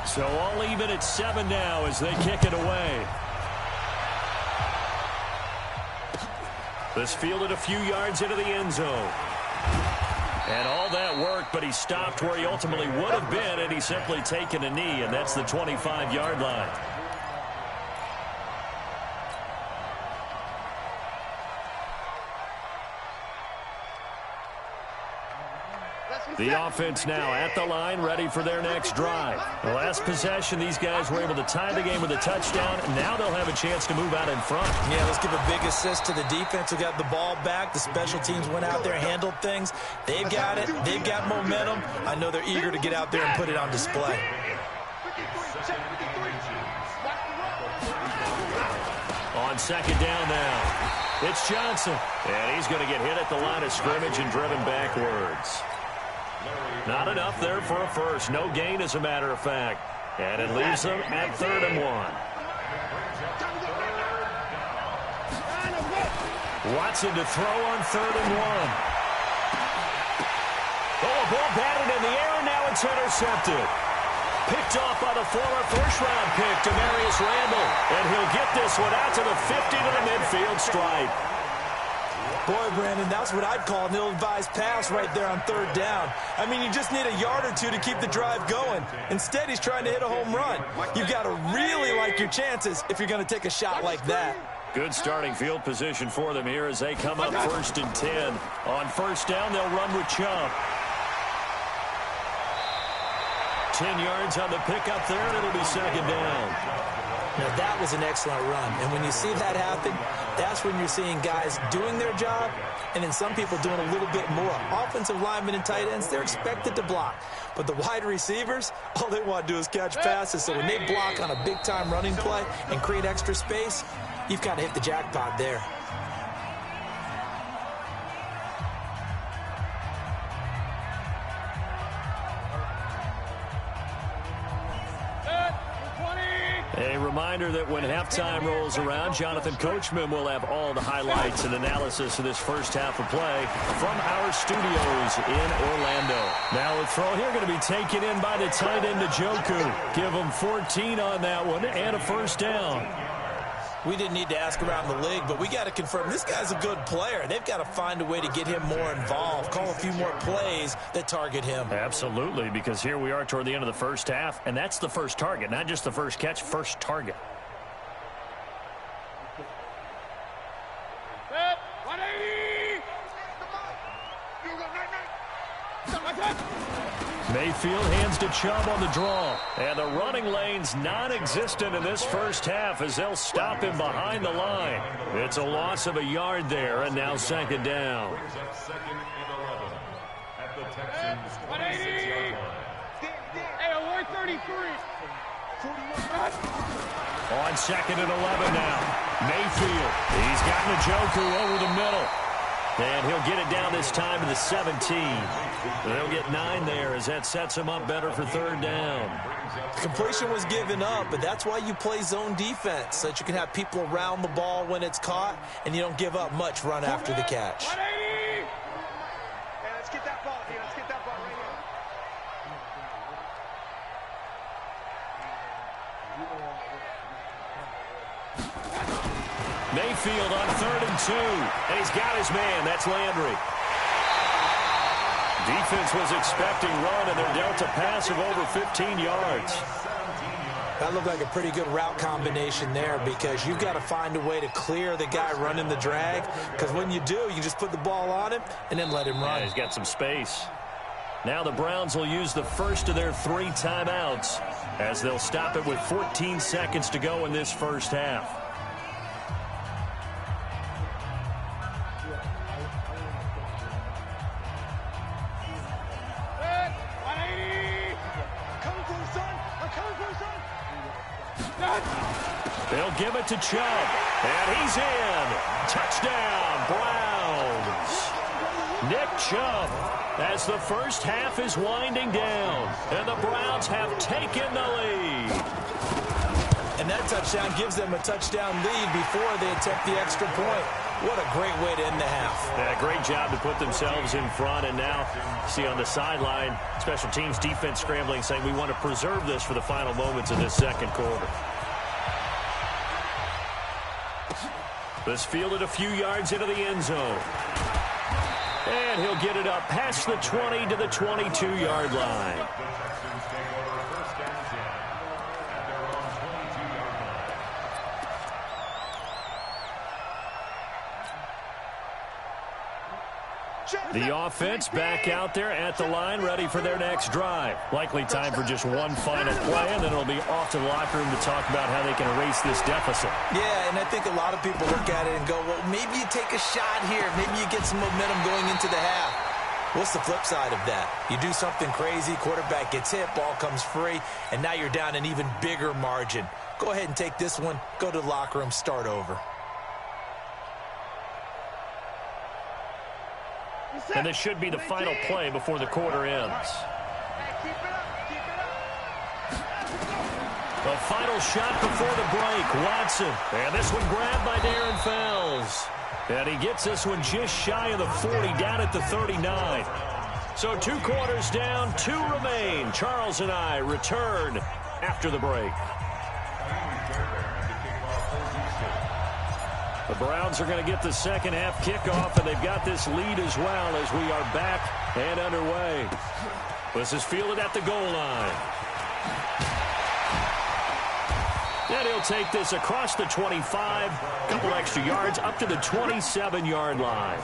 So all even at 7 now as they kick it away. This fielded a few yards into the end zone. And all that work, but he stopped where he ultimately would have been, and he's simply taken a knee, and that's the 25-yard line. The offense now at the line, ready for their next drive. The last possession, these guys were able to tie the game with a touchdown, and now they'll have a chance to move out in front. Yeah, let's give a big assist to the defense who got the ball back. The special teams went out there, handled things. They've got it. They've got momentum. I know they're eager to get out there and put it on display. On second down now, it's Johnson. And he's going to get hit at the line of scrimmage and driven backwards. Not enough there for a first. No gain, as a matter of fact. And it leaves them at 3rd and 1. Watson to throw on 3rd and 1. Oh, a ball batted in the air, and now it's intercepted. Picked off by the former first-round pick, Demarius Randall. And he'll get this one out to the 50 to the midfield stripe. Boy, Brandon, that's what I'd call an ill-advised pass right there on 3rd down. I mean, you just need a yard or two to keep the drive going. Instead, he's trying to hit a home run. You've got to really like your chances if you're going to take a shot like that. Good starting field position for them here as they come up 1st and 10. On 1st down, they'll run with Chubb. 10 yards on the pickup there, and it'll be 2nd down. Now, that was an excellent run. And when you see that happen, that's when you're seeing guys doing their job and then some people doing a little bit more. Offensive linemen and tight ends, they're expected to block. But the wide receivers, all they want to do is catch passes. So when they block on a big-time running play and create extra space, you've got to hit the jackpot there. A reminder that when halftime rolls around, Jonathan Coachman will have all the highlights and analysis of this first half of play from our studios in Orlando. Now a throw here going to be taken in by the tight end Njoku. Give him 14 on that one and a 1st down. We didn't need to ask around the league, but we got to confirm this guy's a good player. They've got to find a way to get him more involved, call a few more plays that target him. Absolutely, because here we are toward the end of the first half, and that's the first target, not just the first catch, first target. Mayfield hands to Chubb on the draw. And the running lane's non-existent in this first half as they'll stop him behind the line. It's a loss of a yard there, and now 2nd down. On 2nd and 11 now. Mayfield. He's got Njoku over the middle. And he'll get it down this time to the 17. They'll get 9 there as that sets him up better for 3rd down. Completion was given up, but that's why you play zone defense, so that you can have people around the ball when it's caught, and you don't give up much run after the catch. Hey, let's get that ball here. Let's get that ball right here. Mayfield on 3rd and 2. And he's got his man. That's Landry. Defense was expecting run, and they're dealt a pass of over 15 yards. That looked like a pretty good route combination there because you've got to find a way to clear the guy running the drag, because when you do, you just put the ball on him and then let him run. Yeah, he's got some space. Now the Browns will use the first of their 3 timeouts as they'll stop it with 14 seconds to go in this first half. They'll give it to Chubb, and he's in. Touchdown, Browns. Nick Chubb, as the first half is winding down, and the Browns have taken the lead. And that touchdown gives them a touchdown lead before they attempt the extra point. What a great way to end the half. Yeah, great job to put themselves in front. And now, see on the sideline, special teams defense scrambling, saying we want to preserve this for the final moments of this second quarter. This fielded a few yards into the end zone. And he'll get it up past the 20 to the 22-yard line. The offense back out there at the line, ready for their next drive. Likely time for just one final play, and then it'll be off to the locker room to talk about how they can erase this deficit. Yeah, and I think a lot of people look at it and go, well, maybe you take a shot here. Maybe you get some momentum going into the half. What's the flip side of that? You do something crazy, quarterback gets hit, ball comes free, and now you're down an even bigger margin. Go ahead and take this one, go to the locker room, start over. And this should be the final play before the quarter ends. The final shot before the break, Watson. And this one grabbed by Darren Fells. And he gets this one just shy of the 40, down at the 39. So 2 quarters down, 2 remain. Charles and I return after the break. The Browns are going to get the second half kickoff, and they've got this lead as well as we are back and underway. This is fielded at the goal line. And he'll take this across the 25, a couple extra yards, up to the 27-yard line.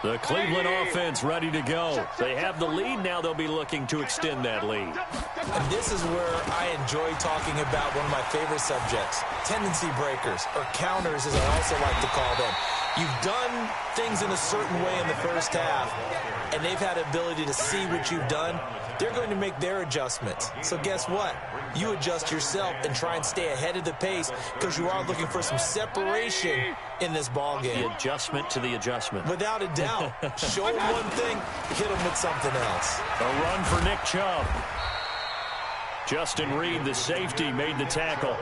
The Cleveland offense ready to go. They have the lead. Now they'll be looking to extend that lead. And this is where I enjoy talking about one of my favorite subjects, tendency breakers, or counters as I also like to call them. You've done things in a certain way in the first half, and they've had the ability to see what you've done. They're going to make their adjustments. So guess what? You adjust yourself and try and stay ahead of the pace because you are looking for some separation in this ball game. The adjustment to the adjustment. Without a doubt. Show them one thing, hit them with something else. A run for Nick Chubb. Justin Reed, the safety, made the tackle.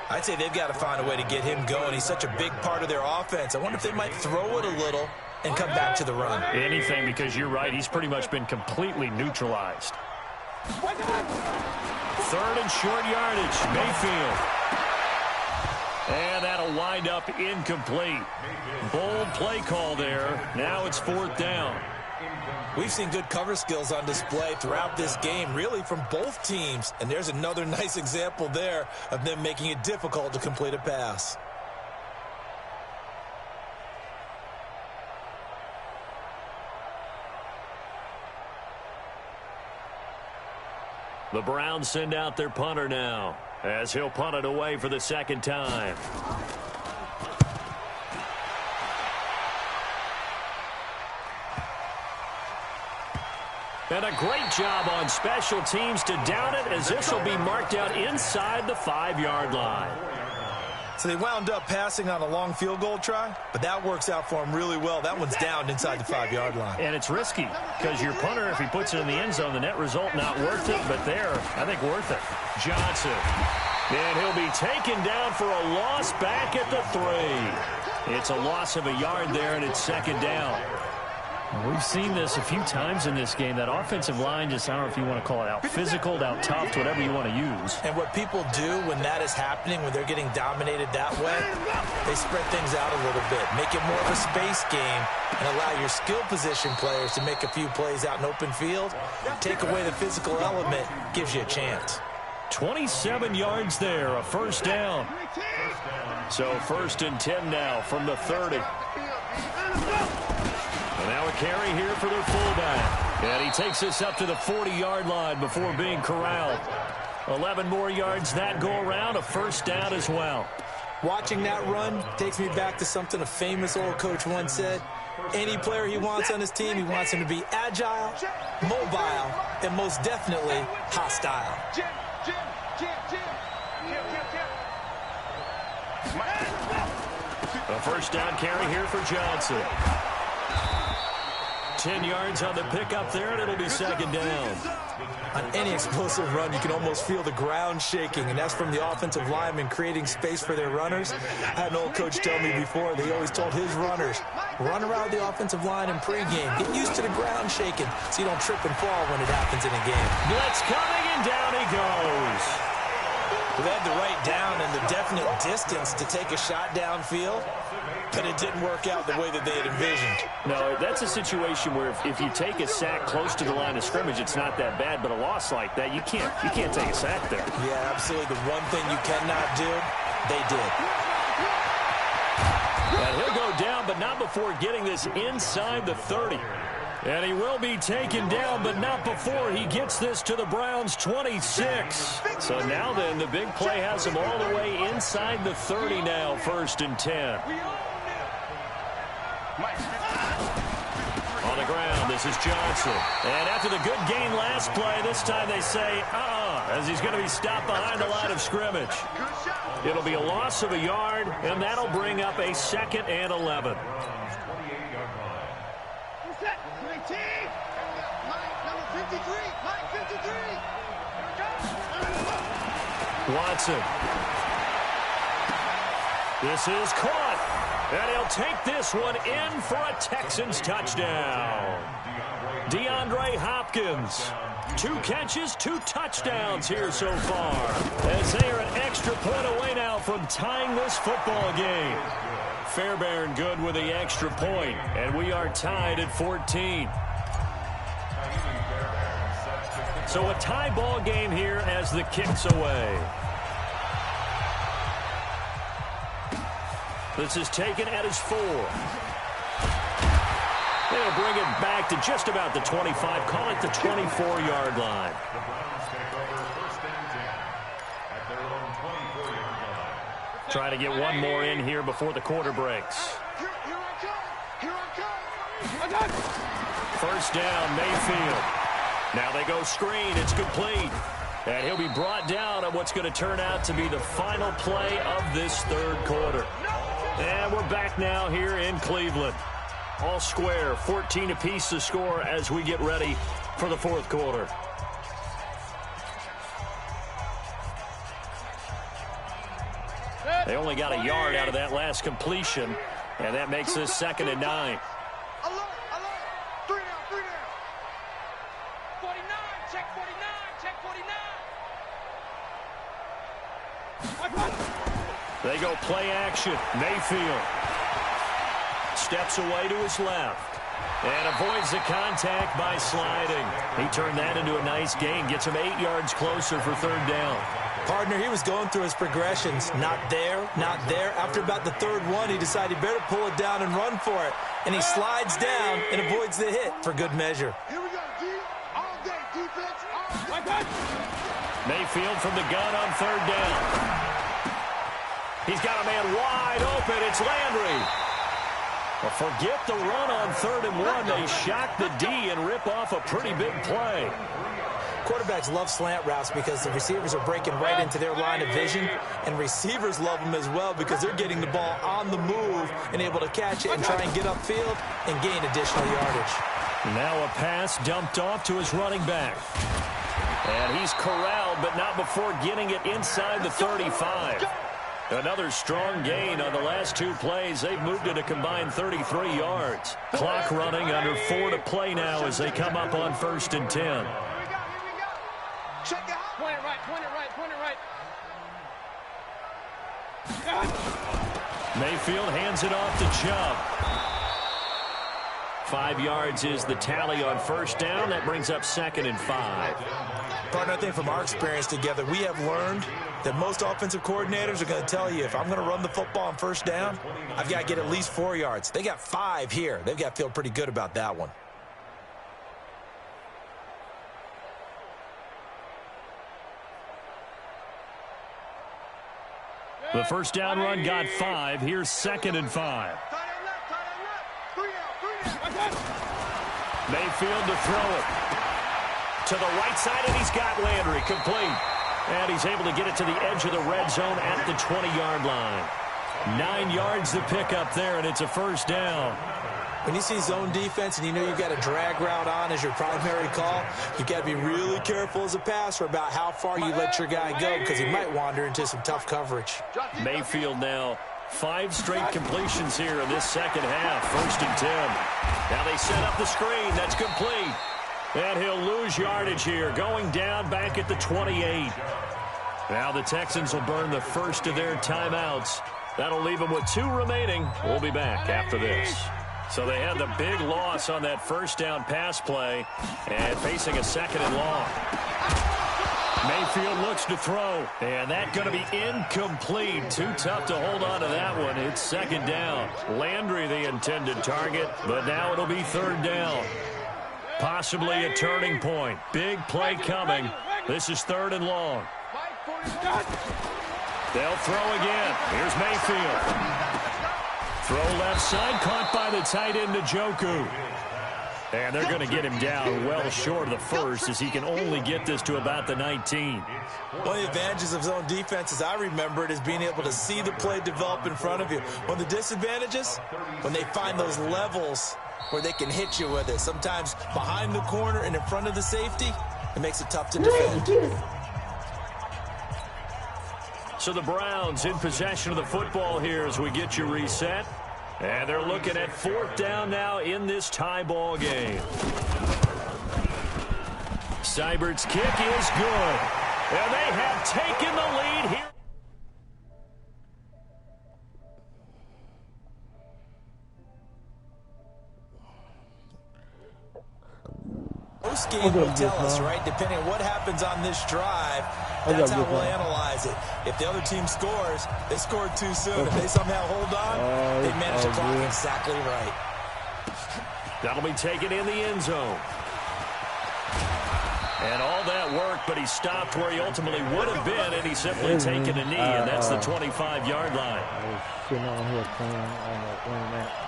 I'd say they've got to find a way to get him going. He's such a big part of their offense. I wonder if they might throw it a little and come back to the run. Anything, because you're right. He's pretty much been completely neutralized. 3rd and short yardage. Mayfield. And that'll wind up incomplete. Bold play call there. Now it's 4th down. We've seen good cover skills on display throughout this game, really from both teams. And there's another nice example there of them making it difficult to complete a pass. The Browns send out their punter now, as he'll punt it away for the second time. And a great job on special teams to down it, as this will be marked out inside the 5-yard line. So they wound up passing on a long field goal try, but that works out for them really well. That one's down inside the 5-yard line. And it's risky because your punter, if he puts it in the end zone, the net result not worth it, but there, I think worth it. Johnson. And he'll be taken down for a loss back at the 3. It's a loss of a yard there, and it's 2nd down. We've seen this a few times in this game. That offensive line just, I don't know if you want to call it out physical, out tough, whatever you want to use. And what people do when that is happening, when they're getting dominated that way, they spread things out a little bit, make it more of a space game, and allow your skill position players to make a few plays out in open field. Take away the physical element, gives you a chance. 27 yards there, a 1st down. So 1st and 10 now from the 30. And now a carry here for their fullback. And he takes this up to the 40-yard line before being corralled. 11 more yards that go around, a 1st down as well. Watching that run takes me back to something a famous old coach once said. Any player he wants on his team, he wants him to be agile, mobile, and most definitely hostile. A 1st down carry here for Johnson. 10 yards on the pickup there, and it'll be second down. On any explosive run, you can almost feel the ground shaking, and that's from the offensive linemen creating space for their runners. I had an old coach tell me before, they always told his runners, run around the offensive line in pregame. Get used to the ground shaking so you don't trip and fall when it happens in a game. Blitz coming, and down he goes. They had the right down and the definite distance to take a shot downfield, but it didn't work out the way that they had envisioned. No, that's a situation where if you take a sack close to the line of scrimmage, it's not that bad, but a loss like that, you can't take a sack there. Yeah, absolutely. The one thing you cannot do, they did. And he'll go down, but not before getting this inside the 30. And he will be taken down, but not before he gets this to the Browns' 26. So now then, the big play has him all the way inside the 30 now, 1st and 10. On the ground, this is Johnson. And after the good gain last play, this time they say, as he's going to be stopped behind the line of scrimmage. It'll be a loss of a yard, and that'll bring up a 2nd and 11. Watson. This is caught. And he'll take this one in for a Texans touchdown. DeAndre Hopkins. 2 catches, 2 touchdowns here so far. As they are an extra point away now from tying this football game. Fairbairn good with the extra point, and we are tied at 14. So a tie ball game here as the kick's away. This is taken at his 4. They'll bring it back to just about the 25. Call it the 24-yard line. Try to get one more in here before the quarter breaks. First down, Mayfield. Now they go screen. It's complete. And he'll be brought down on what's going to turn out to be the final play of this 3rd quarter. And we're back now here in Cleveland. All square, 14 apiece to score as we get ready for the 4th quarter. They only got a yard out of that last completion, and that makes this 2nd and 9. 49, check 49, check 49. They go play action. Mayfield steps away to his left and avoids the contact by sliding. He turned that into a nice gain, gets him 8 yards closer for 3rd down. Partner, he was going through his progressions. Not there, not there. After about the 3rd one, he decided he better pull it down and run for it. And he slides down and avoids the hit for good measure. Here we go, D. All day, defense, all day. Mayfield from the gun on 3rd down. He's got a man wide open. It's Landry. Well, forget the run on 3rd and 1. They shock the D and rip off a pretty big play. Quarterbacks love slant routes because the receivers are breaking right into their line of vision, and receivers love them as well because they're getting the ball on the move and able to catch it and try and get upfield and gain additional yardage. Now a pass dumped off to his running back. And he's corralled, but not before getting it inside the 35. Another strong gain on the last 2 plays. They've moved it a combined 33 yards. Clock running under 4 to play now as they come up on 1st and 10. Check it out. Point it right, point it right, point it right. Mayfield hands it off to Chubb. 5 yards is the tally on 1st down. That brings up 2nd and 5. Partner, I think from our experience together, we have learned that most offensive coordinators are going to tell you, if I'm going to run the football on 1st down, I've got to get at least 4 yards. They got 5 here. They've got to feel pretty good about that one. The 1st down run got 5. Here's 2nd and 5. Mayfield to throw it. To the right side, and he's got Landry complete. And he's able to get it to the edge of the red zone at the 20-yard line. 9 yards to pick up there, and it's a 1st down. When you see zone defense and you know you've got a drag route on as your primary call, you've got to be really careful as a passer about how far you let your guy go because he might wander into some tough coverage. Mayfield now 5 straight completions here in this second half. 1st and 10. Now they set up the screen. That's complete. And he'll lose yardage here, going down back at the 28. Now the Texans will burn the first of their timeouts. That'll leave them with 2 remaining. We'll be back after this. So they had the big loss on that first down pass play and facing a 2nd and long. Mayfield looks to throw, and that's going to be incomplete. Too tough to hold on to that one. It's 2nd down. Landry the intended target, but now it'll be 3rd down. Possibly a turning point. Big play coming. This is 3rd and long. They'll throw again. Here's Mayfield. Throw left side, caught by the tight end Njoku. And they're going to get him down well short of the first as he can only get this to about the 19. One of the advantages of zone defense, as I remember it, is being able to see the play develop in front of you. One of the disadvantages, when they find those levels where they can hit you with it. Sometimes behind the corner and in front of the safety, it makes it tough to defend. So the Browns in possession of the football here as we get you reset. And they're looking at 4th down now in this tie ball game. Seibert's kick is good. And they have taken the lead here. Most game will tell us, right, depending on what happens on this drive, that's how we'll analyze it. If the other team scores, they scored too soon. If they somehow hold on, they manage the clock exactly right. That'll be taken in the end zone. And all that work, but he stopped where he ultimately would have been, and he's simply taken a knee, and that's the 25-yard line. I was sitting on here playing on that.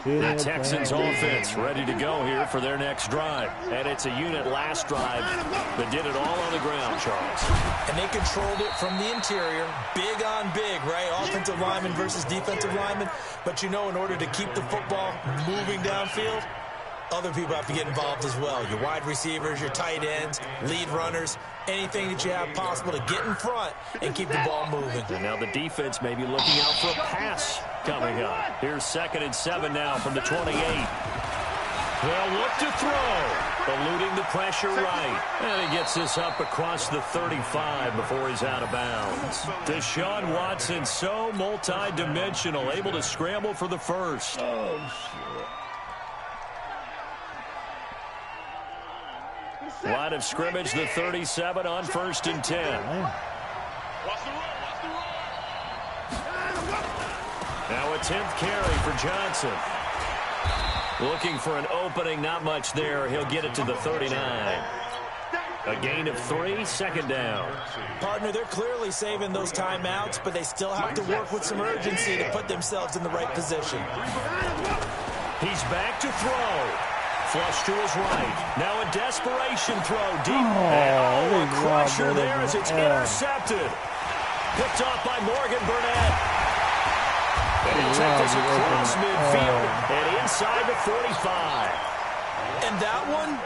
The Texans offense ready to go here for their next drive. And it's a unit last drive that did it all on the ground, Charles. And they controlled it from the interior. Big on big, right? Offensive lineman versus defensive lineman. But you know, in order to keep the football moving downfield, other people have to get involved as well. Your wide receivers, your tight ends, lead runners, anything that you have possible to get in front and keep the ball moving. And now the defense may be looking out for a pass coming up. Here's 2nd and 7 now from the 28. They'll look to throw, eluding the pressure right. And he gets this up across the 35 before he's out of bounds. Deshaun Watson, so multi-dimensional, able to scramble for the first. Oh, shit. Line of scrimmage, the 37 on 1st and 10. Now a 10th carry for Johnson. Looking for an opening, not much there. He'll get it to the 39. A gain of 3, 2nd down. Partner, they're clearly saving those timeouts, but they still have to work with some urgency to put themselves in the right position. He's back to throw. Flush to his right. Now a desperation throw deep. A crusher there as it's intercepted. Picked off by Morgan Burnett. And he'll take this across midfield and inside the 45. And that one,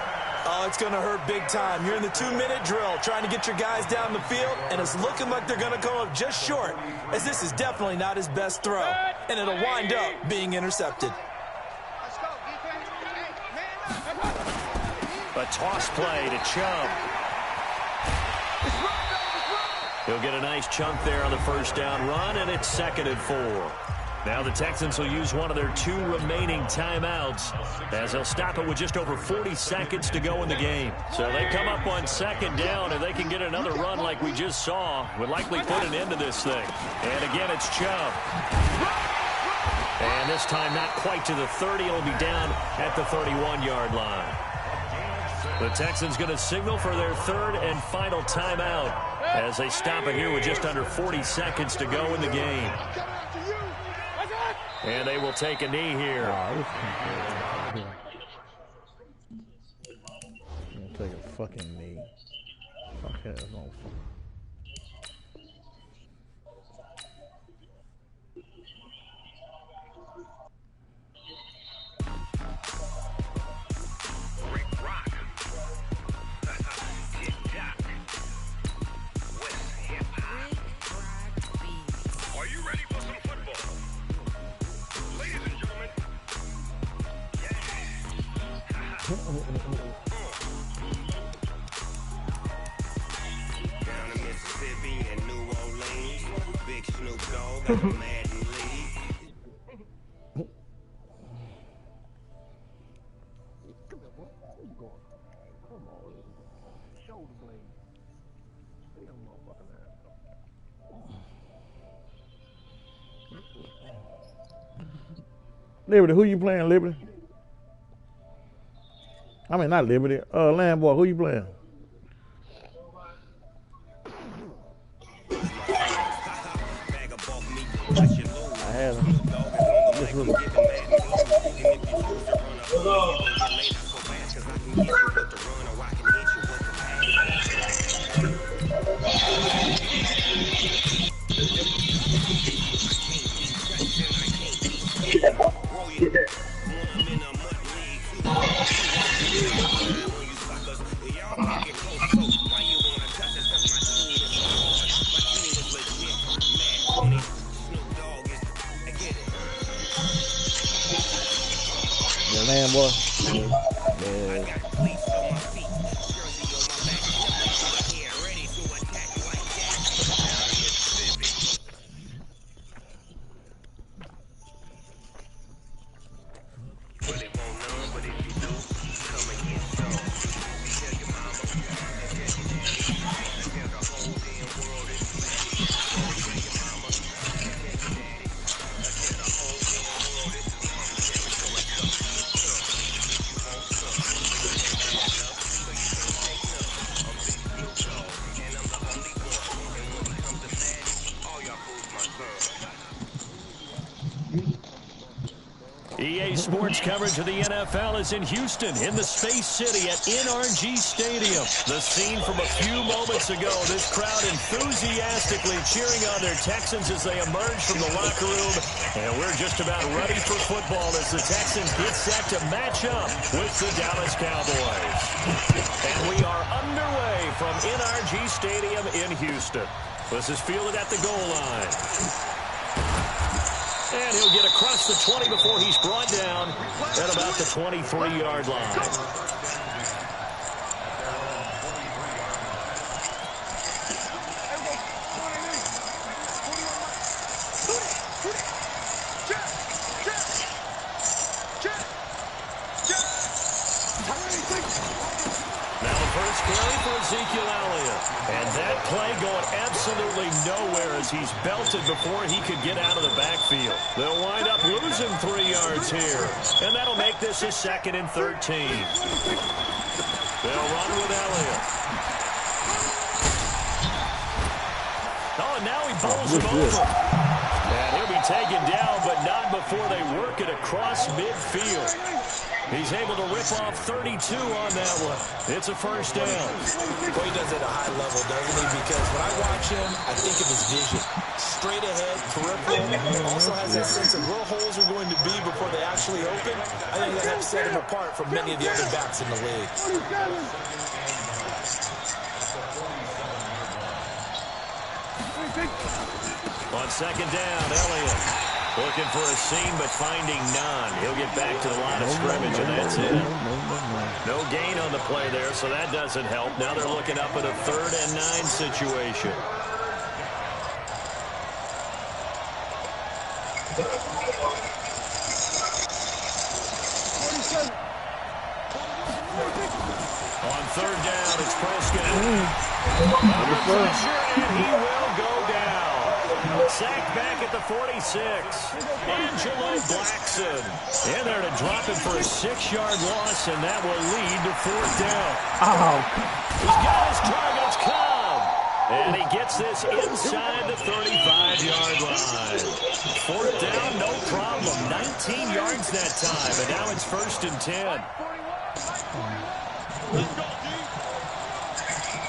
oh, it's going to hurt big time. You're in the 2-minute drill trying to get your guys down the field, and it's looking like they're going to come up just short, as this is definitely not his best throw. And it'll wind up being intercepted. A toss play to Chubb. He'll get a nice chunk there on the first down run, and it's 2nd and 4. Now the Texans will use one of their 2 remaining timeouts as they'll stop it with just over 40 seconds to go in the game. So they come up on 2nd down, and they can get another run like we just saw. Would likely put an end to this thing. And again, it's Chubb. And this time not quite to the 30. It'll be down at the 31-yard line. The Texans going to signal for their 3rd and final timeout as they stop it here with just under 40 seconds to go in the game. And they will take a knee here. Take a fucking knee. Fuck that. Down in Mississippi and New Orleans, Big Snoop Dogg got the Madden League. Liberty, who you playing, Liberty? I mean, not Liberty. Landboy, who you playing? I had him. This was the Landboy. Yeah. EA Sports coverage of the NFL is in Houston, in the Space City at NRG Stadium. The scene from a few moments ago, this crowd enthusiastically cheering on their Texans as they emerge from the locker room. And we're just about ready for football as the Texans get set to match up with the Dallas Cowboys. And we are underway from NRG Stadium in Houston. This is fielded at the goal line. And he'll get across the 20 before he's brought down at about the 23-yard line. Ezekiel Elliott. And that play going absolutely nowhere as he's belted before he could get out of the backfield. They'll wind up losing 3 yards here. And that'll make this a 2nd and 13. They'll run with Elliott. Oh, and now he bowls him over. And he'll be taken down, but not before they work it across midfield. He's able to rip off 32 on that one. It's a first down. Well, he does it at a high level, doesn't he? Because when I watch him, I think of his vision. Straight ahead, peripheral. Also has that sense of where holes are going to be before they actually open. I think that helps set him apart from many of the other backs in the league. On 2nd down, Elliott. Looking for a seam, but finding none. He'll get back to the line of scrimmage, and that's it. No gain on the play there, so that doesn't help. Now they're looking up at a 3rd and 9 situation. On 3rd down, it's Prescott. Under pressure, and he will go down. Sacked back at the 46. Angelo Blackson in there to drop him for a 6-yard loss, and that will lead to 4th down. Oh. He's got his targets come. And he gets this inside the 35-yard line. 4th down, no problem. 19 yards that time, and now it's 1st and 10. Let's go, D.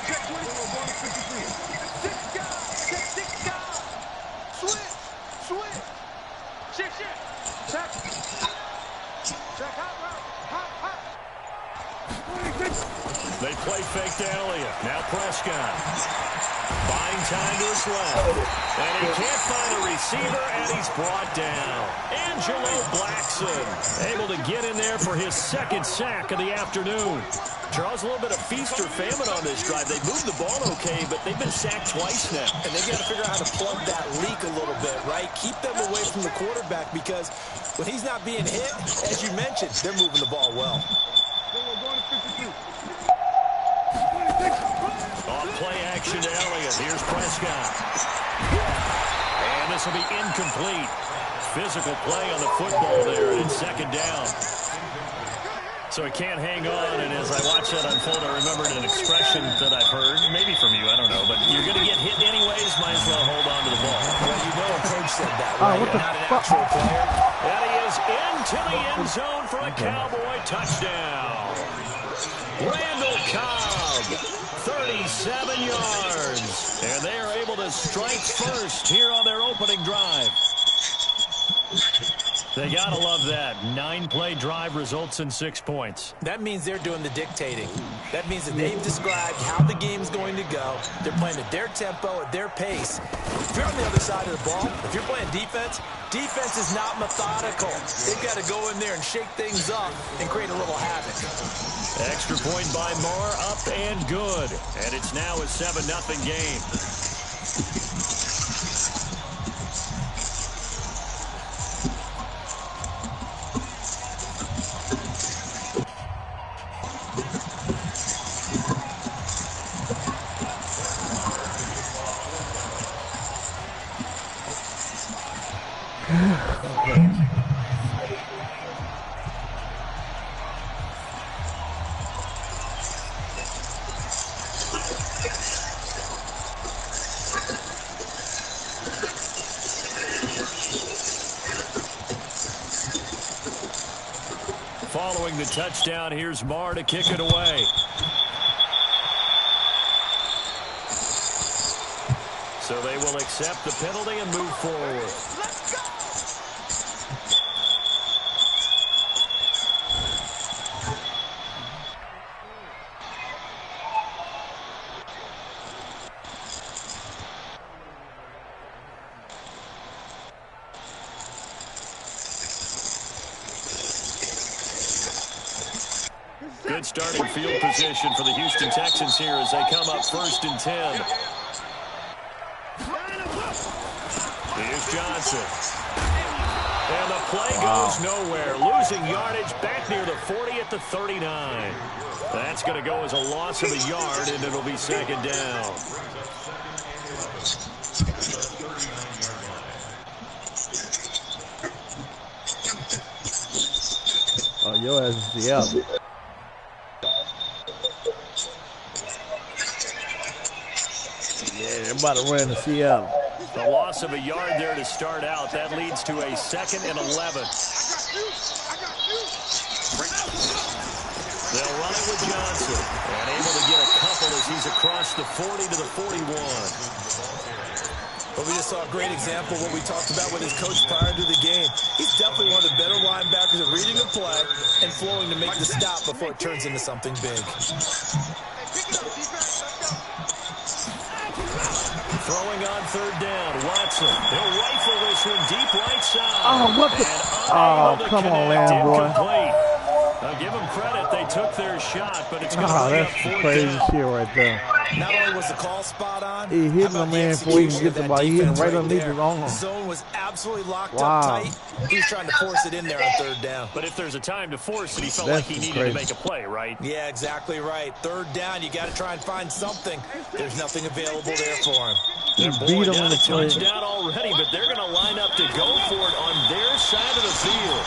Check 24, 6 guys. Switch. Check. Hot. They play fake to Elliott. Now Prescott. buying time to his left. And he can't find a receiver, and he's brought down. Angelo Blackson able to get in there for his second sack of the afternoon. Charles, a little bit of feast or famine on this drive. They moved the ball okay, but they've been sacked twice now. And they've got to figure out how to plug that leak a little bit, right? Keep them away from the quarterback because when he's not being hit, as you mentioned, they're moving the ball well. Off play action to Elliott. Here's Prescott. And this will be incomplete. Physical play on the football there, and it's second down. So he can't hang on, and as I watch that unfold, I remembered an expression that I've heard, maybe from you, I don't know, but you're going to get hit anyways, might as well hold on to the ball. Well, you know a coach said that, right? What the Not an fuck? actual player. And he is into the end zone for a Cowboy touchdown. Randall Cobb, 37 yards. And they are able to strike first here on their opening drive. They got to love that. 9-play drive results in 6 points. That means they're doing the dictating. That means that they've described how the game's going to go. They're playing at their tempo, at their pace. If you're on the other side of the ball, if you're playing defense, defense is not methodical. They've got to go in there and shake things up and create a little havoc. Extra point by Moore, up and good. And it's now a 7-0 game. Following the touchdown, here's Marr to kick it away. So they will accept the penalty and move forward. Let's go! Good starting field position for the Houston Texans here as they come up 1st and 10. Here's Johnson. And the play goes nowhere. Losing yardage back near the 40 at the 39. That's going to go as a loss of a yard, and it'll be 2nd down. Oh, your ass is Seattle. Yeah, they're about to run to Seattle. The loss of a yard there to start out. That leads to a 2nd and 11. They'll run it with Johnson. And able to get a couple as he's across the 40 to the 41. But we just saw a great example of what we talked about with his coach prior to the game. He's definitely one of the better linebackers at reading the play and flowing to make the stop before it turns into something big. Throwing on 3rd down, Watson. He'll rifle this one deep right side. Oh, what the? Oh, come on, man, boy. Now give them credit. They took their shot, but it's going to Oh, bring up that's 4th crazy down. shit right there. Not only was the call spot on, He hit how the about man the before he can execution get of the that ball. He hit him defense right underneath there. his arm. Zone was absolutely locked up Wow. tight. He was trying to force it in there on 3rd down. But if there's a time to force it, he felt That's like he needed crazy. to make a play, right? Yeah, exactly right. 3rd down, you got to try and find something. There's nothing available there for him. They're Beat boring him down on a the play. touchdown already, but they're going to line up to go for it on their side of the field.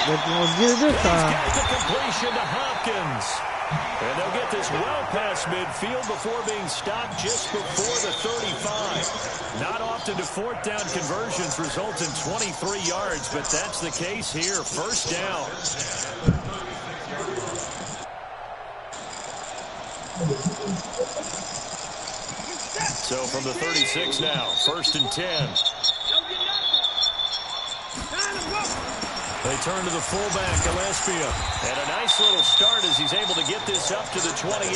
They're going to get it this He's time. got the completion to Hopkins. And they'll get this well past midfield before being stopped just before the 35. Not often do 4th down conversions result in 23 yards, but that's the case here. 1st down. So from the 36 now, 1st and 10. They turn to the fullback, Gillespie. And a nice little start as he's able to get this up to the 28.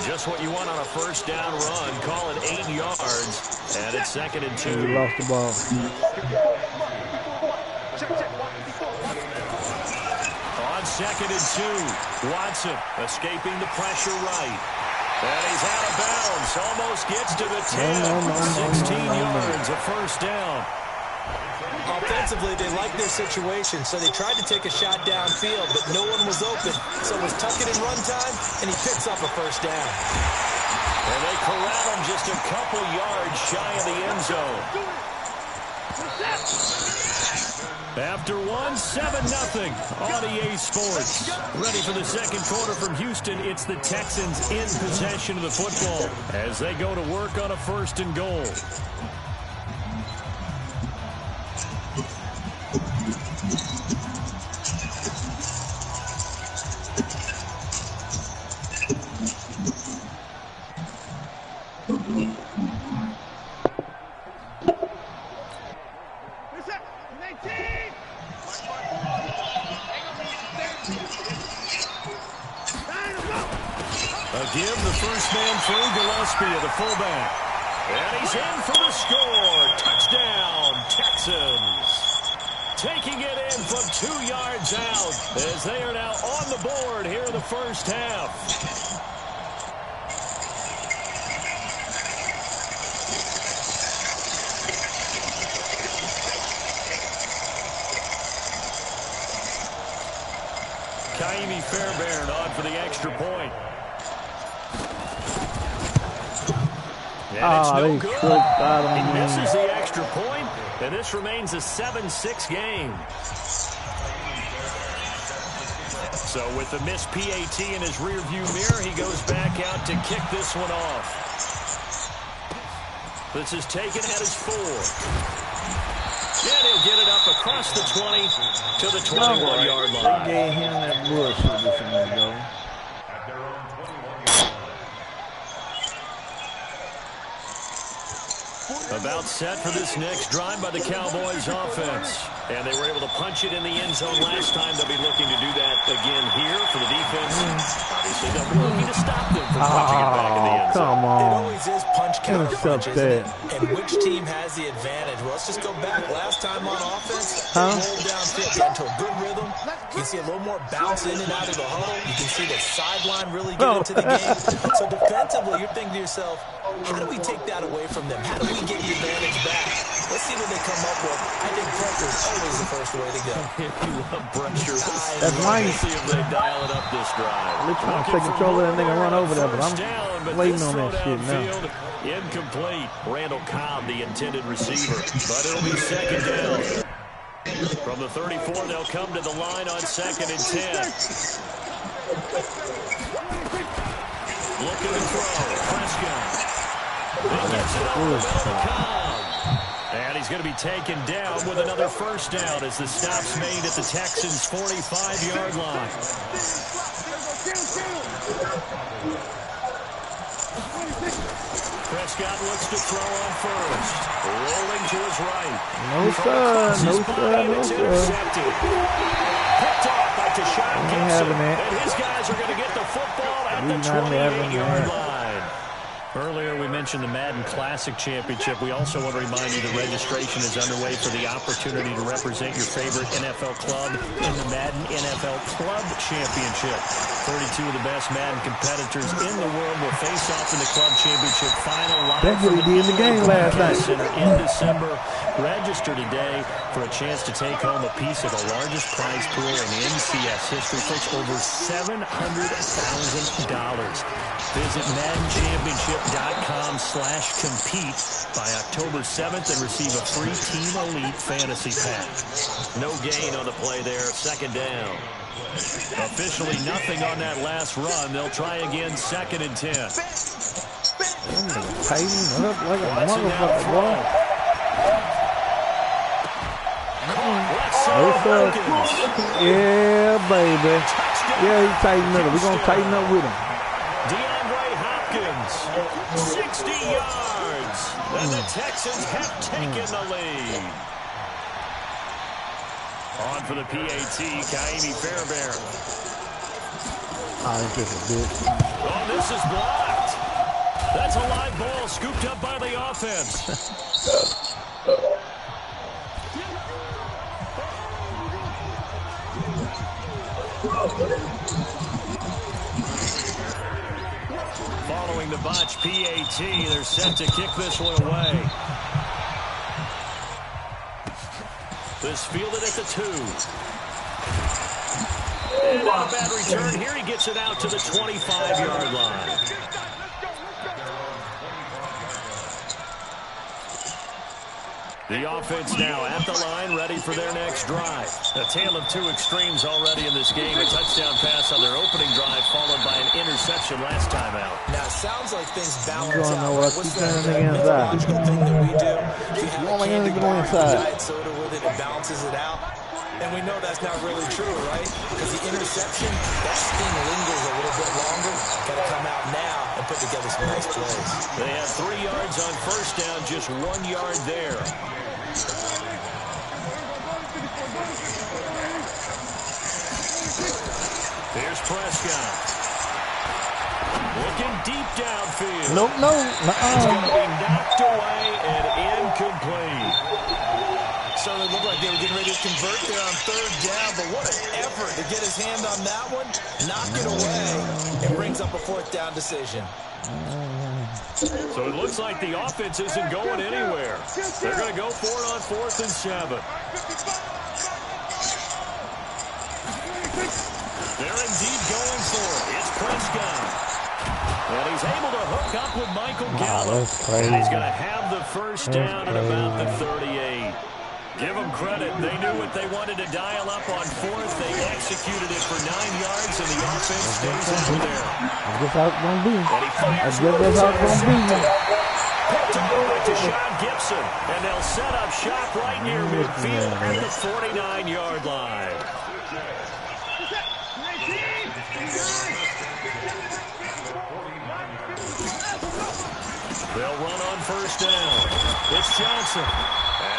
Just what you want on a first down run. Call it 8 yards. And it's 2nd and 2. He lost the ball. On 2nd and 2, Watson escaping the pressure right. And he's out of bounds. Almost gets to the 10. 16 yards, a first down. Offensively, they liked their situation, so they tried to take a shot downfield, but no one was open. So it was tuck it in run time, and he picks up a first down. And they corral him just a couple yards shy of the end zone. After 7-0 on EA Sports. Ready for the second quarter from Houston. It's the Texans in possession of the football as they go to work on a 1st and goal. Give the first man through, Gillespie, the fullback. And he's in for the score. Touchdown, Texans. Taking it in from 2 yards out as they are now on the board here in the first half. Kaimi Fairbairn on for the extra point. And it's no good. He misses the extra point, and this remains a 7-6 game. So with the missed PAT in his rearview mirror, he goes back out to kick this one off. This is taken at his 4. And he'll get it up across the 20 to the 21-yard line. They gave him that bullshit this minute, though. About set for this next drive by the Cowboys offense. And they were able to punch it in the end zone last time. They'll be looking to do that again here for the defense. Obviously, they'll be looking to stop them from punching it back in the end zone. Come on. It always is punch counter punch, isn't it? And which team has the advantage? Well, let's just go back. Last time on offense, they rolled downfield, get into a good rhythm. You can see a little more bounce in and out of the huddle. You can see the sideline really get into the game. So defensively, you're thinking to yourself, how do we take that away from them? How do we get the advantage back? Let's see what they come up with. I think pressure is always the first way to go. If you love pressure, that's mine. See if they dial it up this drive. They're trying to take control of that nigga and run over there, but I'm waiting on that shit now. Incomplete. Randall Cobb, the intended receiver. But it'll be 2nd down. From the 34, they'll come to the line on 2nd and 10. Looking to throw. Prescott. He gets it over the middle to Cobb. And he's going to be taken down with another first down as the stop's made at the Texans' 45-yard line. Prescott looks to throw on first. Rolling to his right. No, sir. No, sir. No, sir. Picked off by Tashawn Gibson. And his guys are going to get the football at the 28-yard line. Earlier, we mentioned the Madden Classic Championship. We also want to remind you that registration is underway for the opportunity to represent your favorite NFL club in the Madden NFL Club Championship. 32 of the best Madden competitors in the world will face off in the Club Championship final. That's what he did in the game last night. In December, register today for a chance to take home a piece of the largest prize pool in NCS history. Folks, over $700,000. Visit MaddenChampionship.com/compete by October 7th and receive a free Team Elite Fantasy Pack. No gain on the play there. 2nd down. Officially nothing on that last run. They'll try again 2nd and 10. Tighten up like a motherfucker, boy. Yeah, baby. Yeah, he tightened up. We're going to tighten up with him. 60 yards. And the Texans have taken the lead. On for the PAT, Kaimi Fairbairn. Oh, this is a bitch. Oh, this is blocked. That's a live ball scooped up by the offense. Following the botch PAT, they're set to kick this one away. This fielded at the 2. And not a bad return here. He gets it out to the 25-yard line. The offense now at the line, ready for their next drive. A tale of two extremes already in this game. A touchdown pass on their opening drive, followed by an interception last time out. Now, it sounds like things balance out. What's that mythological thing that we do? If you have a candy bar and diet soda with it, it balances it out. And we know that's not really true, right? Because the interception, that sting lingers a little bit longer. Got to come out now and put together some nice plays. They have 3 yards on first down, just 1 yard there. Here's Prescott. Looking deep downfield. Nope, no. It's going to be knocked away and incomplete. So it looked like they were getting ready to convert there on third down, but what an effort to get his hand on that one, knock it away, and brings up a fourth down decision. So it looks like the offense isn't going anywhere. They're going to go for it on 4th and 7. They're indeed going for it. It's Prescott. And he's able to hook up with Michael Gallup. And he's going to have the first down at about the 38. Give them credit. They knew what they wanted to dial up on 4th. They executed it for 9 yards, and the offense stays out there. I guess how it's going to be. And he fires one. Picked up by Deshaun Gibson. And they'll set up shop right near midfield at the 49-yard line. They'll run on first down. It's Johnson.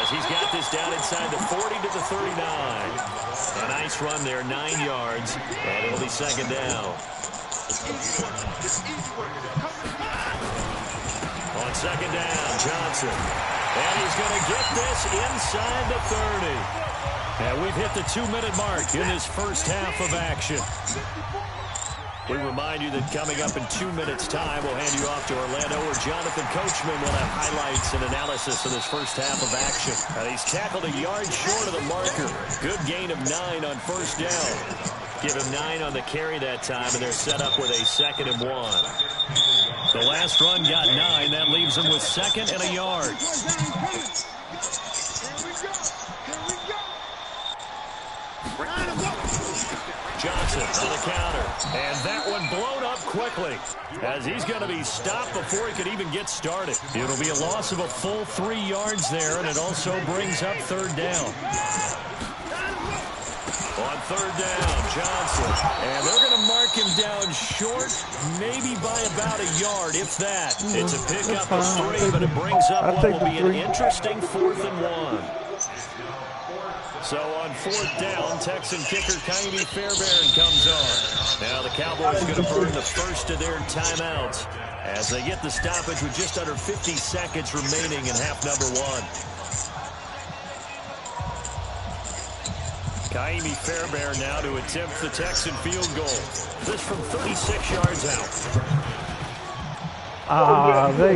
As he's got this down inside the 40 to the 39. A nice run there, 9 yards, and it'll be second down. On second down, Johnson. And he's going to get this inside the 30. And we've hit the 2-minute mark in this first half of action. We remind you that coming up in 2 minutes' time, we'll hand you off to Orlando, where Jonathan Coachman will have highlights and analysis of this first half of action. He's tackled a yard short of the marker. Good gain of 9 on first down. Give him 9 on the carry that time, and they're set up with a 2nd and 1. The last run got 9. That leaves him with 2nd and a yard. Johnson on the counter. And that one blown up quickly as he's going to be stopped before he could even get started. It'll be a loss of a full 3 yards there, and it also brings up third down. On third down, Johnson. And they're going to mark him down short, maybe by about a yard, if that. It's a pickup of 3, but it brings up what will be an interesting 4th and 1. So on fourth down, Texan kicker Kaimi Fairbairn comes on. Now the Cowboys are going to burn the first of their timeouts as they get the stoppage with just under 50 seconds remaining in half number 1. Kaimi Fairbairn now to attempt the Texan field goal. This from 36 yards out. They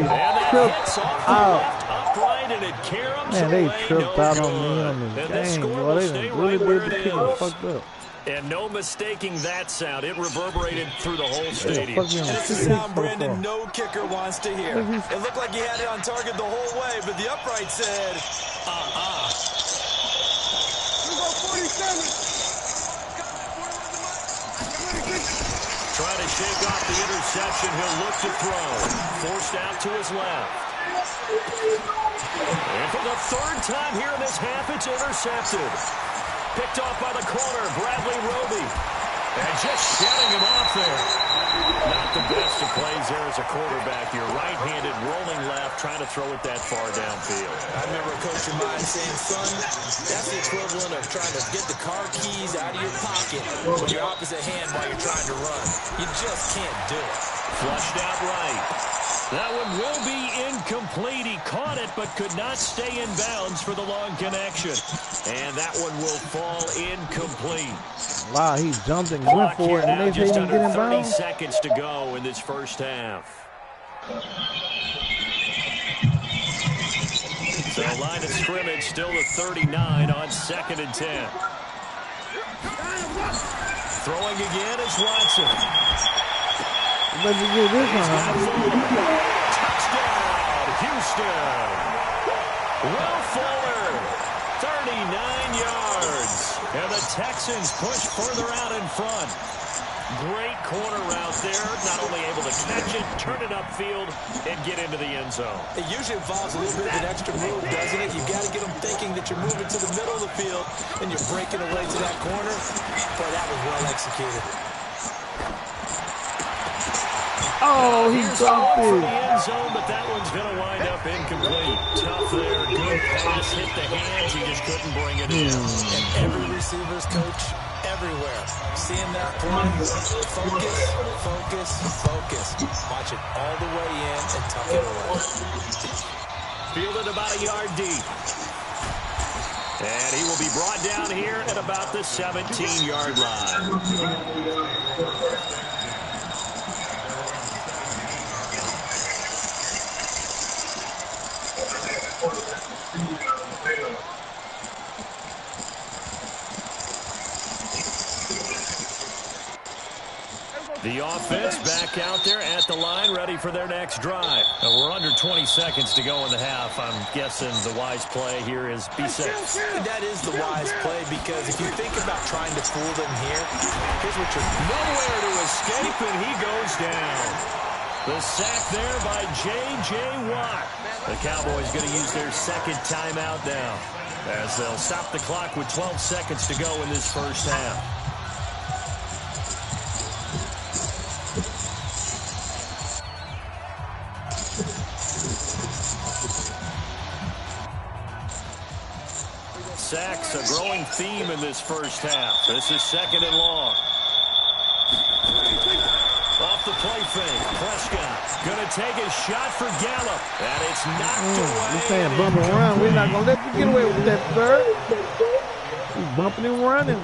tripped out. Upright and it caroms Man, they away, tripped no out good. on me on the And game. Well, they really did the kicker fucked up. And no mistaking that sound. It reverberated through the whole stadium. And it's a sound, Brandon, no kicker wants to hear. It looked like he had it on target the whole way, but the upright said, Trying to shake off the interception. He'll look to throw. Forced out to his left. And for the third time here in this half, it's intercepted. Picked off by the corner, Bradley Roby. And just shutting him off there. Not the best of plays there as a quarterback. You're right-handed, rolling left, trying to throw it that far downfield. I remember a coach of mine saying, son, that's the equivalent of trying to get the car keys out of your pocket with your opposite hand while you're trying to run. You just can't do it. Flushed out right. That one will be incomplete. He caught it but could not stay in bounds for the long connection. And that one will fall incomplete. Wow, he jumped and went for it, and they just didn't get in 30 bounds. seconds to go in this first half. So line of scrimmage still the 39 on 2nd and 10. Throwing again is Watson. Let's do this one. Touchdown, Houston. Will Fuller, 39 yards. And the Texans push further out in front. Great corner route there. Not only able to catch it, turn it upfield, and get into the end zone. It usually involves a little bit of an extra move, doesn't it? You've got to get them thinking that you're moving to the middle of the field and you're breaking away to that corner. Boy, that was well executed. Oh, he dropped for it. the end zone, but that one's going to wind up incomplete. Tough there. Good pass. Hit the hands. He just couldn't bring it in. And every receiver's coach everywhere. Seeing that play, focus, focus, focus. Watch it all the way in and tuck it away. Fielded about a yard deep. And he will be brought down here at about the 17-yard line. The offense back out there at the line, ready for their next drive. We're under 20 seconds to go in the half. I'm guessing the wise play here is be safe. That is the wise play, because if you think about trying to fool them here, here's what you're... Nowhere to escape, and he goes down. The sack there by J.J. Watt. The Cowboys going to use their second timeout now, as they'll stop the clock with 12 seconds to go in this first half. Sacks, a growing theme in this first half. This is 2nd and long. Off the play fake, Prescott going to take a shot for Gallup. And it's knocked away. He's saying bump and run. We're not going to let you get away with that, sir. He's bumping and running.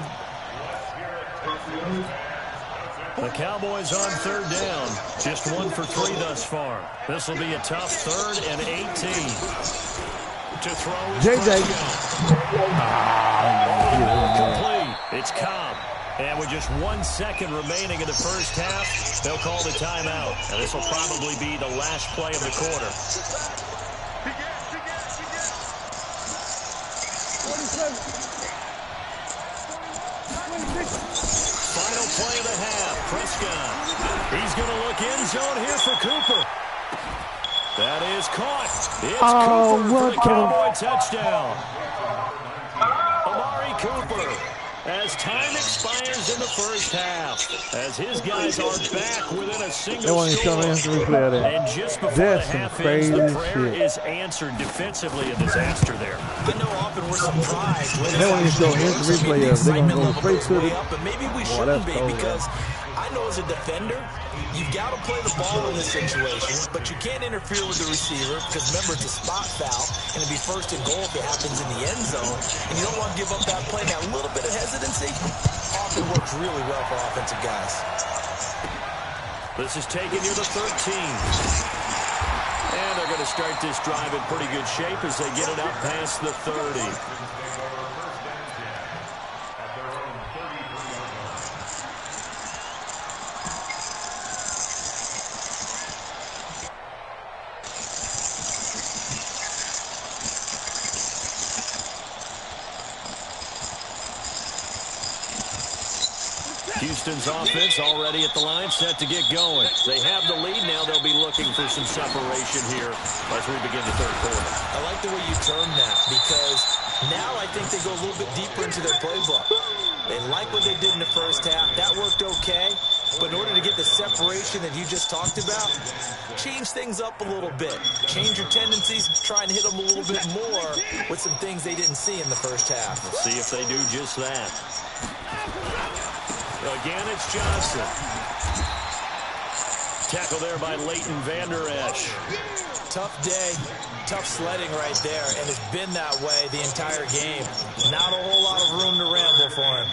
The Cowboys on 3rd down. Just 1 for 3 thus far. This will be a tough 3rd and 18. To throw is JJ. Complete. It's Cobb. And with just 1 second remaining in the first half, they'll call the timeout. And this will probably be the last play of the quarter. Final play of the half. Prescott. He's going to look end zone here for Cooper. That is caught. It's Cooper for the Cowboy touchdown. Amari Cooper, as time expires in the first half, as his guys are back within a single score. And just before the half ends, the prayer is answered defensively. A disaster there. I know often we're surprised when they want to show instant replay of. They're going to go straight to the... But maybe we shouldn't be, because I know as a defender, you've got to play the ball in this situation, but you can't interfere with the receiver, because remember, it's a spot foul, and it'd be 1st and goal if it happens in the end zone, and you don't want to give up that play. Now, a little bit of hesitancy often works really well for offensive guys. This is taken near the 13. And they're going to start this drive in pretty good shape as they get it up past the 30. Houston's offense already at the line, set to get going. They have the lead now. They'll be looking for some separation here as we begin the 3rd quarter. I like the way you term that, because now I think they go a little bit deeper into their playbook. They like what they did in the first half. That worked okay. But in order to get the separation that you just talked about, change things up a little bit. Change your tendencies, try and hit them a little bit more with some things they didn't see in the first half. We'll see if they do just that. Again, it's Johnson. Tackle there by Leighton Vander Esch. Tough day, tough sledding right there, and it's been that way the entire game. Not a whole lot of room to ramble for him.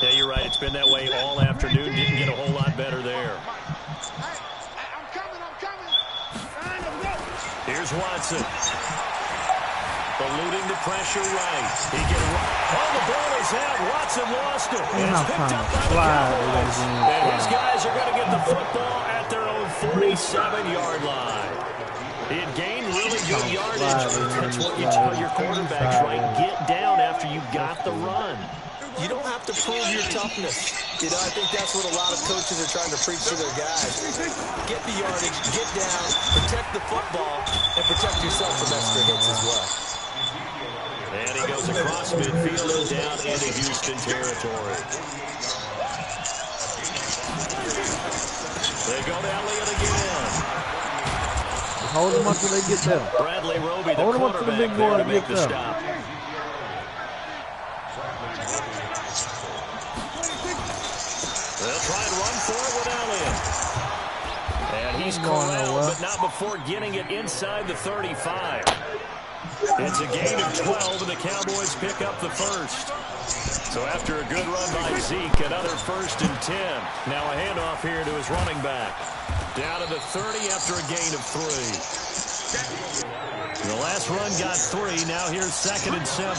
Yeah, you're right. It's been that way all afternoon. Didn't get a whole lot better there. I'm coming. Here's Watson. Eluding the pressure right. He gets the ball is out. Watson lost it. And it's picked up by the Cowboys. And his guys are going to get the football at their own 47-yard line. He had gained really good yardage. That's what you tell your quarterbacks, right? Get down after you got the run. You don't have to prove your toughness. You know, I think that's what a lot of coaches are trying to preach to their guys. Get the yardage, get down, protect the football, and protect yourself from extra hits as well. And he goes across midfield and down into Houston territory. They go to Elliott again. Hold them until they get there. Bradley Roby, the Hold them up to the big quarterback, boy there to to make get the there. stop. They'll try and run for it with Elliott. And he's corralled, but not before getting it inside the 35. It's a gain of 12, and the Cowboys pick up the first. So after a good run by Zeke, another 1st and 10. Now a handoff here to his running back. Down to the 30 after a gain of 3. The last run got 3. Now here's 2nd and 7.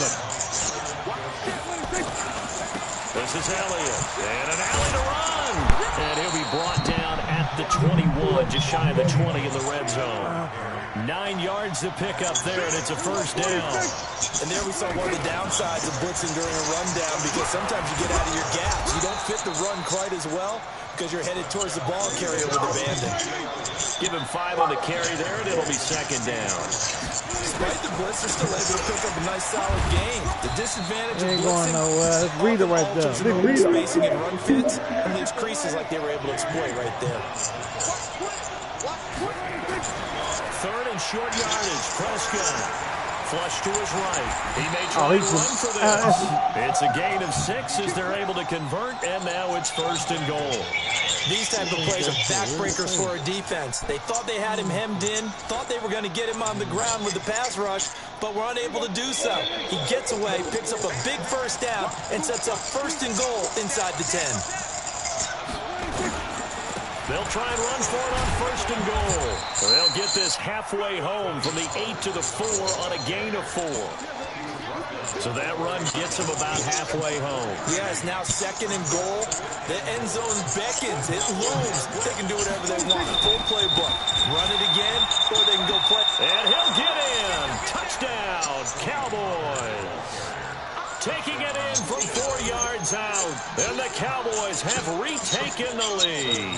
This is Elliott. And an alley to run. And he'll be brought down at the 21, just shy of the 20 in the red zone. 9 yards to pick up there, and it's a 1st down. And there we saw one of the downsides of blitzing during a rundown, because sometimes you get out of your gaps. You don't fit the run quite as well because you're headed towards the ball carrier with the bandit. Give him 5 on the carry there, and it'll be 2nd down. Despite the blitz, they're still able to pick up a nice, solid gain. The disadvantage of Ain't going blitzing, nowhere. Let's read it right there. alters the spacing and run fits, and leaves creases like they were able to exploit right there. 3rd and short yardage. Prescott. Flush to his right. He may try to run for this. It's a gain of 6 as they're able to convert, and now it's 1st and goal. These type of plays are backbreakers for a defense. They thought they had him hemmed in, thought they were going to get him on the ground with the pass rush, but were unable to do so. He gets away, picks up a big 1st down, and sets up 1st and goal inside the 10. They'll try and run for it on 1st and goal. They'll get this halfway home from the 8 to the 4 on a gain of 4. So that run gets them about halfway home. Yeah, it's now 2nd and goal. The end zone beckons. It looms. They can do whatever they want. Full playbook. Run it again, or they can go play. And he'll get in. Touchdown, Cowboys. Taking it in from 4 yards out. And the Cowboys have retaken the lead.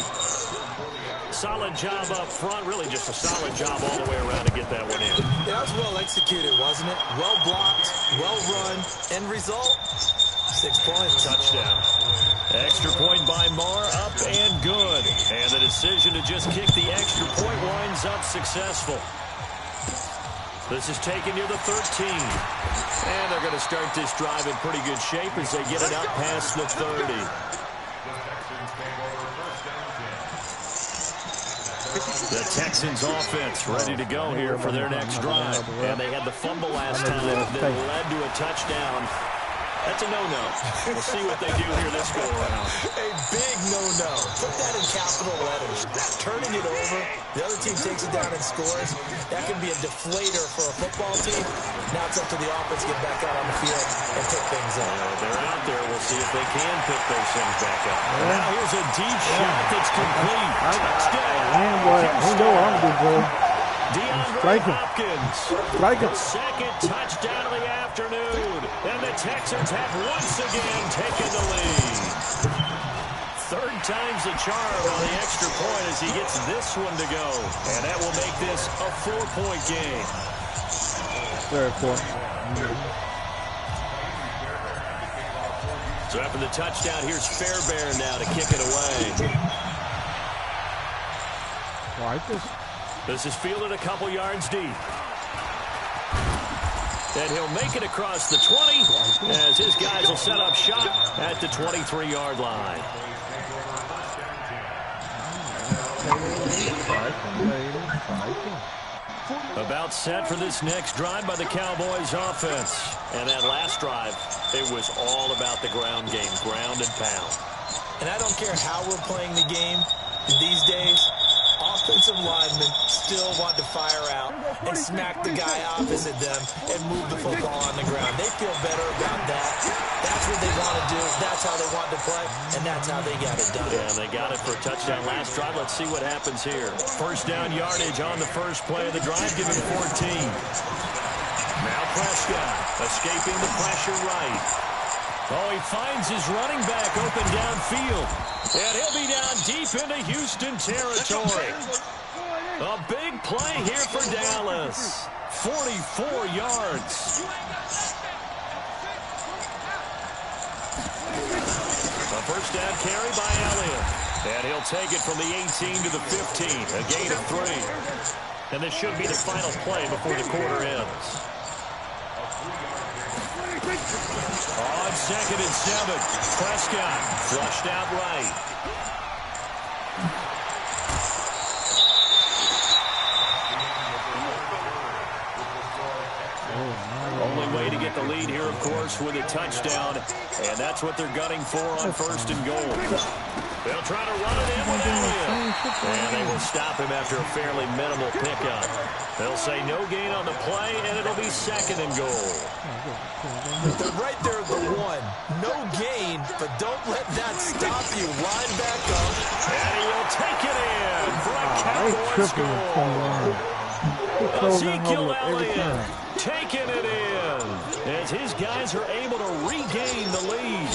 Solid job up front. Really just a solid job all the way around to get that one in. Yeah, that was well executed, wasn't it? Well blocked, well run. End result, 6 points. Touchdown. Extra point by Marr, up and good. And the decision to just kick the extra point winds up successful. This is taken near the 13. And they're going to start this drive in pretty good shape as they get it up past the 30. The Texans offense ready to go here for their next drive. And they had the fumble last time that led to a touchdown. That's a no-no. We'll see what they do here this go-around. A big no-no. Put that in capital letters. Turning it over, the other team takes it down and scores. That can be a deflator for a football team. Now it's up to the offense to get back out on the field and pick things up. They're out there. We'll see if they can pick those things back up. Now here's a deep shot that's complete. Touchdown. DeAndre Hopkins. Second touchdown of the afternoon. And the Texans have once again taken the lead. 3rd time's the charm on the extra point as he gets this one to go. And that will make this a 4-point game. 3rd quarter. So after the touchdown, here's Fairbairn now to kick it away. This is fielded a couple yards deep. And he'll make it across the 20 as his guys will set up shop at the 23-yard line. About set for this next drive by the Cowboys offense. And that last drive, it was all about the ground game, ground and pound. And I don't care how we're playing the game these days, offensive linemen still want to fire out and smack the guy opposite them and move the football on the ground. They feel better about that. That's what they want to do. That's how they want to play, and that's how they got it done. Yeah, and they got it for a touchdown last drive. Let's see what happens here. First down yardage on the first play of the drive, given 14. Now Prescott escaping the pressure right. Oh, he finds his running back open downfield. And he'll be down deep into Houston territory. A big play here for Dallas. 44 yards. A first down carry by Elliott. And he'll take it from the 18 to the 15. A gain of 3. And this should be the final play before the quarter ends. On 2nd and 7, Prescott flushed out right. Only way to get the lead here, of course, with a touchdown, and that's what they're gunning for on 1st and goal. They'll try to run it in with Elliott, and they will stop him after a fairly minimal pickup. They'll say no gain on the play, and it'll be 2nd and goal. They're right there at the 1. No gain, but don't let that stop you. Line back up. And he will take it in for a Cowboys goal. Ezekiel Elliott taking it in as his guys are able to regain the lead.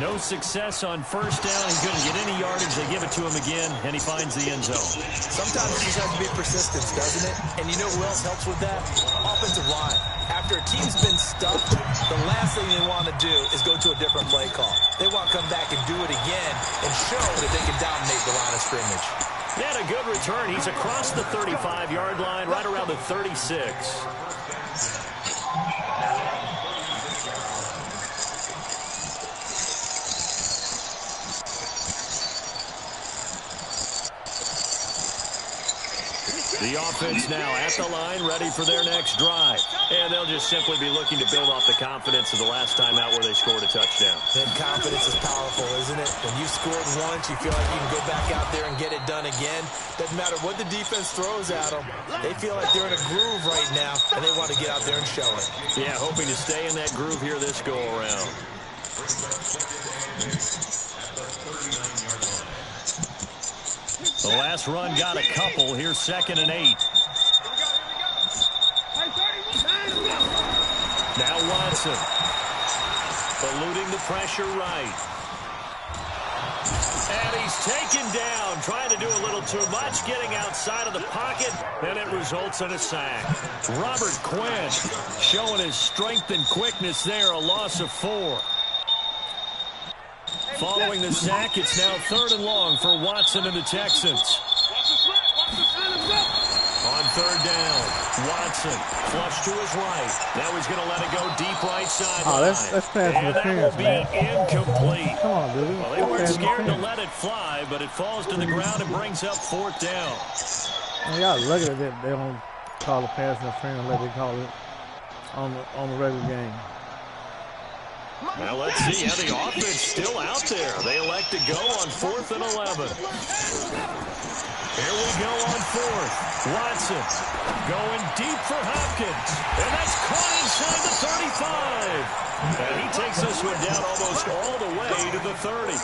No success on 1st down. He couldn't get any yardage. They give it to him again, and he finds the end zone. Sometimes it just has to be persistence, doesn't it? And you know who else helps with that? Offensive line. After a team's been stuffed, the last thing they want to do is go to a different play call. They want to come back and do it again and show that they can dominate the line of scrimmage. He had a good return. He's across the 35-yard line, right around the 36. The offense now at the line, ready for their next drive. And they'll just simply be looking to build off the confidence of the last time out where they scored a touchdown. And confidence is powerful, isn't it? When you scored once, you feel like you can go back out there and get it done again. Doesn't matter what the defense throws at them. They feel like they're in a groove right now, and they want to get out there and show it. Yeah, hoping to stay in that groove here this go-around. The last run got a couple. Here's 2nd and 8. Now Watson. Eluding the pressure right. And he's taken down. Trying to do a little too much. Getting outside of the pocket. And it results in a sack. Robert Quinn showing his strength and quickness there. A loss of 4. Following the sack, it's now 3rd and long for Watson and the Texans. On 3rd down, Watson flush to his right. Now he's going to let it go deep right sideline. Oh, that's pass interference, man. And that will be incomplete. Come on, dude. Well, they weren't scared to let it fly, but it falls to the ground and brings up 4th down. Man, y'all lucky that they don't call a pass interference unless they call it on the regular game. Now let's see how the offense still out there. They elect to go on 4th and 11. Here we go on 4th. Watson going deep for Hopkins. And that's caught inside the 35. And he takes this one down almost all the way to the 30.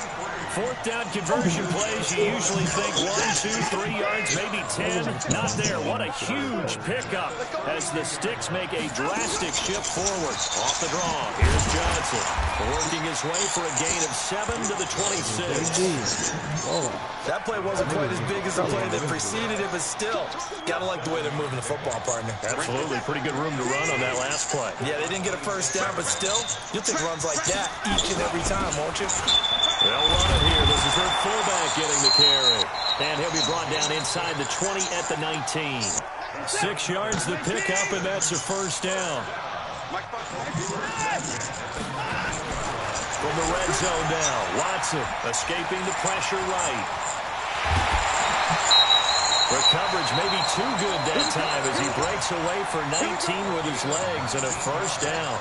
4th down conversion plays, you usually think 1, 2, 3 yards, maybe 10. Not there. What a huge pickup as the Sticks make a drastic shift forward. Off the draw. Here's Johnson. Johnson working his way for a gain of 7 to the 26. That play wasn't quite as big as the play that preceded it, but still, gotta like the way they're moving the football, partner. Absolutely. Pretty good room to run on that last play. Yeah, they didn't get a first down, but still, you'll take runs like that each and every time, won't you? They'll run it here. This is their fullback getting the carry. And he'll be brought down inside the 20 at the 19. 6 yards the pickup, and that's a first down. From the red zone now, Watson escaping the pressure right. The coverage may be too good that time as he breaks away for 19 with his legs and a first down.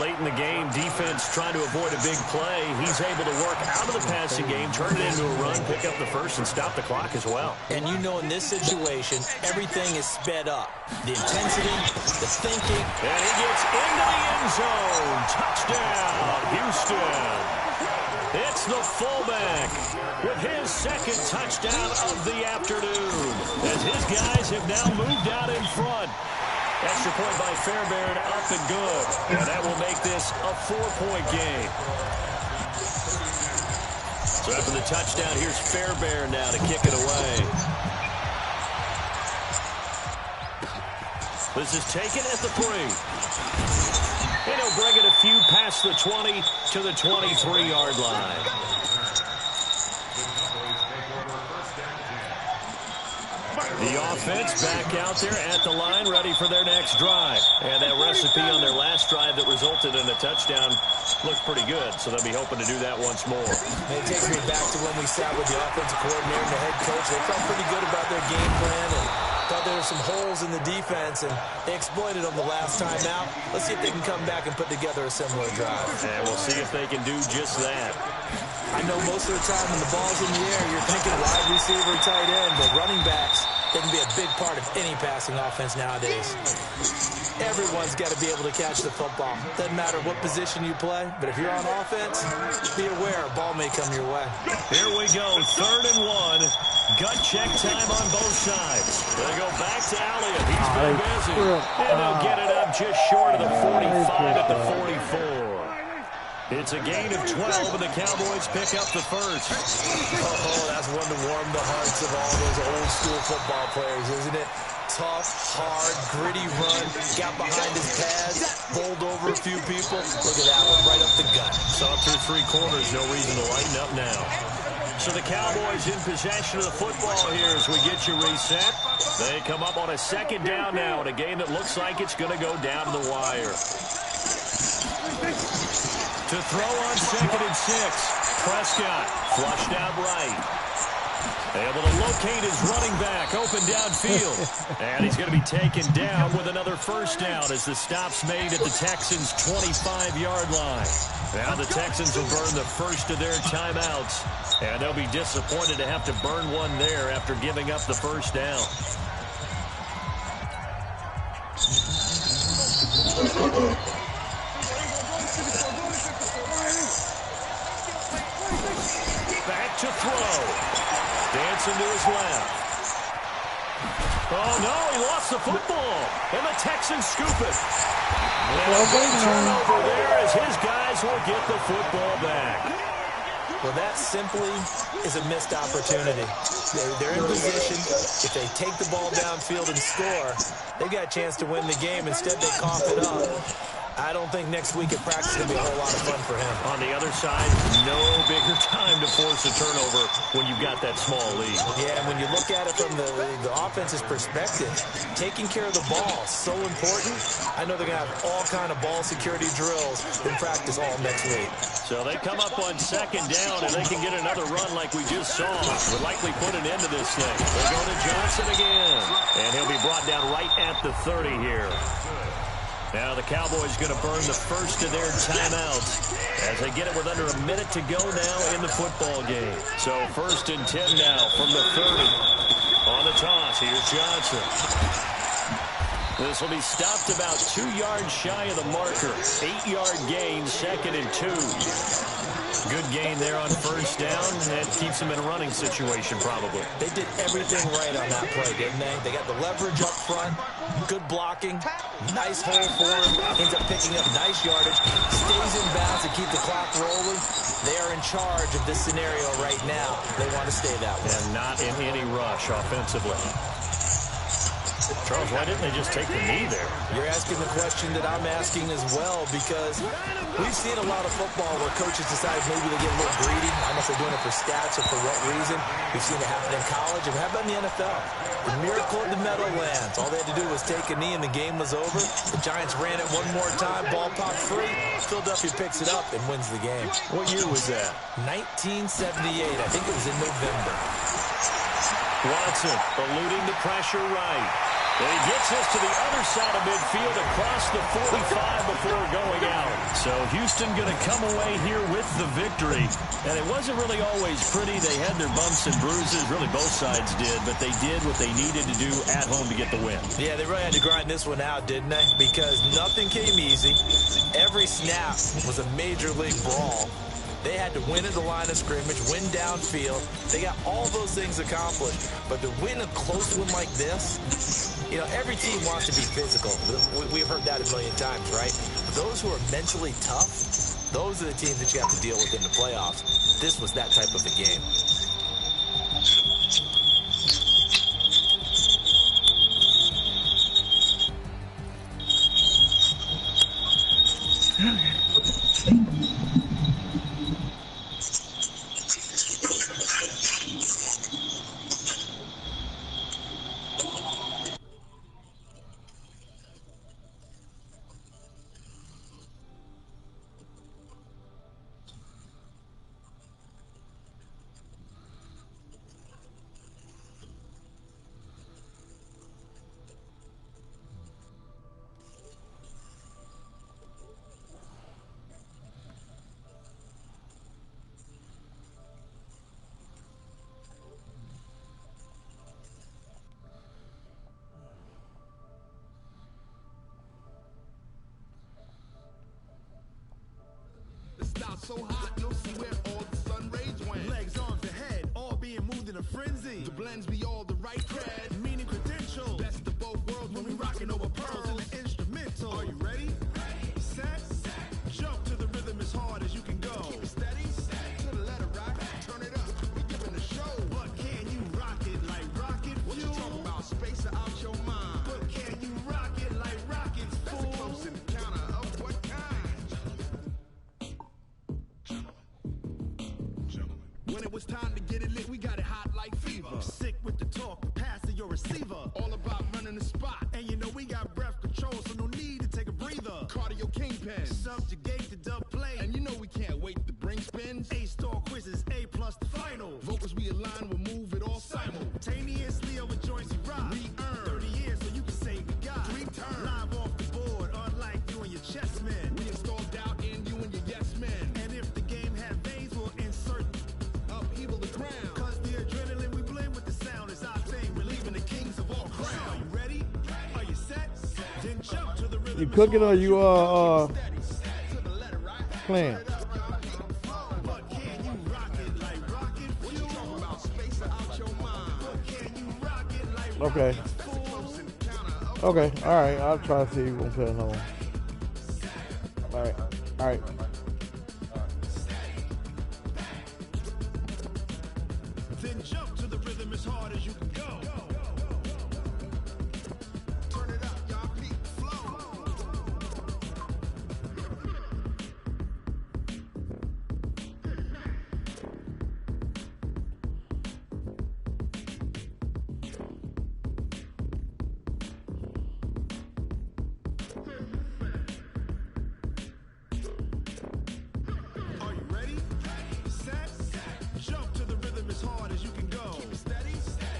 Late in the game, defense trying to avoid a big play. He's able to work out of the passing game, turn it into a run, pick up the first, and stop the clock as well. And you know in this situation, everything is sped up. The intensity, the thinking. And he gets into the end zone. Touchdown, Houston. It's the fullback with his second touchdown of the afternoon as his guys have now moved out in front. Extra point by Fairbairn, up and good. And that will make this a 4-point game. So after the touchdown, here's Fairbairn now to kick it away. This is taken at the 3. And he'll bring it a few past the 20 to the 23-yard line. The offense back out there at the line, ready for their next drive. And that recipe on their last drive that resulted in a touchdown looks pretty good, so they'll be hoping to do that once more. It takes me back to when we sat with the offensive coordinator and the head coach. They felt pretty good about their game plan and thought there were some holes in the defense, and they exploited them the last time out. Let's see if they can come back and put together a similar drive. And we'll see if they can do just that. I know most of the time when the ball's in the air, you're thinking wide receiver, tight end, but running backs, they can be a big part of any passing offense nowadays. Everyone's got to be able to catch the football. Doesn't matter what position you play, but if you're on offense, be aware a ball may come your way. Here we go, 3rd and 1. Gut check time on both sides. They go back to Elliott. He's been busy. And they'll get it up just short of the 45 at the 44. It's a gain of 12, and the Cowboys pick up the first. Oh, that's one to warm the hearts of all those old-school football players, isn't it? Tough, hard, gritty run, got behind his pads, bowled over a few people. Look at that one, right up the gut. Saw through 3 quarters, no reason to lighten up now. So the Cowboys in possession of the football here as we get you reset. They come up on a 2nd down now in a game that looks like it's going to go down the wire. To throw on 2nd and 6. Prescott flushed out right. Able to locate his running back open downfield. And he's going to be taken down with another first down as the stop's made at the Texans' 25-yard line. Now the Texans will burn the first of their timeouts. And they'll be disappointed to have to burn one there after giving up the first down. Back to throw. Dancing to his left. Oh, no, he lost the football. And the Texans scoop it. And a big turnover there as his guys will get the football back. Well, that simply is a missed opportunity. They're in position. If they take the ball downfield and score, they've got a chance to win the game. Instead, they cough it up. I don't think next week at practice is going to be a whole lot of fun for him. On the other side, no bigger time to force a turnover when you've got that small lead. Yeah, and when you look at it from the offense's perspective, taking care of the ball is so important. I know they're going to have all kind of ball security drills in practice all next week. So they come up on 2nd down, and they can get another run like we just saw. Would likely put an end to this thing. They go to Johnson again, and he'll be brought down right at the 30 here. Now the Cowboys going to burn the first of their timeouts as they get it with under a minute to go now in the football game. So 1st and 10 now from the 30. On the toss, here's Johnson. This will be stopped about 2 yards shy of the marker. 8-yard gain, 2nd and 2. Good gain there on 1st down. That keeps them in a running situation probably. They did everything right on that play, didn't they? They got the leverage up front, good blocking, nice hole for him, ends up picking up nice yardage, stays in bounds, keep the clock rolling. They are in charge of this scenario right now. They want to stay that way. And not in any rush offensively. Charles, why didn't they just take the knee there? You're asking the question that I'm asking as well, because we've seen a lot of football where coaches decide maybe they get a little greedy. I don't know if they're doing it for stats or for what reason. We've seen it happen in college, and how about in the NFL? The miracle of the Meadowlands. All they had to do was take a knee, and the game was over. The Giants ran it one more time. Ball popped free. Philadelphia picks it up and wins the game. What year was that? 1978. I think it was in November. Watson eluding the pressure right. And he gets this to the other side of midfield across the 45 before going out. So Houston going to come away here with the victory. And it wasn't really always pretty. They had their bumps and bruises. Really both sides did. But they did what they needed to do at home to get the win. Yeah, they really had to grind this one out, didn't they? Because nothing came easy. Every snap was a major league brawl. They had to win at the line of scrimmage, win downfield. They got all those things accomplished. But to win a close one like this, you know, every team wants to be physical. We've heard that a million times, right? But those who are mentally tough, those are the teams that you have to deal with in the playoffs. This was that type of a game. So hot, you'll see where all the sun rays went. Legs, arms, and head, all being moved in a frenzy. The blends be all the right cred, meaning credentials. Best of both worlds when we rockin' over pearls in the instrumental. Are you ready? Set, jump to the rhythm as hard as you can go. Keep it steady, to the letter right, turn it up. We giving a show, but can you rock it like rocket fuel? What you talking about? Space out your mind. But can you rock it like rockets, fool? That's a close encounter of what kind? When it was time to get it lit, we got it hot like fever. Sick with the talk, pass to your receiver. All about running the spot. And you know we got breath control, so no need to take a breather. Cardio kingpin, subjugate the dub play. And you know we can't wait to bring spins. A-star quizzes, A+ the final. Vocals we align, we'll move it all simultaneously over joints we rock. We earn 30 years so you can say we got 3 turns. Live off the board, unlike you and your chess men. We installed doubt in you and your yes men. And if the game had veins, we'll insert upheaval the ground. Cause the adrenaline we blend with the sound is our thing. Relieving the kings of all crowns. Are you ready? Are you set? Then jump to the rhythm. You cooking or you playing? But can you rock it like rocket fuel? What you talking about? Space out your mind. But can you rock it like Okay. Okay. All right. I'll try to see if you won't put it on. All right. All right. Then jump to the rhythm as hard as you can go. Turn it up, y'all. Beat flow. Are you ready? Set. Jump to the rhythm as hard as you can go. Keep it steady,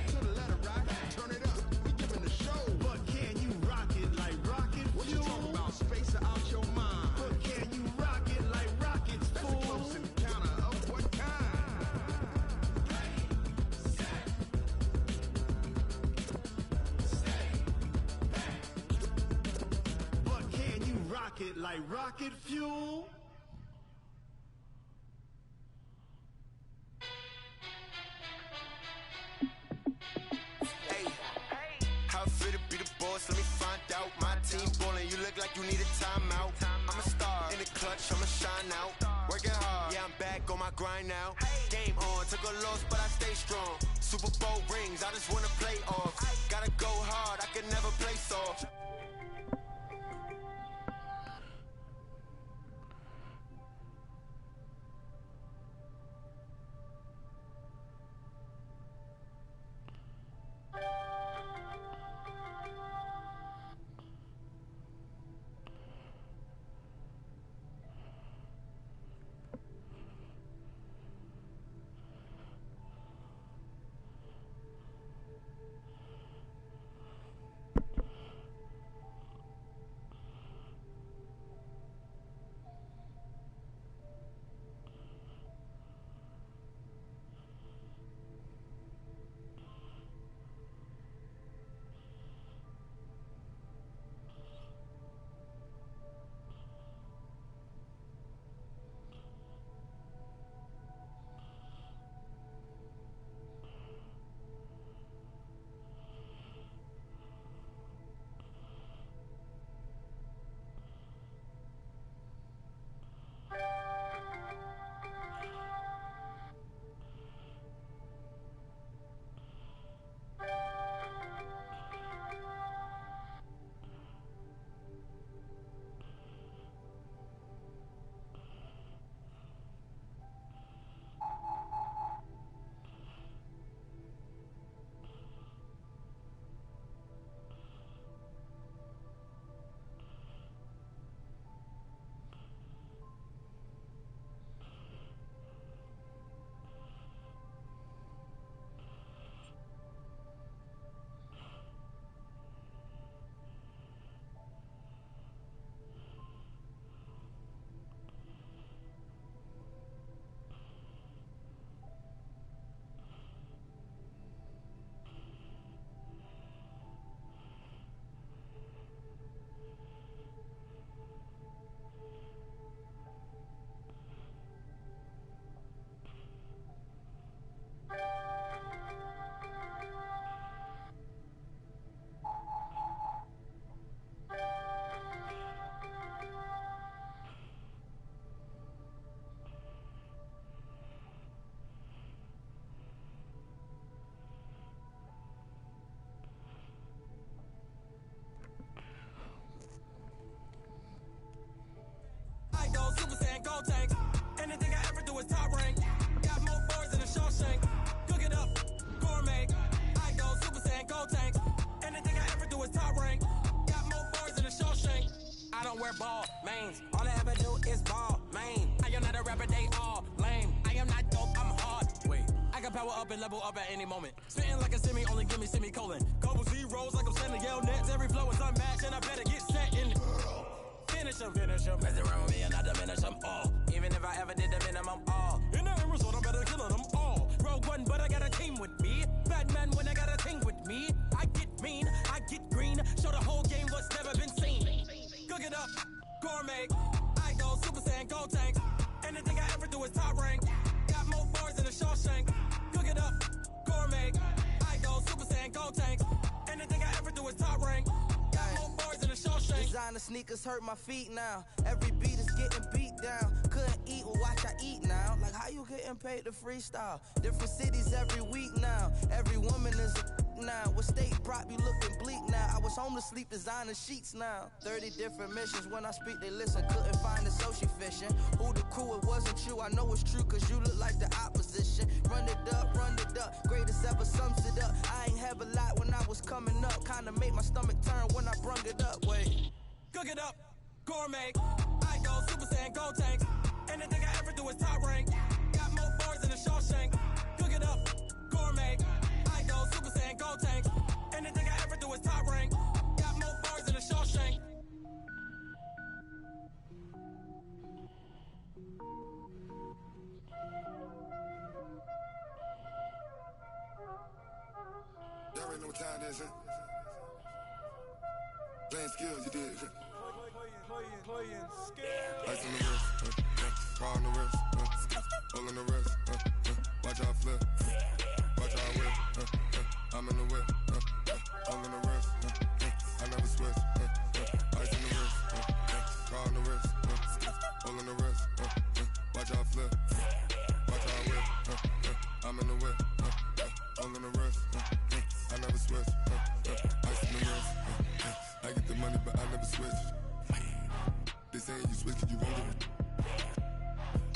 to the letter right. Turn it up, we giving the show. But can you rock it like rocket fuel? What you talking about? Space out your mind. But can you rock it like rockets, fool? That's a close encounter of what kind? But can you rock it like rocket fuel? Hey, how I feel to be the boss? Let me find out. My team ballin', you look like you need a timeout. I'm a star in the clutch, I'ma shine out. my grind now. Game on, took a loss, but I stay strong. Super Bowl rings, I just wanna play off. Gotta go hard, I can never play soft. Gold tank. Anything I ever do is top rank. Got more boards than a Shawshank. Cook it up, gourmet. I go Super Saiyan Gold tank. Anything I ever do is top rank. Got more boards than a Shawshank. I don't wear ball mains. All I ever do is ball main. I am not a rapper, they all lame. I am not dope, I'm hard. Wait, I can power up and level up at any moment. Spitting like a semi, only give me semicolon. Couple zeros like I'm sending yell nets. Every flow is unmatched and I better get set in. Finish them. Mess around with me and I diminish them all. Even if I ever did the minimum all. In the end result, I'm better killing them all. Rogue One, but I got a team with me. Batman when I got a team with me. I get mean, I get green. Show the whole game what's never been seen. Cook it up, gourmet. I go Super Saiyan Gold tank. Anything I ever do is top rank. Got more bars than a Shawshank. Cook it up, gourmet. I go Super Saiyan Gold tank. Anything I ever do is top rank. Designer sneakers hurt my feet now. Every beat is getting beat down. Couldn't eat, well watch I eat now. Like how you getting paid to freestyle? Different cities every week now. Every woman is a now. What state prop you looking bleak now? I was home to sleep designer sheets now. 30 different missions. When I speak they listen. Couldn't find it so she fishing. Who the crew? It wasn't you. I know it's true cause you look like the opposition. Run it up. Greatest ever sums it up. I ain't have a lot when I was coming up. Kinda made my stomach turn when I brung it up. Wait. Cook it up, gourmet. I go Super Saiyan Gold tank. Anything I ever do is top rank. Got more bars than a Shawshank. Cook it up, gourmet. I go Super Saiyan Gold tank. Anything I ever do is top rank. Got more bars than a Shawshank. Y'all already know what time it is, huh? Playing skills, you did. Playing skills. Ice on the wrist, car on the wrist, hole in the wrist, watch how I flip, watch how I whip, I'm in the whip, hole in the wrist, I never switch, ice on the wrist, car on the wrist, hole in the wrist, watch how I flip, whip, I'm in the whip, all in the rest, I never switch, ice in the wrist, I get the money but I never switch. They saying you switch 'cause you won't get it.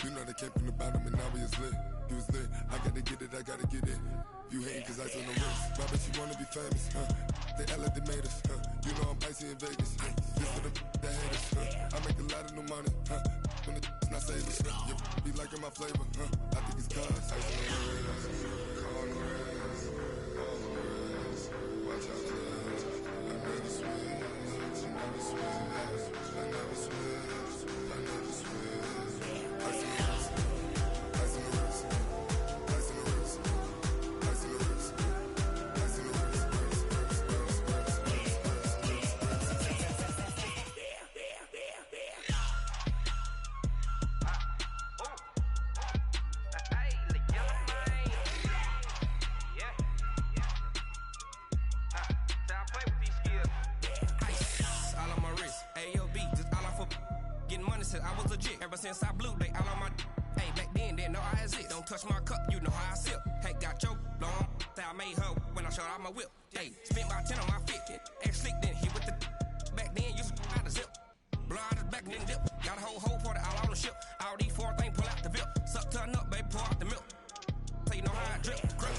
You know they came from the bottom and now we is lit. You was lit, I gotta get it, I gotta get it. You hating 'cause ice on the wrist. Why bet you wanna be famous, They act like they made us, You know I'm icy in Vegas, This for the that hate us, I make a lot of new money, When the not savers, You be liking my flavor, I think it's cause ice on the wrist, on the wrist, on the wrist. Watch out, cuz I never switch, I never switch, I never switch, I never switch. Ice on the wrist, ice on the wrist, ice on the wrist, ice on the wrist, ice on the wrist. I was legit ever since I blew they all on my hey back then didn't know I exist. Don't touch my cup, you know how I sip. Hey, got your long that I made her when I showed out my whip. Hey, spent about 10 on my fit. Ex slick then hit with the back then used to out the zip. Blow out his back then dip. Got a whole party all on the ship. All these four things pull out the VIP. Suck turn up, baby, pour out the milk. So you know how I drip. Crush.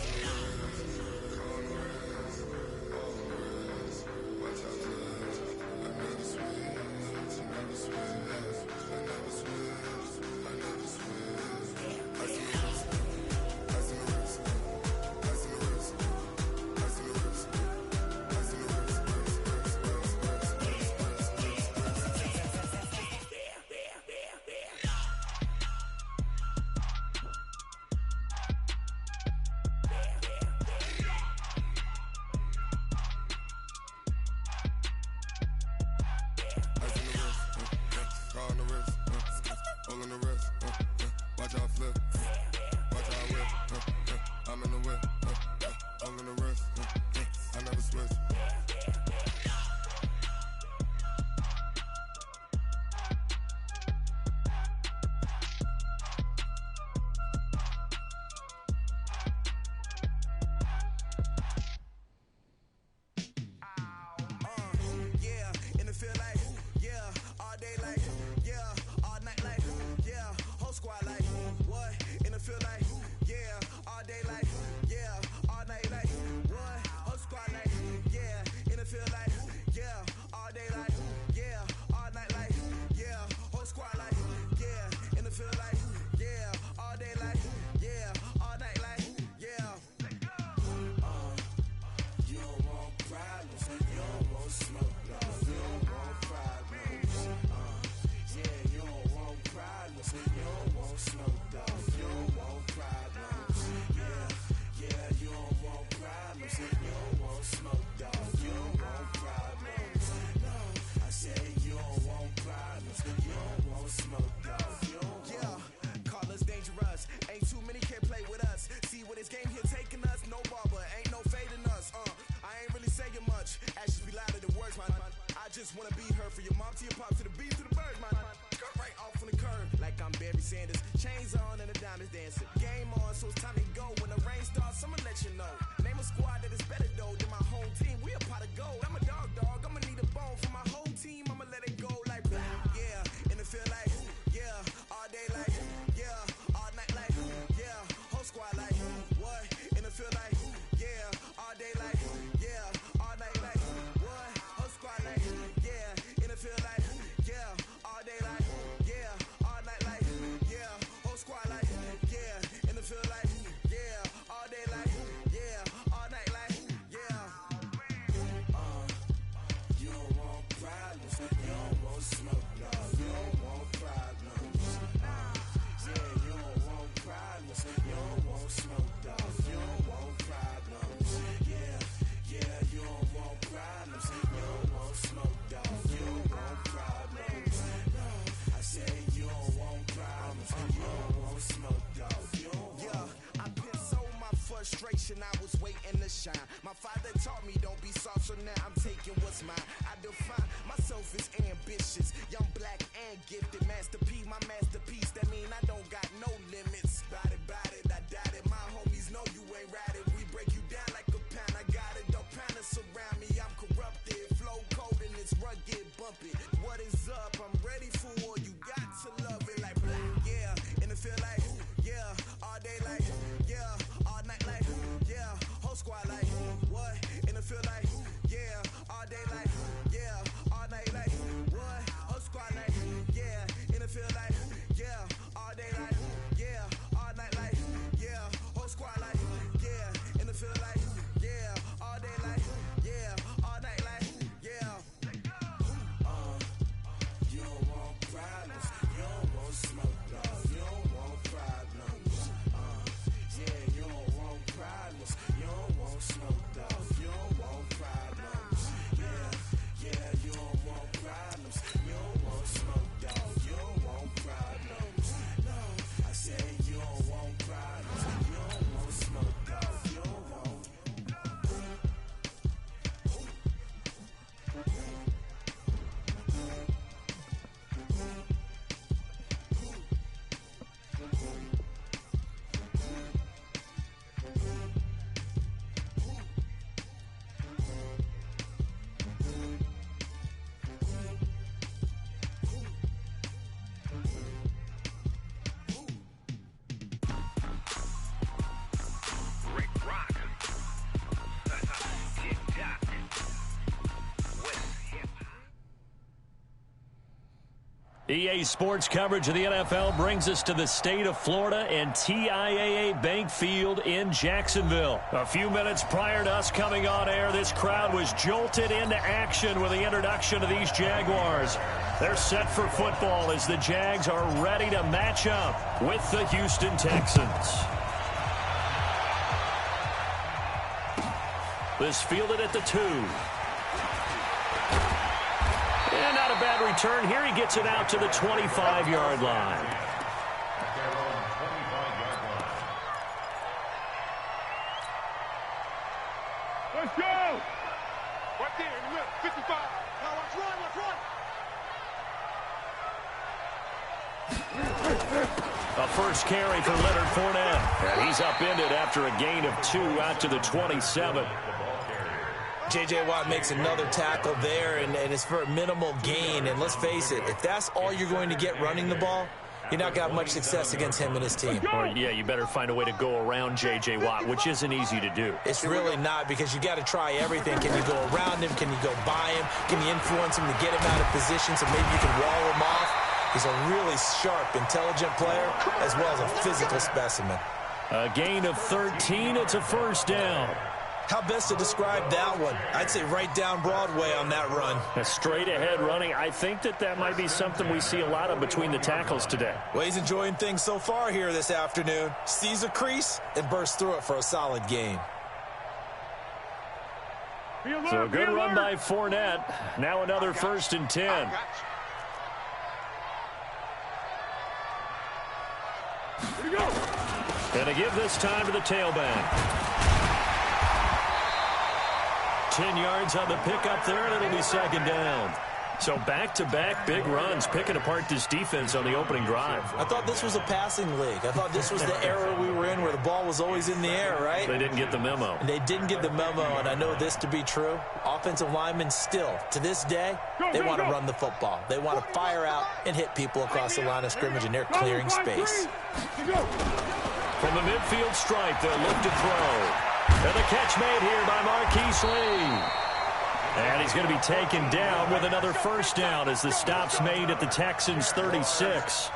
just wanna be her. From your mom to your pop to the beat to the birds, man. Skirt right off on the curb, like I'm Barry Sanders. Chains on and the diamonds dancing. Game on, so it's time to go. When the rain starts, I'ma let you know. Name a squad that is better though than my home team. We a pot of gold. I'm a dog. I'ma need a bone for my whole team. I'ma let it go like blah. Yeah, and it feel like yeah, all day like yeah, all night like yeah, whole squad like what? And it feel like yeah, all day like yeah, all night like what? Whole squad like yeah, and it feel like yeah, all day like yeah, all night like yeah, whole squad like yeah, and it feel like yeah, all day like yeah, all night like yeah. You don't want problems, you don't want smoke, no, you don't want problems. Yeah, you don't want problems, you don't want smoke, dog, you don't want problems. Yeah, you don't want problems, you don't want smoke, dog, you don't want problems. No, I said you don't want problems, you don't want smoke, dog, you don't want. Yeah, I've been so my frustration, I was waiting to shine. My father taught me don't be soft, so now I'm taking what's mine. I define myself as ambitious, young, black, and gifted. Master P, my masterpiece, that mean I don't got no limits. Body, EA Sports coverage of the NFL brings us to the state of Florida and TIAA Bank Field in Jacksonville. A few minutes prior to us coming on air, this crowd was jolted into action with the introduction of these Jaguars. They're set for football as the Jags are ready to match up with the Houston Texans. This fielded at the 2. And not a bad return here. He gets it out to the 25-yard line. Let's go! Right there in the middle, 55. Now let's run, A first carry for Leonard Fournette. And he's upended after a gain of 2 out to the 27. J.J. Watt makes another tackle there, and it's for a minimal gain. And let's face it, if that's all you're going to get running the ball, you're not going to have much success against him and his team. Or, yeah, you better find a way to go around J.J. Watt, which isn't easy to do. It's really not, because you got to try everything. Can you go around him? Can you go by him? Can you influence him to get him out of position so maybe you can wall him off? He's a really sharp, intelligent player, as well as a physical specimen. A gain of 13. It's a first down. How best to describe that one? I'd say right down Broadway on that run. A straight-ahead running. I think that might be something we see a lot of between the tackles today. Well, he's enjoying things so far here this afternoon. Sees a crease and bursts through it for a solid gain. So a good run by Fournette. Now another 1st and 10. And to give this time to the tailback. 10 yards on the pickup there, and it'll be 2nd down. So back-to-back big runs, picking apart this defense on the opening drive. I thought this was a passing league. I thought this was the era we were in where the ball was always in the air, right? They didn't get the memo. And they didn't get the memo, and I know this to be true. Offensive linemen still, to this day, they want to run the football. They want to fire out and hit people across the line of scrimmage, and they're clearing space. From the midfield stripe, they'll look to throw. And the catch made here by Marquise Lee. And he's going to be taken down with another first down as the stop's made at the Texans' 36.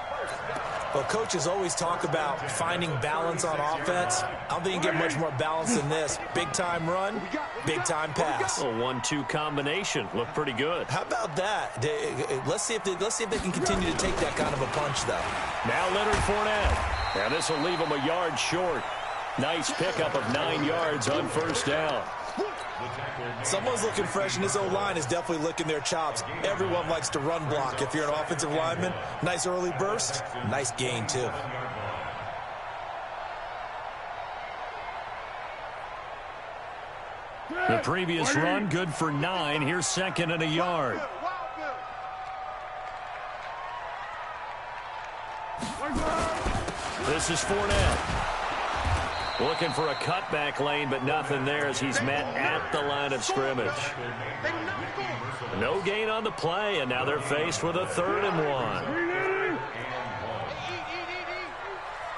Well, coaches always talk about finding balance on offense. I don't think you get much more balance than this. Big-time run, big-time pass. A 1-2 combination. Looked pretty good. How about that? Let's see if they can continue to take that kind of a punch, though. Now Leonard Fournette. And this will leave him a yard short. Nice pickup of 9 yards on first down. Someone's looking fresh, and this O-line is definitely licking their chops. Everyone likes to run block. If you're an offensive lineman, nice early burst, nice gain, too. The previous run, good for 9. Here's 2nd and a yard. This is Fournette. Looking for a cutback lane, but nothing there as he's met at the line of scrimmage. No gain on the play, and now they're faced with a 3rd and 1.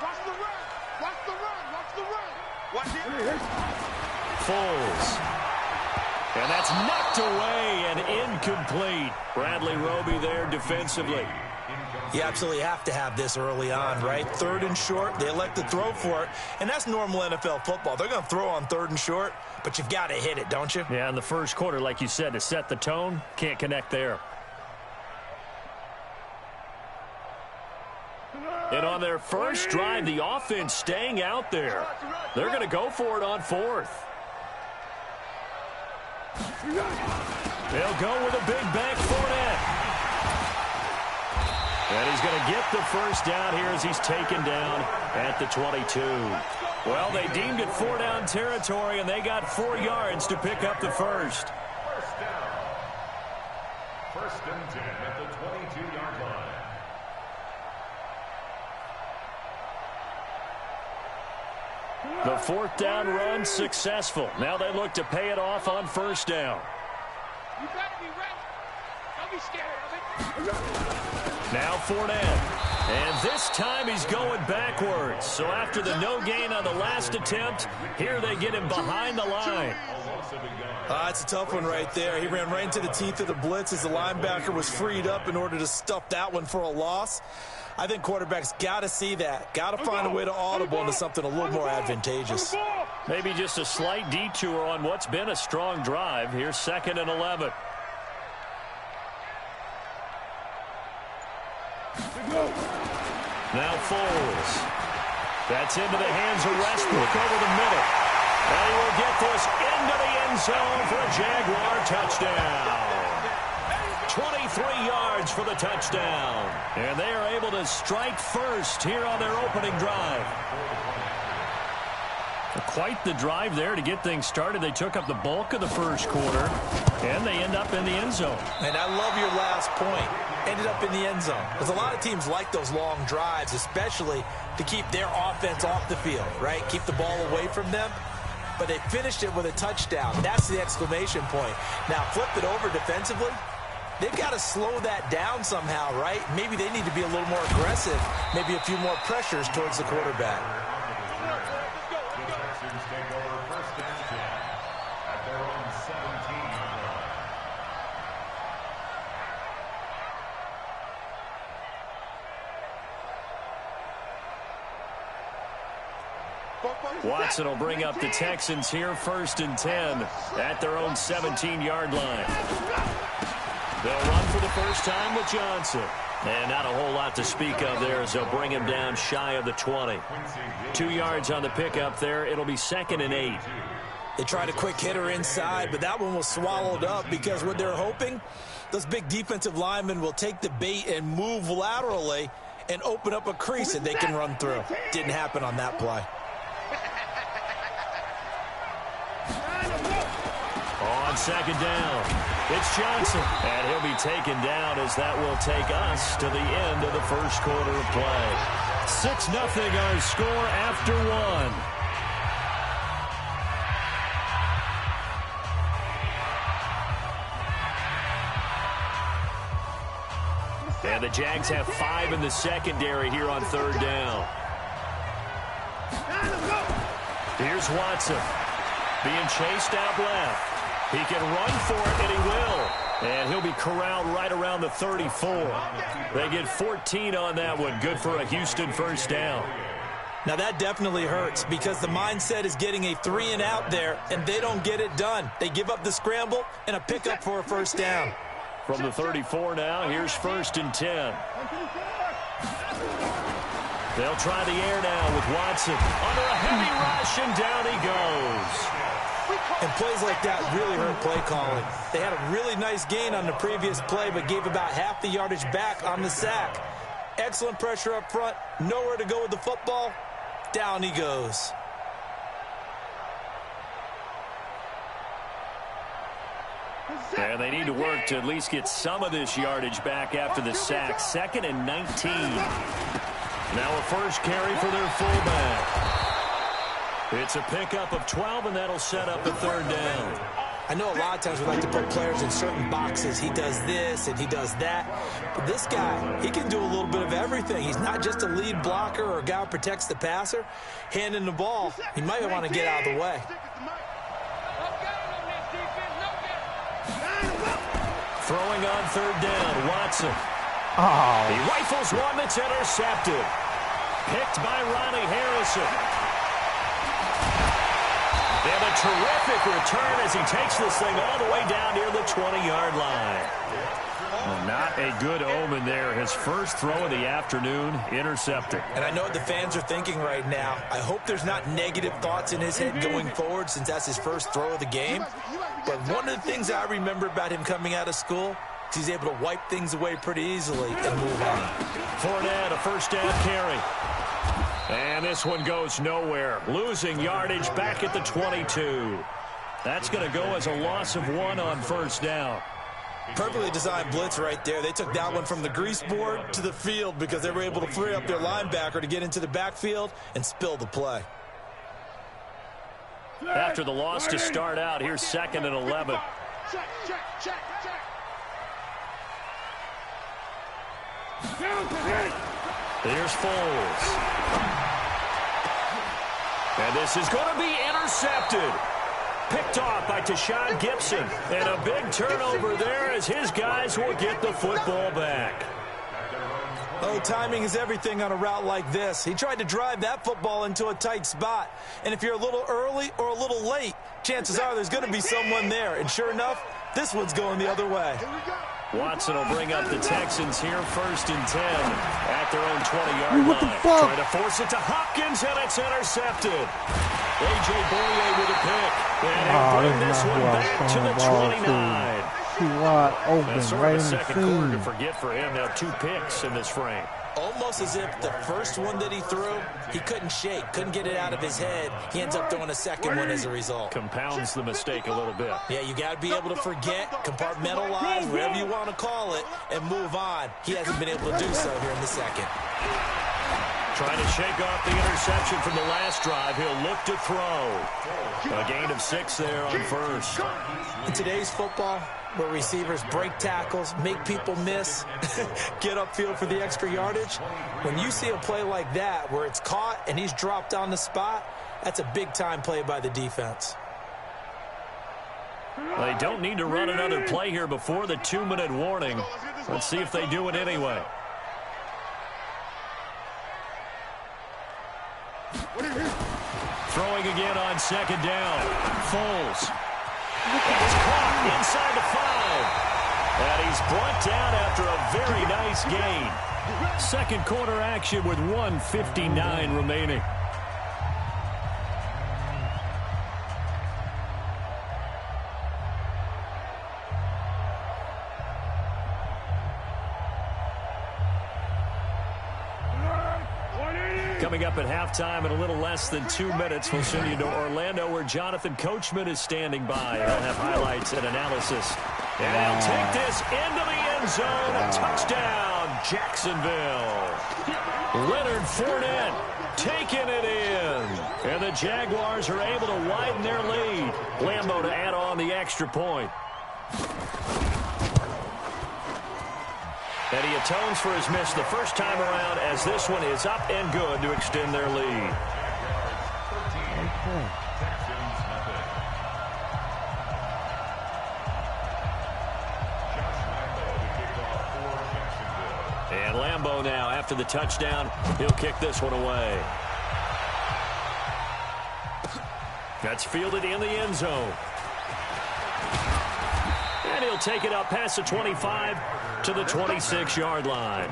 Watch the run. Watch the run. Watch the run. Watch it. Foles. And that's knocked away and incomplete. Bradley Roby there defensively. You absolutely have to have this early on, right? 3rd and short, they elect to throw for it, and that's normal NFL football. They're going to throw on 3rd and short, but you've got to hit it, don't you? Yeah, in the first quarter, like you said, to set the tone, can't connect there. And on their first drive, the offense staying out there. They're going to go for it on 4th. They'll go with a big bank Fournette. And he's going to get the first down here as he's taken down at the 22. Well, they deemed it 4-down territory, and they got 4 yards to pick up the first. First down. 1st and 10 at the 22-yard line. The 4th down run successful. Now they look to pay it off on 1st down. You better be ready. Don't be scared of it. Now Fournette. And this time he's going backwards. So after the no gain on the last attempt, here they get him behind the line. It's a tough one right there. He ran right into the teeth of the blitz as the linebacker was freed up in order to stuff that one for a loss. I think quarterbacks got to see that. Got to find a way to audible into something a little more advantageous. Maybe just a slight detour on what's been a strong drive. Here's 2nd and 11. Now Foles. That's into the hands of Westbrook over the middle. And he will get this into the end zone for a Jaguar touchdown. 23 yards for the touchdown. And they are able to strike first here on their opening drive. Quite the drive there to get things started. They took up the bulk of the first quarter, and they end up in the end zone. And I love your last point. Ended up in the end zone. Because a lot of teams like those long drives, especially to keep their offense off the field, right? Keep the ball away from them. But they finished it with a touchdown. That's the exclamation point. Now, flip it over defensively. They've got to slow that down somehow, right? Maybe they need to be a little more aggressive. Maybe a few more pressures towards the quarterback. Watson will bring up the Texans here, 1st and 10 at their own 17-yard line. They'll run for the first time with Johnson. And not a whole lot to speak of there as they'll bring him down shy of the 20. 2 yards on the pickup there. It'll be 2nd and 8. They tried a quick hitter inside, but that one was swallowed up because what they're hoping, those big defensive linemen will take the bait and move laterally and open up a crease that they can run through. Didn't happen on that play. On 2nd down, it's Johnson. And he'll be taken down as that will take us to the end of the first quarter of play. 6-0 our score after 1. And the Jags have 5 in the secondary here on 3rd down. Here's Watson being chased out left. He can run for it, and he will. And he'll be corralled right around the 34. They get 14 on that one. Good for a Houston first down. Now, that definitely hurts because the mindset is getting a 3-and-out there, and they don't get it done. They give up the scramble and a pickup for a first down. From the 34 now, here's 1st and 10. They'll try the air now with Watson. Under a heavy rush, and down he goes. And plays like that really hurt play calling. They had a really nice gain on the previous play, but gave about half the yardage back on the sack. Excellent pressure up front. Nowhere to go with the football. Down he goes. And they need to work to at least get some of this yardage back after the sack. 2nd and 19. Now a first carry for their fullback. It's a pickup of 12, and that'll set up a 3rd down. I know a lot of times we like to put players in certain boxes. He does this and he does that. But this guy, he can do a little bit of everything. He's not just a lead blocker or a guy who protects the passer. Handing the ball, he might want to get out of the way. Throwing on 3rd down, Watson. He rifles one that's intercepted. Picked by Ronnie Harrison. And a terrific return as he takes this thing all the way down near the 20-yard line. Well, not a good omen there. His first throw of the afternoon, intercepted. And I know what the fans are thinking right now. I hope there's not negative thoughts in his head going forward since that's his first throw of the game. But one of the things I remember about him coming out of school is he's able to wipe things away pretty easily and move on. Fournette, a first down carry. And this one goes nowhere. Losing yardage back at the 22. That's going to go as a loss of 1 on 1st down. Perfectly designed blitz right there. They took that one from the grease board to the field because they were able to free up their linebacker to get into the backfield and spill the play. After the loss to start out, here's 2nd and 11. Here's Foles. And this is going to be intercepted. Picked off by Tashawn Gibson. And a big turnover there as his guys will get the football back. Oh, timing is everything on a route like this. He tried to drive that football into a tight spot. And if you're a little early or a little late, chances are there's going to be someone there. And sure enough, this one's going the other way. Watson will bring up the Texans here 1st and 10 at their own 20-yard line. Trying to force it to Hopkins, and it's intercepted. A.J. Boye with a pick. And he'll bring this one back to the 29. That's sort of a second quarter to forget for him. Now 2 picks in this frame. Almost as if the first one that he threw, he couldn't shake, couldn't get it out of his head. He ends up throwing a second one as a result. Compounds the mistake a little bit. Yeah, you got to be able to forget, compartmentalize, whatever you want to call it, and move on. He hasn't been able to do so here in the second. Trying to shake off the interception from the last drive. He'll look to throw. A gain of 6 there on first. In today's football, where receivers break tackles, make people miss, get upfield for the extra yardage, when you see a play like that where it's caught and he's dropped on the spot, that's a big-time play by the defense. They don't need to run another play here before the 2-minute warning. Let's see if they do it anyway. Throwing again on 2nd down. Foles. It's caught inside the 5. And he's brought down after a very nice gain. Second quarter action with 1:59 remaining. Coming up at halftime in a little less than 2 minutes, we'll send you to Orlando where Jonathan Coachman is standing by. He'll have highlights and analysis. And he'll take this into the end zone. A touchdown, Jacksonville. Leonard Fournette taking it in. And the Jaguars are able to widen their lead. Lambeau to add on the extra point. And he atones for his miss the first time around as this one is up and good to extend their lead. And Lambeau now, after the touchdown, he'll kick this one away. That's fielded in the end zone. And he'll take it up past the 25 to the 26-yard line.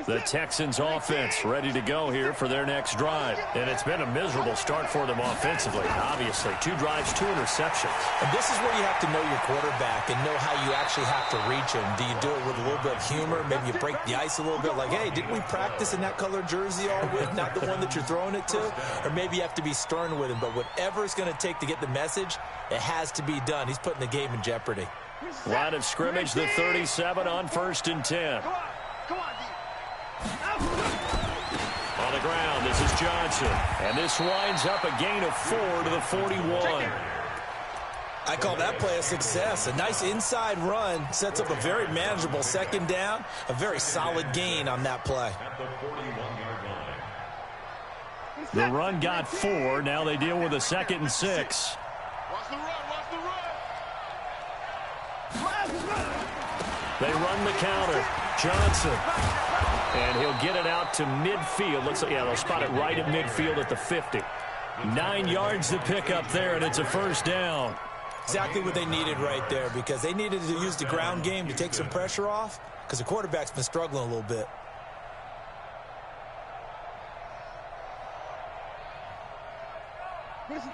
The Texans offense ready to go here for their next drive. And it's been a miserable start for them offensively, obviously. 2 drives, 2 interceptions. And this is where you have to know your quarterback and know how you actually have to reach him. Do you do it with a little bit of humor? Maybe you break the ice a little bit like, hey, didn't we practice in that colored jersey all week, not the one that you're throwing it to? Or maybe you have to be stern with him. But whatever it's going to take to get the message, it has to be done. He's putting the game in jeopardy. Line of scrimmage, the 37 on 1st and 10. On the ground, this is Johnson. And this winds up a gain of 4 to the 41. I call that play a success. A nice inside run sets up a very manageable 2nd down. A very solid gain on that play. The run got 4. Now they deal with a 2nd and 6. Watch the run, watch the run. They run the counter. Johnson. And he'll get it out to midfield. Looks like, yeah, they'll spot it right at midfield at the 50. 9 yards to pick up there, and it's a 1st down. Exactly what they needed right there, because they needed to use the ground game to take some pressure off, because the quarterback's been struggling a little bit.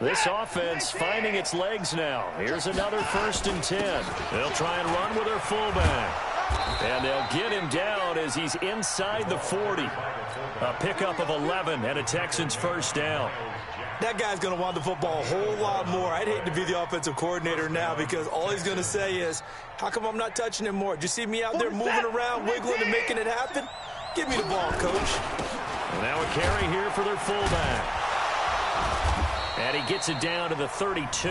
This offense finding its legs now. Here's another 1st and 10. They'll try and run with their fullback. And they'll get him down as he's inside the 40. A pickup of 11 and a Texans first down. That guy's going to want the football a whole lot more. I'd hate to be the offensive coordinator now because all he's going to say is, how come I'm not touching him more? Did you see me out there moving around, wiggling, and making it happen? Give me the ball, coach. And now a carry here for their fullback. And he gets it down to the 32.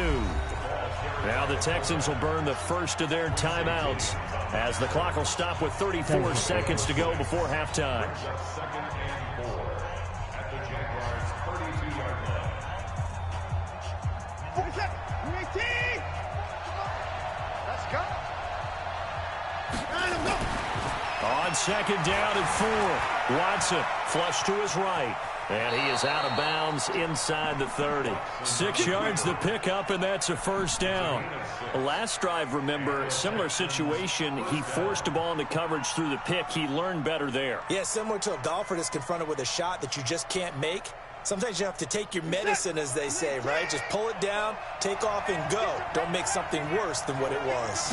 Now the Texans will burn the first of their timeouts as the clock will stop with 34 seconds to go before halftime. On second down and 4, Watson flush to his right. And he is out of bounds inside the 30. 6 yards the pickup, and that's a first down. Last drive, remember, similar situation. He forced a ball into coverage through the pick. He learned better there. Yeah, similar to a golfer that's confronted with a shot that you just can't make. Sometimes you have to take your medicine, as they say, right? Just pull it down, take off, and go. Don't make something worse than what it was.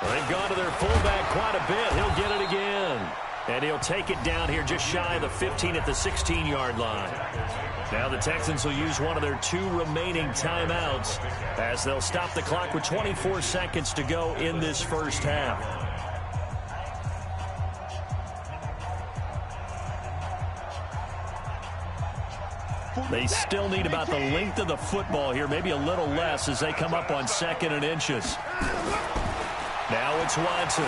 Well, they've gone to their fullback quite a bit. He'll get it again. And he'll take it down here just shy of the 15 at the 16-yard line. Now the Texans will use one of their 2 remaining timeouts as they'll stop the clock with 24 seconds to go in this first half. They still need about the length of the football here, maybe a little less as they come up on 2nd and inches. Now it's Watson.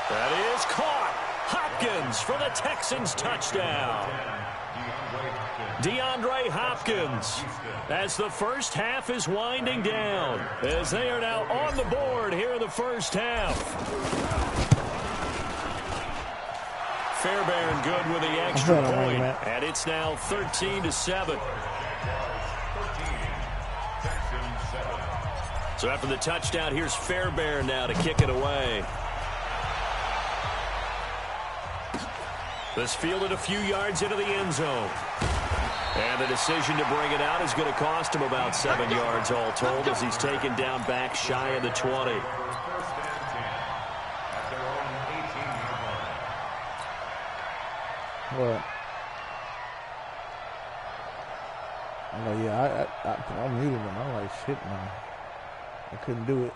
That is caught. Hopkins for the Texans touchdown. DeAndre Hopkins as the first half is winding down as they are now on the board here in the first half. Fairbairn good with the extra point, and it's now 13-7. So after the touchdown, here's Fairbairn now to kick it away. This fielded a few yards into the end zone. And the decision to bring it out is going to cost him about 7 yards all told as he's taken down back shy of the 20. What? Oh, yeah, I'm muting them. I'm like, shit, man. I couldn't do it.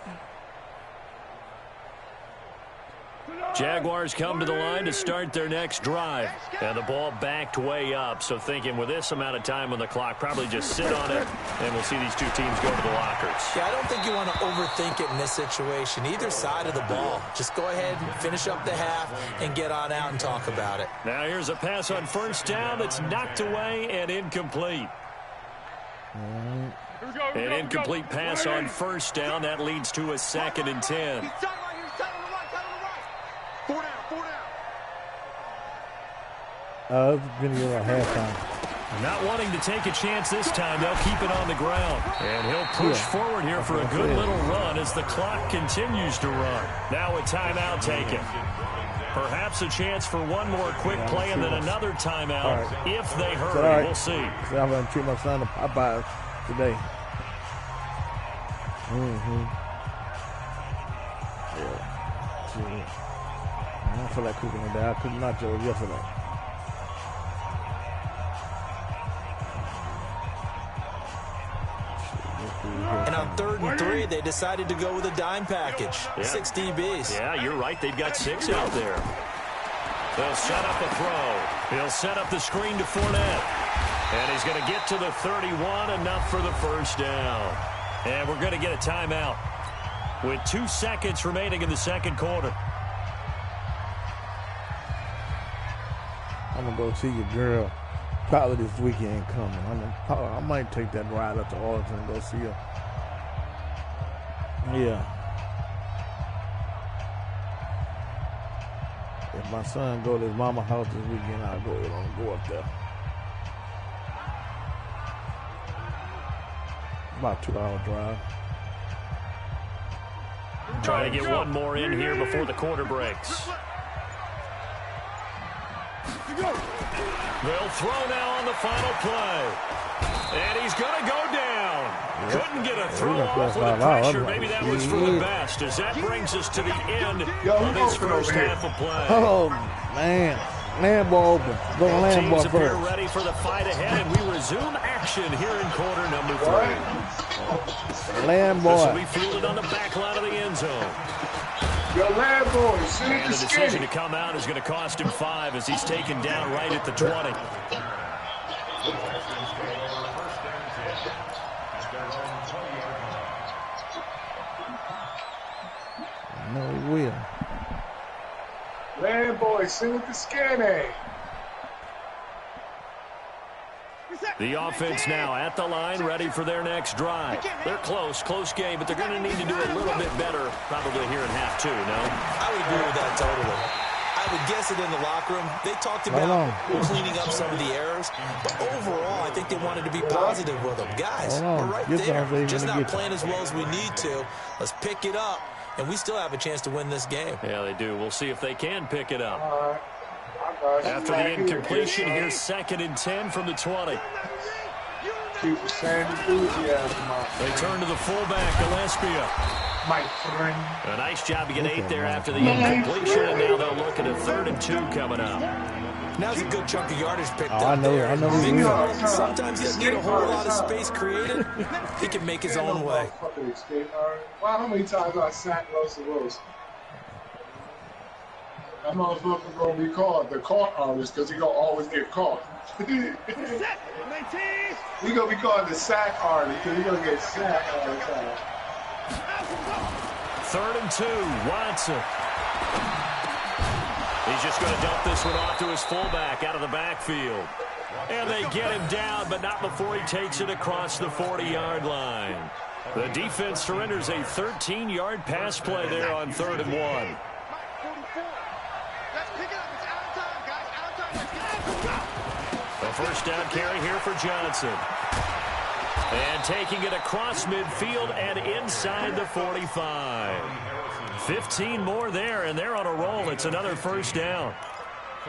Jaguars come to the line to start their next drive. And the ball backed way up. So thinking with this amount of time on the clock, probably just sit on it, and we'll see these two teams go to the lockers. Yeah, I don't think you want to overthink it in this situation. Either side of the ball. Just go ahead and finish up the half and get on out and talk about it. Now here's a pass on first down that's knocked away and incomplete. An incomplete pass on first down. That leads to a 2nd and 10. It's going to get a halftime. Not wanting to take a chance this time, they'll keep it on the ground. And he'll push forward here for a good little run as the clock continues to run. Now a timeout taken. Perhaps a chance for one more quick play and then another timeout if they hurry. We'll see. So I'm going to treat my son to Popeyes today. Yeah. I don't feel like cooking today. I cooked nachos yesterday. And on 3rd and 3, they decided to go with a dime package. 6 DBs. Yeah, you're right. They've got 6 out there. They'll set up a throw. He'll set up the screen to Fournette. And he's going to get to the 31, enough for the first down. And we're going to get a timeout with 2 seconds remaining in the second quarter. I'm going to go see your girl. Probably this weekend coming. I might take that ride up to Arlington and go see her. Yeah. If my son go to his mama's house this weekend, I'll go up there. About a 2-hour drive. Trying to get one more in here before the quarter breaks. They'll throw now on the final play. And he's going to go down. Couldn't get a throw off with the pressure. Maybe that was for the best, as that brings us to the end of this first half of play. Oh, man. Lambo open. Go Lambo Teams appear first. ready for the fight ahead, and we resume action here in quarter number 3. Lambo. This will be fielded on the back line of the end zone. Yo, Lambo, And the decision to come out is going to cost him 5 as he's taken down right at the 20. No, he will. Lambo, send it to Skinny. The offense now at the line, ready for their next drive. They're close game, but they're going to need to do a little bit better probably here in half 2, no? I would agree with that totally. I would guess it in the locker room. They talked about cleaning up some of the errors, but overall, I think they wanted to be positive with them. Guys, we're right there. Just not playing as well as we need to. Let's pick it up, and we still have a chance to win this game. Yeah, they do. We'll see if they can pick it up. After the incompletion, here's 2nd and 10 from the 20. Keep the same enthusiasm. They turn to the fullback, Gillespie. My friend. A nice job to get 8 there after the incompletion, and now they'll look at a 3rd and 2 coming up. Now's a good chunk of yardage picked I up know there. he will. Sometimes he doesn't need a whole lot of space created. He can make his own way. Wow, how many times I sacked Russell Wilson? That motherfucker gonna be called the caught artist because he gonna always get caught. He gonna be called the sack artist because he gonna get sacked all the time. 3rd and 2, Watson. He's just going to dump this one off to his fullback out of the backfield. And they get him down, but not before he takes it across the 40-yard line. The defense surrenders a 13-yard pass play there on 3rd and 1. A first down carry here for Johnson. And taking it across midfield and inside the 45. 15 more there, and they're on a roll. It's another first down.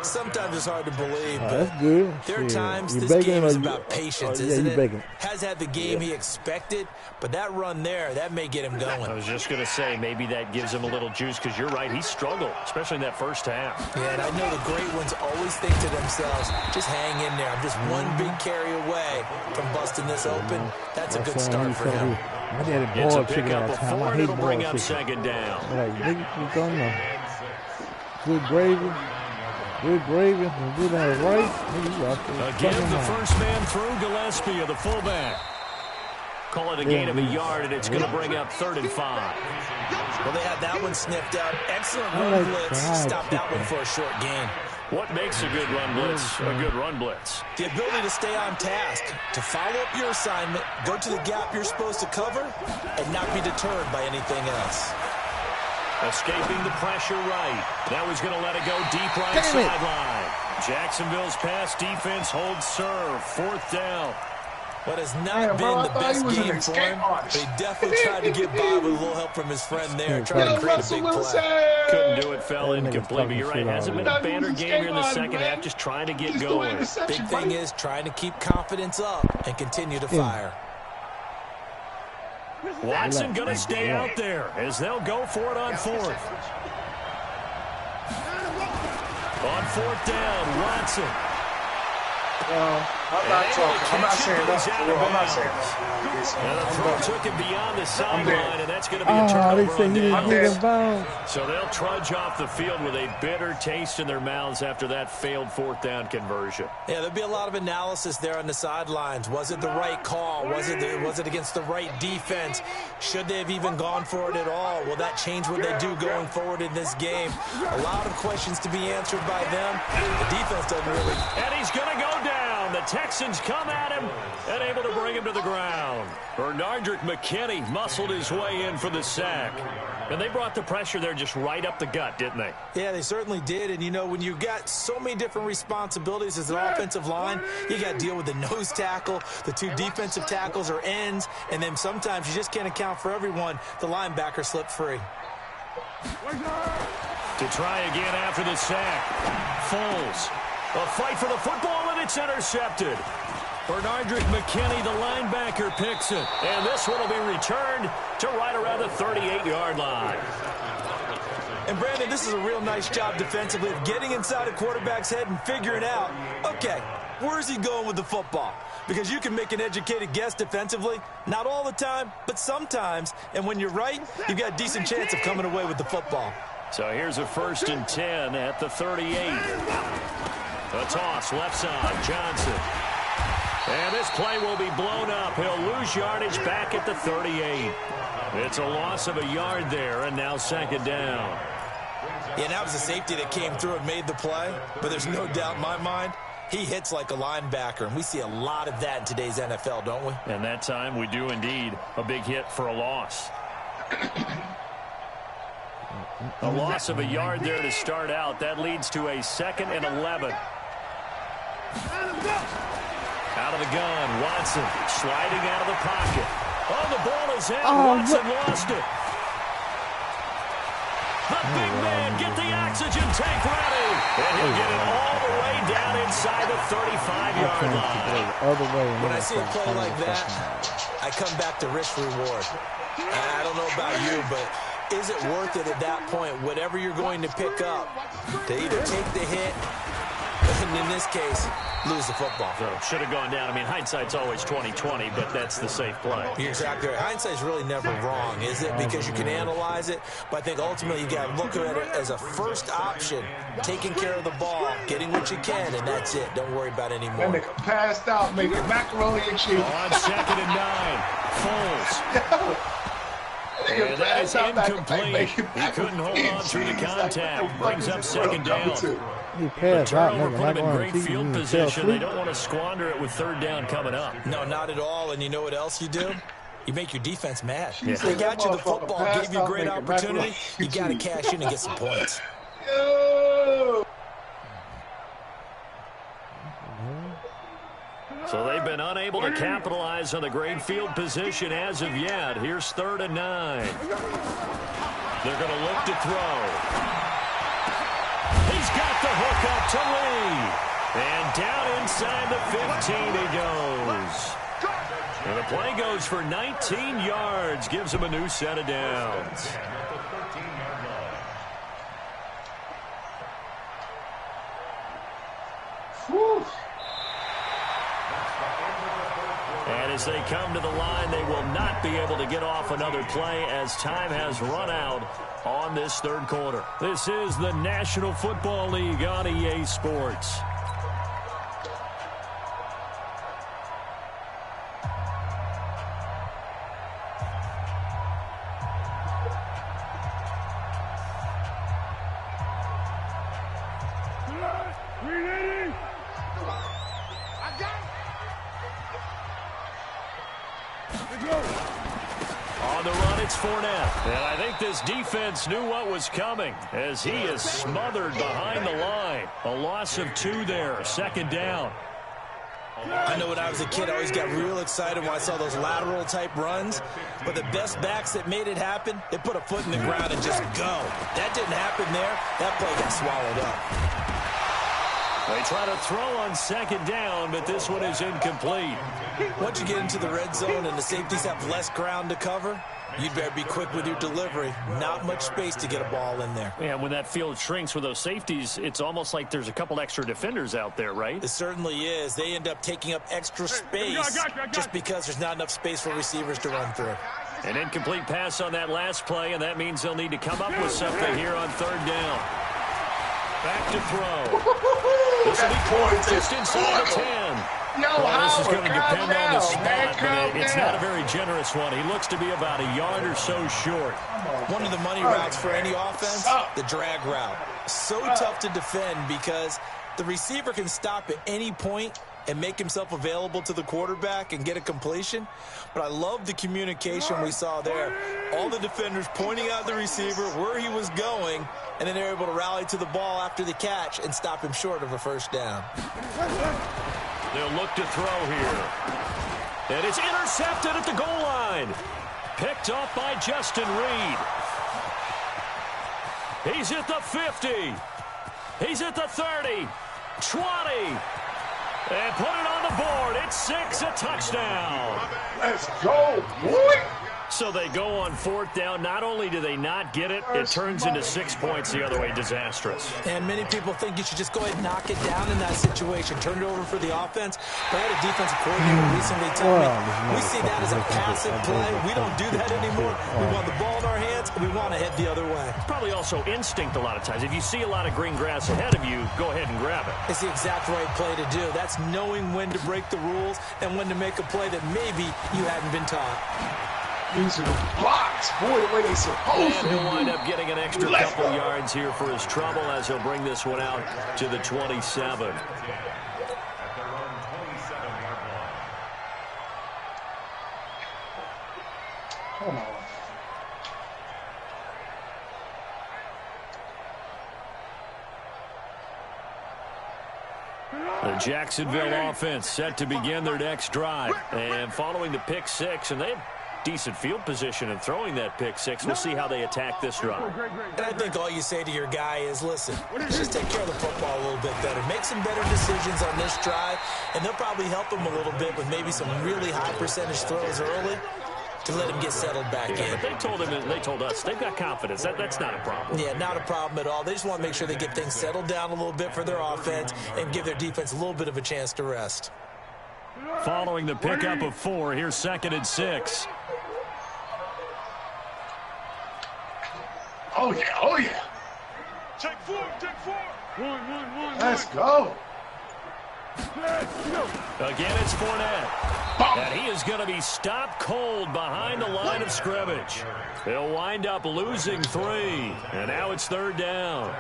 Sometimes it's hard to believe, but that's good. there are times this game is about patience, isn't it? Has had the game he expected, but that run there, that may get him going. I was just going to say, maybe that gives him a little juice, because you're right, he struggled, especially in that first half. Yeah, and I know the great ones always think to themselves, just hang in there. I'm just one big carry away from busting this open. That's a good start for him. It's a pickup of 4, and it'll bring up 2nd down. Good gravy. Good gravy. Good rice. Again, the first man through, Gillespie, the fullback. Call it a gain of a yard, and it's going to bring up 3rd and 5. Well, they had that one sniffed out. Excellent run blitz. Stop that one for a short gain. What makes a good run blitz a good run blitz? The ability to stay on task, to follow up your assignment, go to the gap you're supposed to cover, and not be deterred by anything else. Escaping the pressure right. Now he's going to let it go deep right sideline. Jacksonville's pass defense holds serve. 4th down. What has not been the best game for him, but he definitely tried to get by with a little help from his friend there, trying to create a big play. Couldn't do it, fell incomplete, but you're right. Hasn't been a banner game here in the second half, just trying to get going. Big thing is trying to keep confidence up and continue to fire. Watson going to stay out there as they'll go for it on 4th. On 4th down, Watson. I'm not talking. I'm not saying that. I'm not saying that. And the throw took him beyond the sideline, and that's going to be a turnover on down. So they'll trudge off the field with a bitter taste in their mouths after that failed 4th down conversion. Yeah, there'll be a lot of analysis there on the sidelines. Was it the right call? Was it against the right defense? Should they have even gone for it at all? Will that change what they do going forward in this game? A lot of questions to be answered by them. The defense doesn't really. And he's going to go down. The Texans come at him and able to bring him to the ground. Bernardrick McKinney muscled his way in for the sack. And they brought the pressure there just right up the gut, didn't they? Yeah, they certainly did. And, you know, when you've got so many different responsibilities as an offensive line, you got to deal with the nose tackle, the 2 defensive tackles or ends, and then sometimes you just can't account for everyone. The linebacker slipped free. To try again after the sack. Foles. A fight for the football, and it's intercepted. Bernardrick McKinney, the linebacker, picks it. And this one will be returned to right around the 38-yard line. And, Brandon, this is a real nice job defensively of getting inside a quarterback's head and figuring out, okay, where's he going with the football? Because you can make an educated guess defensively, not all the time, but sometimes. And when you're right, you've got a decent chance of coming away with the football. So here's a 1st and 10 at the 38. A toss, left side, Johnson. And this play will be blown up. He'll lose yardage back at the 38. It's a loss of a yard there, and now 2nd down. Yeah, that was a safety that came through and made the play, but there's no doubt in my mind, he hits like a linebacker, and we see a lot of that in today's NFL, don't we? And that time we do indeed. A big hit for a loss. A loss of a yard there to start out. That leads to a 2nd and 11. Out of the gun, Watson sliding out of the pocket. Oh, the ball is in. Watson lost it. The big man, get the oxygen tank ready. And he'll get it all the way down inside the 35-yard line. When I see a play like that, I come back to risk reward. I don't know about you, but is it worth it at that point, whatever you're going to pick up, to either take the hit, and in this case, lose the football? So should have gone down. I mean, hindsight's always 20/20, but that's the safe play. You're exactly right. Hindsight's really never wrong, is it? Because you can analyze it, but I think ultimately you got to look at it as a first option, taking care of the ball, getting what you can, and that's it. Don't worry about any more. And they passed out, making macaroni and cheese. On 2nd and 9, Foles. And that is incomplete. He couldn't hold on through the contact. Brings up 2nd down. The turnover put him in great field position. They don't want to squander it with 3rd down coming up. No, not at all. And you know what else you do? You make your defense mad. Yeah. They got you the football, gave you a great opportunity. You got to cash in and get some points. So they've been unable to capitalize on the great field position as of yet. Here's 3rd and 9. They're going to look to throw. He's got the hook up to Lee. And down inside the 15 he goes. And the play goes for 19 yards. Gives him a new set of downs. Whew. And as they come to the line, they will not be able to get off another play as time has run out on this 3rd quarter. This is the National Football League on EA Sports. On the run, it's Fournette. And I think this defense knew what was coming as he is smothered behind the line. A loss of 2 there, 2nd down. I know when I was a kid, I always got real excited when I saw those lateral-type runs. But the best backs that made it happen, they put a foot in the ground and just go. That didn't happen there. That play got swallowed up. They try to throw on 2nd down, but this one is incomplete. Once you get into the red zone and the safeties have less ground to cover, you'd better be quick with your delivery. Not much space to get a ball in there. Yeah, when that field shrinks with those safeties, it's almost like there's a couple extra defenders out there, right? It certainly is. They end up taking up extra space just because there's not enough space for receivers to run through. An incomplete pass on that last play, and that means they'll need to come up with something here on 3rd down. Back to throw. This will be caught just inside the 10. This is going to depend on the spot, but it's not a very generous one. He looks to be about a yard or so short. One of the money routes for any offense, the drag route. So tough to defend because the receiver can stop at any point and make himself available to the quarterback and get a completion. But I love the communication we saw there. All the defenders pointing out the receiver, where he was going, and then they're able to rally to the ball after the catch and stop him short of a 1st down. They'll look to throw here. And it's intercepted at the goal line. Picked off by Justin Reed. He's at the 50. He's at the 30. 20. And put it on the board. It's 6, a touchdown. Let's go, boy. So they go on 4th down. Not only do they not get it, it turns into 6 points the other way. Disastrous. And many people think you should just go ahead and knock it down in that situation. Turn it over for the offense. But I had a defensive coordinator recently tell me, we see that as a passive play. We don't do that anymore. We want the ball in our hands, and we want to head the other way. It's probably also instinct a lot of times. If you see a lot of green grass ahead of you, go ahead and grab it. It's the exact right play to do. That's knowing when to break the rules and when to make a play that maybe you hadn't been taught. These are the blocks, boy, the way they supposed to. And he'll wind up getting an extra couple yards here for his trouble as he'll bring this one out to the 27. Come on. The Jacksonville offense set to begin their next drive. And following the pick 6, and they have decent field position in throwing that pick 6. We'll see how they attack this drive. And I think all you say to your guy is, listen, just take care of the football a little bit better. Make some better decisions on this drive, and they'll probably help him a little bit with maybe some really high percentage throws early to let him get settled back in. But they told him, and they told us, they've got confidence. That's not a problem. Yeah, not a problem at all. They just want to make sure they get things settled down a little bit for their offense and give their defense a little bit of a chance to rest. Following the pickup of 4, here's 2nd and 6. Oh, yeah, oh, yeah. Check 4, check 4. One. Let's go. Again, it's Fournette. And he is going to be stopped cold behind the line of scrimmage. They'll wind up losing 3. And now it's 3rd down.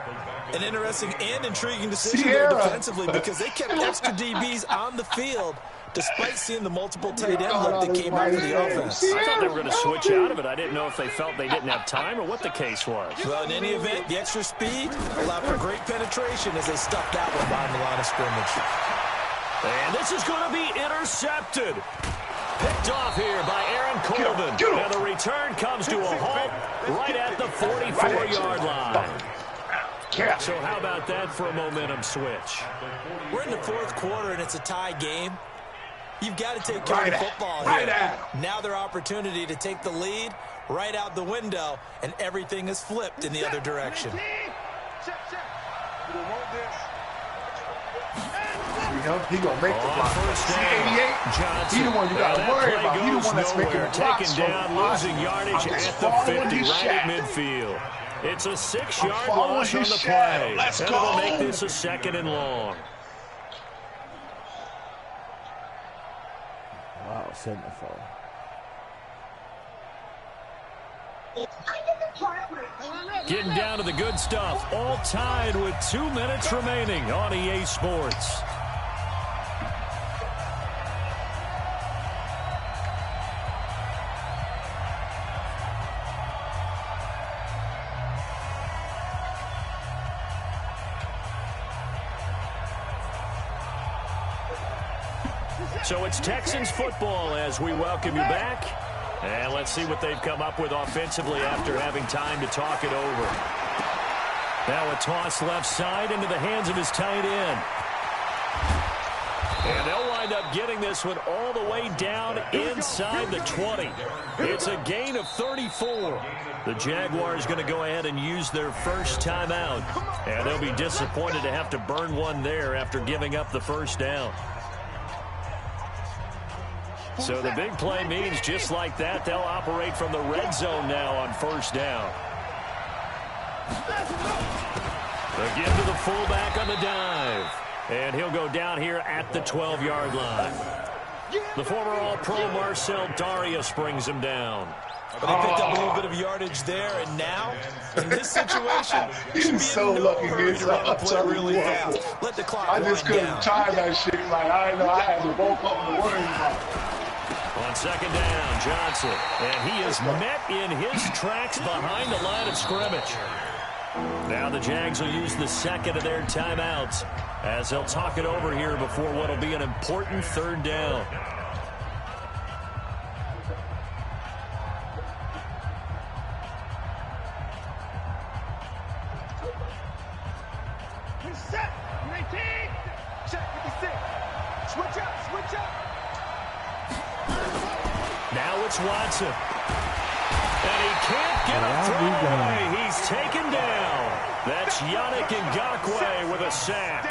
An interesting and intriguing decision there defensively because they kept extra DBs on the field despite seeing the multiple tight end look that came out for the offense. I thought they were going to switch out of it. I didn't know if they felt they didn't have time or what the case was. Well, in any event, the extra speed allowed for great penetration as they stuffed that one behind the line of scrimmage. And this is going to be intercepted. Picked off here by Aaron Colvin. And the return comes to a halt right at the 44-yard line. So how about that for a momentum switch? We're in the 4th quarter, and it's a tie game. You've got to take care of the football here. Now their opportunity to take the lead right out the window, and everything is flipped in the other direction. He gonna make the block. C88, he the one you got to worry about. He the one that's making the blocks. Taken down, losing yardage at the 50, right at midfield. It's a 6-yard loss on the play. Let's and go. It'll make this a 2nd and long. Wow, 74. Getting down to the good stuff. All tied with 2 minutes remaining on EA Sports. So it's Texans football as we welcome you back. And let's see what they've come up with offensively after having time to talk it over. Now a toss left side into the hands of his tight end. And they'll wind up getting this one all the way down inside the 20. It's a gain of 34. The Jaguars going to go ahead and use their first timeout. And they'll be disappointed to have to burn one there after giving up the first down. So the big play means just like that, they'll operate from the red zone now on first down. Again to the fullback on the dive. And he'll go down here at the 12-yard line. The former All-Pro Marcel Darius brings him down. But they picked up a little bit of yardage there, and now, in this situation, he's so lucky to run the play really fast. Let the clock I just couldn't down. time that shit. Like, I didn't know I had to bulk up and worry about it. On second down, Johnson. And he is met in his tracks behind the line of scrimmage. Now the Jags will use the second of their timeouts as they'll talk it over here before what will be an important 3rd down. Set. 19. Check 56. Switch up, switch up. Now it's Watson. And he can't get a throw away. He's taken down. That's Yannick Ngakoue with a sack.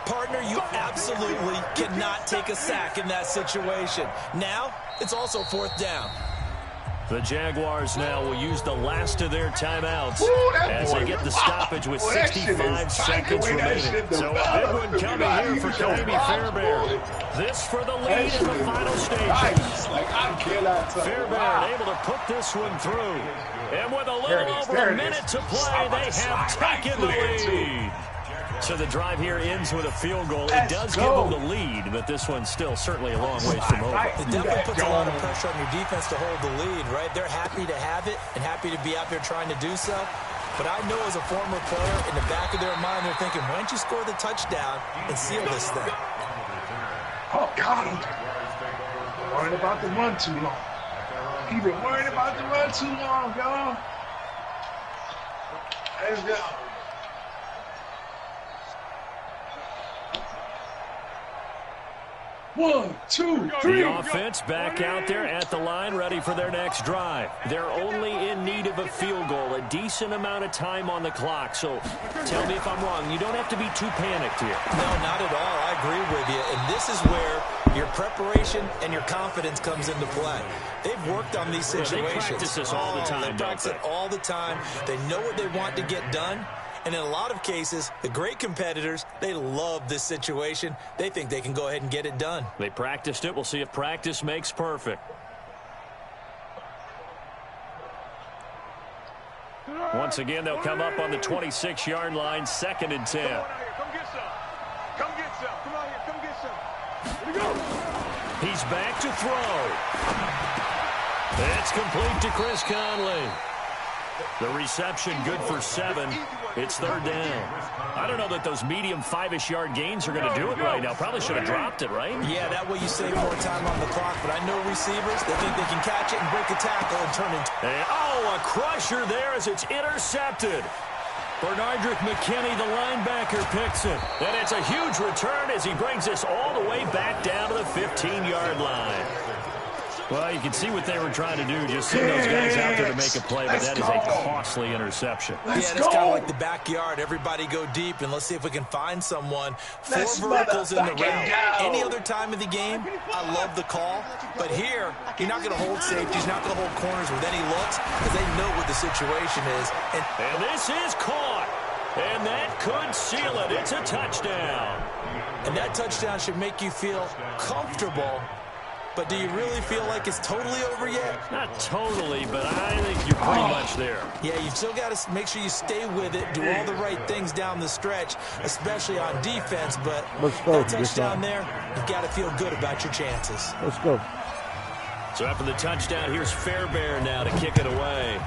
Partner, you absolutely cannot take a sack in that situation. Now, it's also 4th down. The Jaguars now will use the last of their timeouts as they get the stoppage with 65 seconds remaining. So a big one coming here for Kaimi Fairbairn. This for the lead in the final stages. Fairbairn able to put this one through. And with a little over a minute to play, they have taken the lead. So the drive here ends with a field goal. It does give them the lead, but this one's still certainly a long ways from over. It definitely puts a lot of pressure on your defense to hold the lead, right? They're happy to have it and happy to be out there trying to do so. But I know as a former player, in the back of their mind, they're thinking, why don't you score the touchdown and seal this thing? Oh, God. Worried about the run too long. He been worried about the run too long, y'all. Let's go. One, two, three. The offense back out there at the line, ready for their next drive. They're only in need of a field goal, a decent amount of time on the clock. So tell me if I'm wrong. You don't have to be too panicked here. No, not at all. I agree with you. And this is where your preparation and your confidence comes into play. They've worked on these situations. They practice this all the time, They practice it all the time. They know what they want to get done. And in a lot of cases, the great competitors, they love this situation. They think they can go ahead and get it done. They practiced it. We'll see if practice makes perfect. Once again, they'll come up on the 26-yard line, 2nd and 10. Come get some. Come get some. Come on here. Come get some. Here we go. He's back to throw. It's complete to Chris Conley. The reception good for 7. It's 3rd down. I don't know that those medium 5-ish yard gains are going to do it right now. Probably should have dropped it, right? Yeah, that way you save more time on the clock. But I know receivers, they think they can catch it and break a tackle and turn it. A crusher there as it's intercepted. Bernardrick McKinney, the linebacker, picks it. And it's a huge return as he brings this all the way back down to the 15-yard line. Well, you can see what they were trying to do, just send those guys out there to make a play, but that is a costly interception. It's kind of like the backyard. Everybody go deep, and let's see if we can find someone. 4 verticals in the route. Any other time of the game, I love the call. But here, you're not going to hold safeties, not going to hold corners with any looks, because they know what the situation is. And this is caught. And that could seal it. It's a touchdown. And that touchdown should make you feel comfortable. But do you really feel like it's totally over yet? Not totally, but I think you're pretty much there. Yeah, you've still got to make sure you stay with it, do all the right things down the stretch, especially on defense. But that touchdown there, you've got to feel good about your chances. Let's go. So after the touchdown, here's Fairbairn now to kick it away.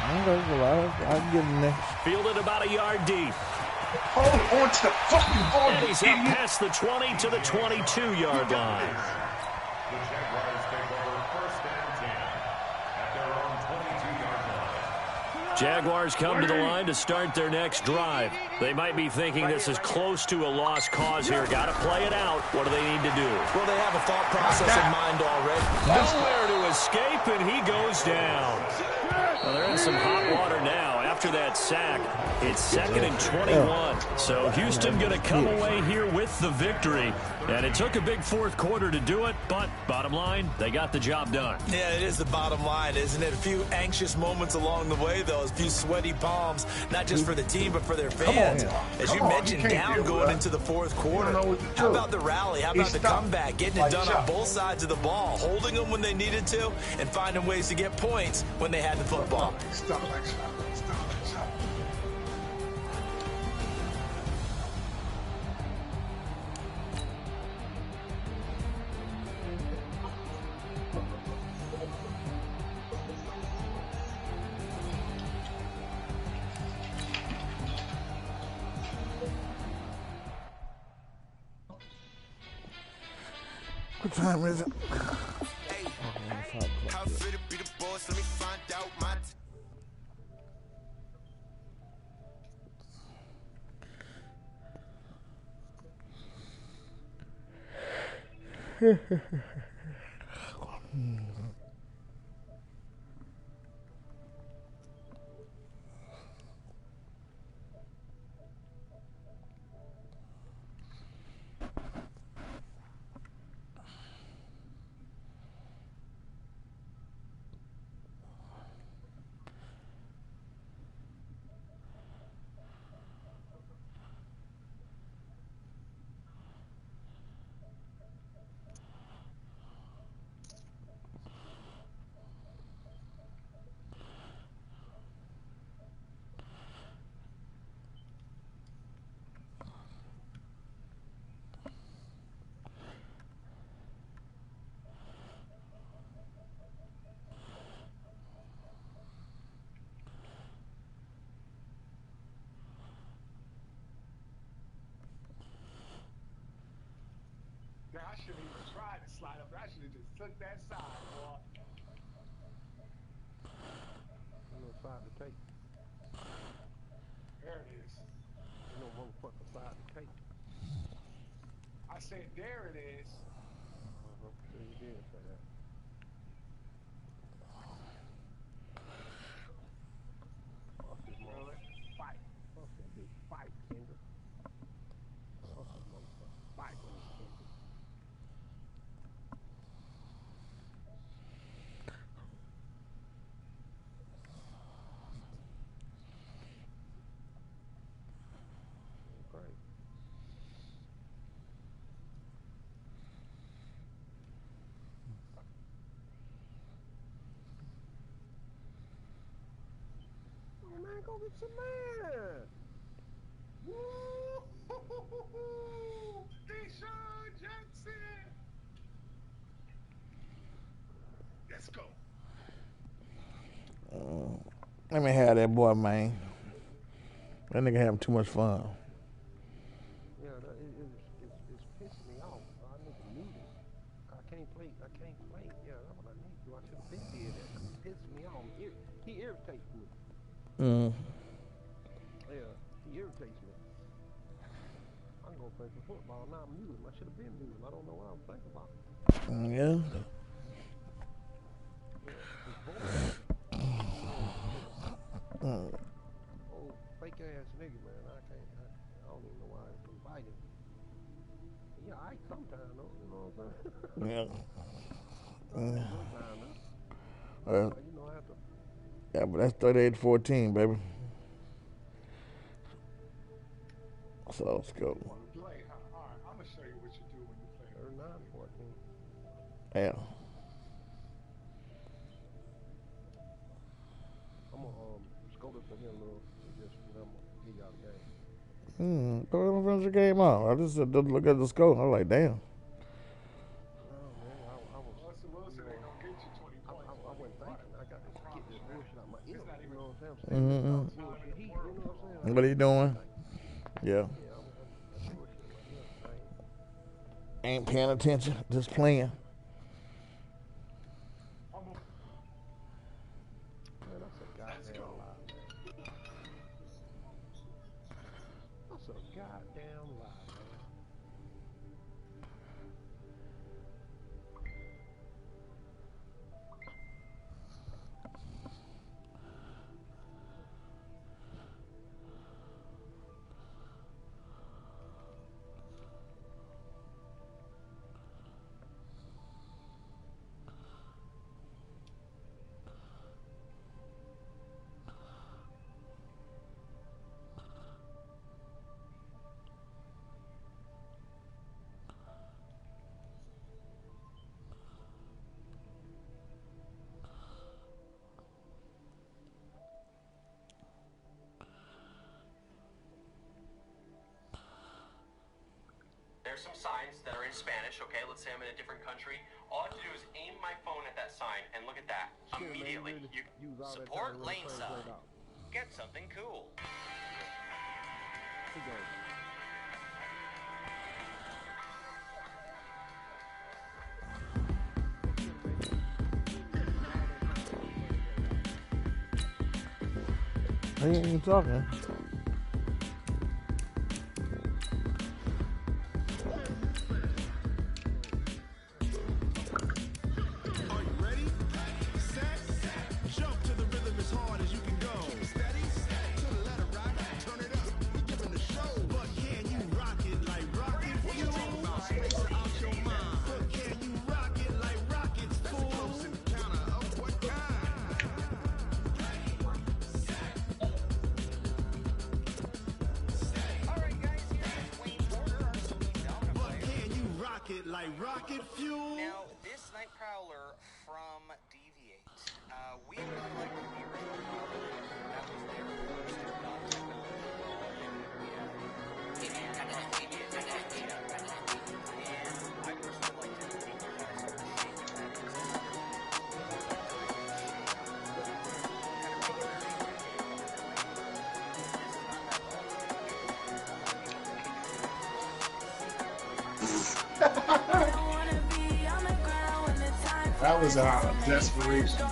I can get him next. Fielded about a yard deep. Hold on to the fucking ball, and he's up past the 20 to the 22-yard line. The Jaguars take over 1st and 10 at their own 22-yard line. Jaguars come to the line to start their next drive. They might be thinking this is close to a lost cause here. Got to play it out. What do they need to do? Well, they have a thought process in mind already. Nowhere to escape, and he goes down. Well, they're in some hot water now. After that sack, it's 2nd and 21. So Houston going to come away here with the victory. And it took a big 4th quarter to do it, but bottom line, they got the job done. Yeah, it is the bottom line, isn't it? A few anxious moments along the way, though. A few sweaty palms, not just for the team, but for their fans. As you mentioned, down going into the 4th quarter. How about the rally? How about the comeback? Getting it done on both sides of the ball. Holding them when they needed to, and finding ways to get points when they had the football. Stop. What time is it? How fit to be the boss? Let me find out my. I shouldn't even try to slide up. I should have just took that side, boy. No side to take. There it is. No motherfucker side to take. I said, there it is. So you did say that. Fuck this motherfucker. Fight. Fuck that bitch. Fight, Kendra. Fuck this motherfucker. Fight with me, Kendra. Great. Oh, man, go get your man. Woo! Deshaun Jackson. Let's go. Let me have that boy, man. That nigga having too much fun. Yeah, it's pissing me off. I need to mute it. I can't play. Yeah, that's what I need to do. I should have been did that. It's pissing me off. He irritates me. Yeah, he irritates me. I'm gonna play some football now. I'm muted. I should have been muted. I don't know what I was thinking about. Yeah. Oh, fake ass nigga, man. I don't even know why I invited. Yeah, I sometimes though, you know what I'm saying? Yeah. You know I have to. Yeah, but that's 38-14, baby. So let's go. Play, huh? All right, I'm gonna show you what you do when you play. 39-14. Yeah. I'm gonna scope it for him, little. Just remember, he got a game. Go ahead and finish the game out. I just look at the score. I'm like, damn. No, man, I was. Russell Wilson ain't gonna get you 20 points. I wasn't thinking. I got to get this bullshit out my ear. You know what I'm saying? Mm-hmm. You know what I'm saying? What are you doing? Yeah. Ain't paying attention. Just playing. Man, that's a goddamn lie, man. That's a goddamn lie, man. There's some signs that are in Spanish, okay? Let's say I'm in a different country. All I have to do is aim my phone at that sign, and look at that. Immediately, you support lane side. Get something cool. I ain't even talking. it like rocket fuel. Now, this Night Prowler from Deviate, we really like the original Prowler. That was their first I personally liked it. That was desperation.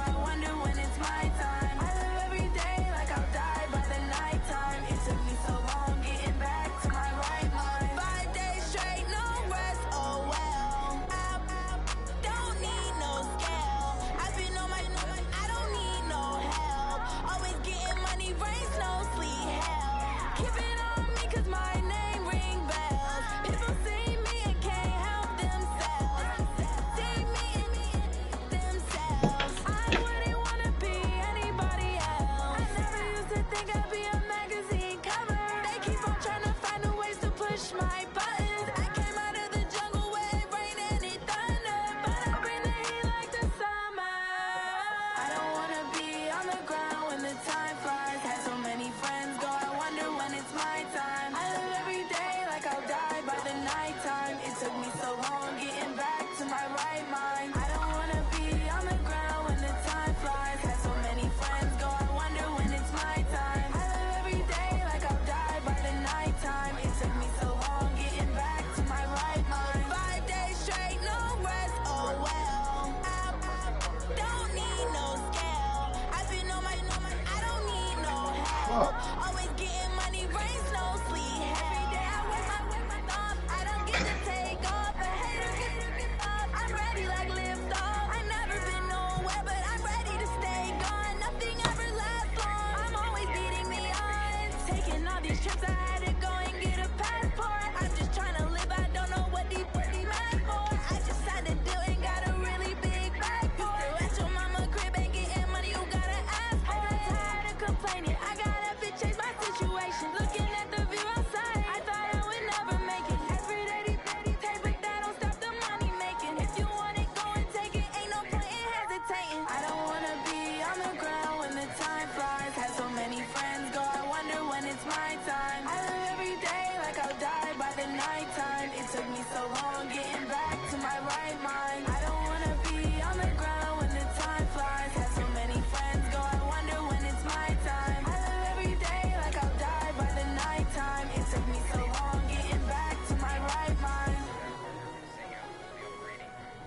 Always getting money, rains, no sleep. Every day I wake my thoughts. I don't get to take off. The haters get off. I'm ready like lift off. I never been nowhere, but I'm ready to stay gone. Nothing ever lasts long. I'm always beating the odds. Taking all these trips, I had to go and get a passport. I'm just trying to live. I don't know what these mad for. I just had to do and got a really big bag for it. At your mama crib ain't getting money, you gotta ask for it. I'm tired of complaining. I gotta change my situation. Looking at the view outside, I thought I would never make it. Every day these pay, but that don't stop the money making. If you want it, go and take it. Ain't no point in hesitating. I don't wanna be on the ground when the time flies. Had so many friends go, I wonder when it's my time. I live every day like I'll die by the nighttime. It took me so long getting back to my right mind. I don't wanna be on the ground when the time flies. Had so many friends go, I wonder when it's my time. I live every day like I'll die by the nighttime. It took me so long getting back to my right mind.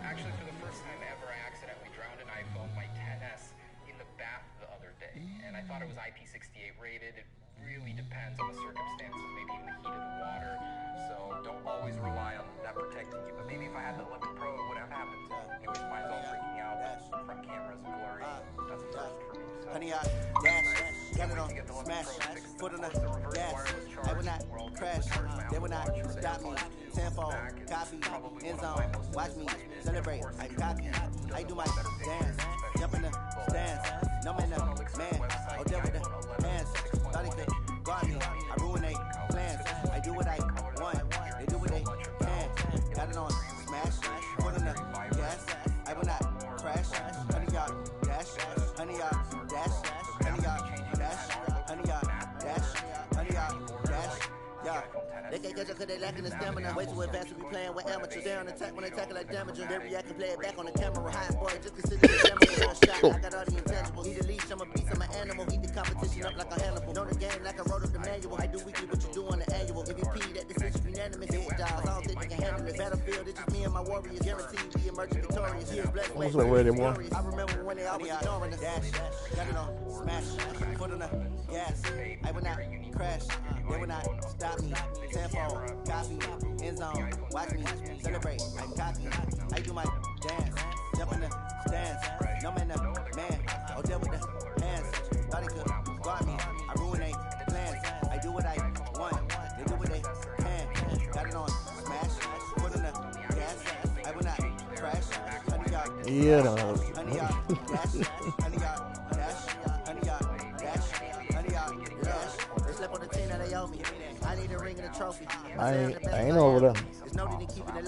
Actually, for the first time ever, I accidentally drowned an iPhone, my 10s, in the bath the other day. And I thought it was IP68 rated. It really depends on the circumstances, maybe in the heat of the water. So don't always rely on that protecting you. But maybe if I had the 11 Pro, it would have happened. Anyways, mine's all freaking out. Front camera's blurry. That's a first for me. So, honey, I dash, got it on, smash, foot on the gas. I will not crash, they will not stop me. Tenfold, copy, end zone, watch me celebrate. I copy, I do my dance, jump in the stands. No man, no man, oh devil with the hands. Thought he could guard me, I ruin they plans. I do what I want, they do what they can. Got it on, smash, foot on the gas. I will not crash, honey y'all dash, honey y'all dash, honey y'all dash, honey y'all dash, honey y'all dash, yeah. They can't catch up cause they lacking the stamina. Way too advanced to be playing with amateurs. They on attack when they tackle like damagers. They react and play it back on the camera. Hot boy, just consider the damage for a shot. I got all the intangibles. Need a leash, I'm a beast, I'm an animal. Heat the competition up like a Hannibal. Know the game like I wrote up the manual. I do weekly what you do on the annual. MVP, that decision unanimous. Hit jobs, I don't think they can handle it. Battlefield, it's just me and my warriors. Guaranteed we emerge victorious. Years blessed, Almost like ready more. I remember when they always ignoring us. Dash, got it on, smash, foot on the gas. I will not crash, they will not stop me. Tenfold, copy, end zone, watch me celebrate. I copy, I do my dance, jump in the stands. No man, no man, oh devil with the hands. Thought he could guard me, I ruin they plans. I do what I want, they do what they can. Got it on, smash, foot on the gas. I will not crash, honey y'all. Yeah, honey y'all dash, honey y'all dash, honey y'all dash, honey y'all dash. They slept on the team that they owe me. I need a ring and a trophy. I ain't over there.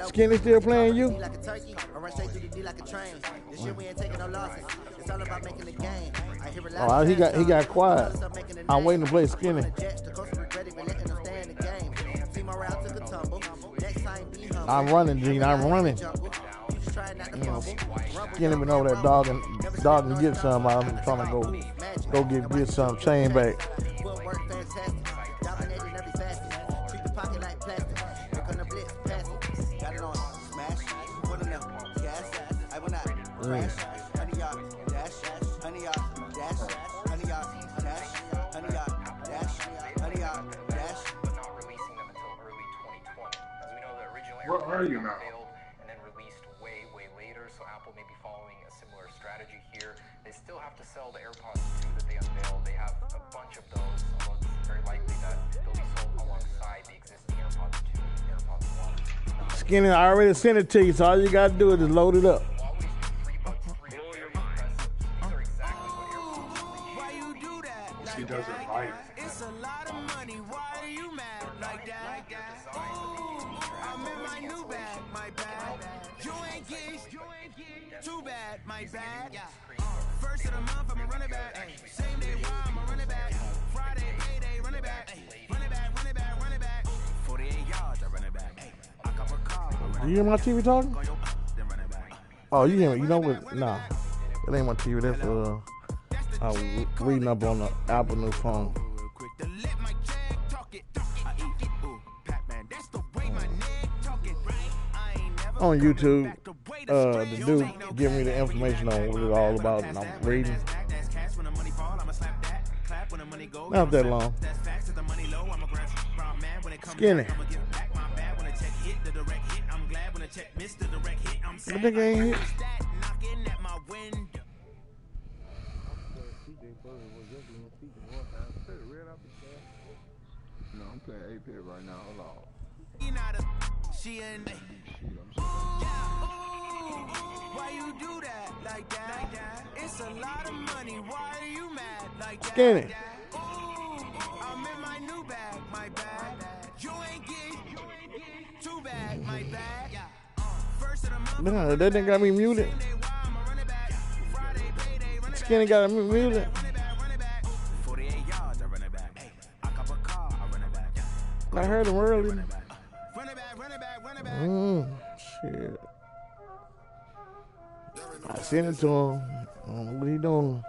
Skinny still playing you? Like a turkey, I run straight through the D like a train. This shit we ain't taking no losses. It's all about making the game. I hear a lot Oh, he got quiet. I'm waiting to play Skinny. I'm running, Gene. I'm running. You know, Skinny been over that dog and get some. I'm trying to go get some chain back. Where are you now? And then released way later, so Apple may be following a similar strategy here. They still have to sell the AirPods 2 that they unveiled. They have a bunch of those, although it's very likely that they'll be sold alongside the existing AirPods 2 and AirPods 1. Skinny, I already sent it to you, so all you got to do is just load it up. She does it right. It's a lot of money. Why are you mad like that? I'm in my new bag, my bad. You ain't getting too bad, my bad. First of the month, I'ma run it back. Same day, why I'ma run it back. Friday, payday, run it back. Run it back, run it back, run it back. 48 yards, I run it back. I got a car. Do you hear my TV talking? Oh, you hear me? You know what? Nah, that ain't my TV. That's I was reading up on the Apple new phone. On YouTube, the dude giving me the information on what it's all about, and I'm reading. Not that long. Skinny. The nigga ain't hit. No, I'm playing A-Pit right now. Hold on. Why you do that like that? It's a lot of money. Why are you mad like that? Skinny. I'm in my new bag, my bag. You ain't getting too bad, my bag. First of the month. Nah, that nigga got me muted. Skinny got me muted. 48 yards, I run it back. I cop a car, I run it back. I heard him earlier. Run it back, run it back, run it back. Shit. I sent it to him. I don't know what he doing.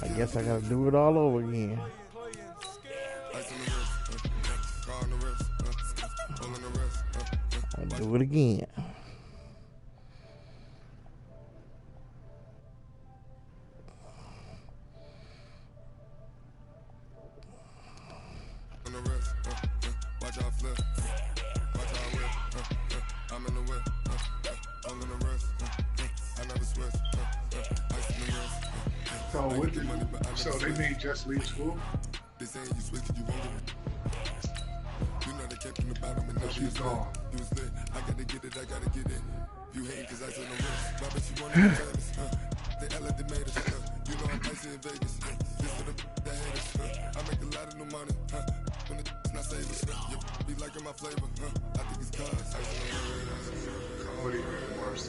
I guess I gotta do it all over again. I'll do it again. So they made Just leave school? But she's gone. I gotta get it, I gotta get it. You hate cause I told no risk. But she wanted to us. They elevated us. You know I'm icy in Vegas. This for the haters. I make a lot of new money. When it's not savings. You be liking my flavor. I think it's cause. What do you make worse?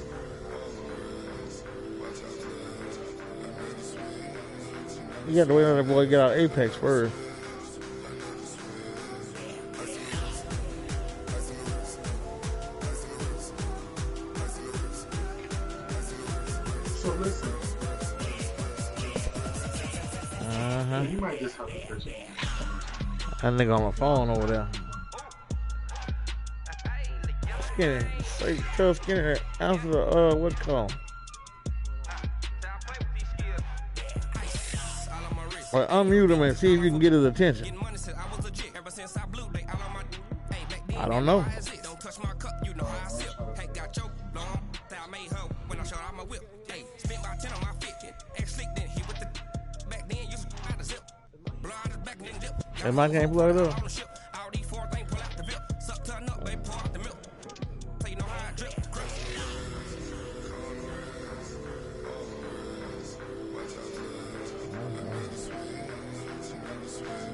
You got to wait on that boy to get out Apex first. So listen. You might just have to catch it. That nigga on my phone over there. Skinny. Tell Skinny to answer the, what's it called? Or unmute him and see if you can get his attention. I don't know. Am I can't plug it up?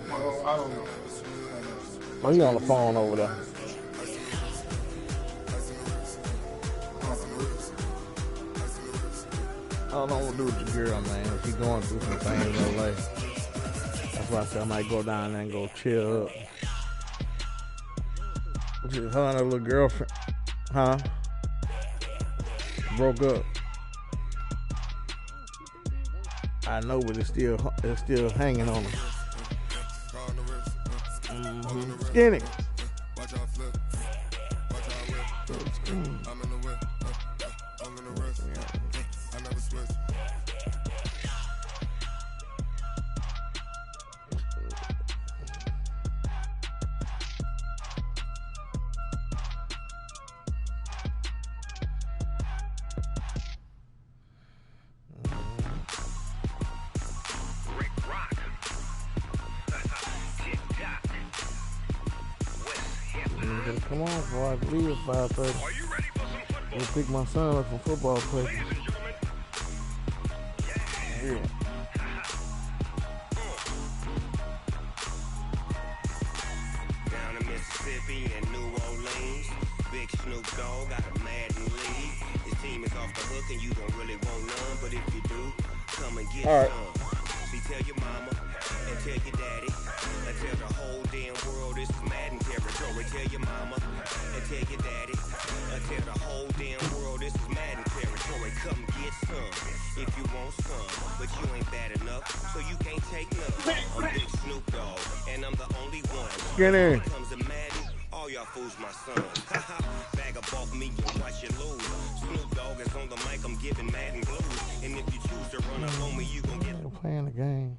Well, I don't know. Oh, he on the phone over there. don't know what to do with your girl, man. She going through some things in LA. That's why I said I might go down there and go chill up. Just her and her little girlfriend, huh? Broke up. I know, but it's still hanging on her. Skinny. Come on, before I leave at 5:30. Go pick my son up from football practice. Yeah. Down in Mississippi and New Orleans, Big Snoop Dogg got a Madden league. His team is off the hook and you don't really want none, but if you do, come and get some. See, tell your mama and tell your daddy and tell the whole damn world this is Madden territory. Tell your mama and tell your daddy and tell the whole damn world this is Madden territory. Come get some if you want some, but you ain't bad enough, so you can't take none. I'm Big Snoop Dogg and I'm the only one. Skinny. When it comes to Madden, all y'all fools my sons. Bag up off me and watch you lose. Snoop Dogg is on the mic, I'm giving Madden blues. And if you choose to run up on me, you gon' get playing the game.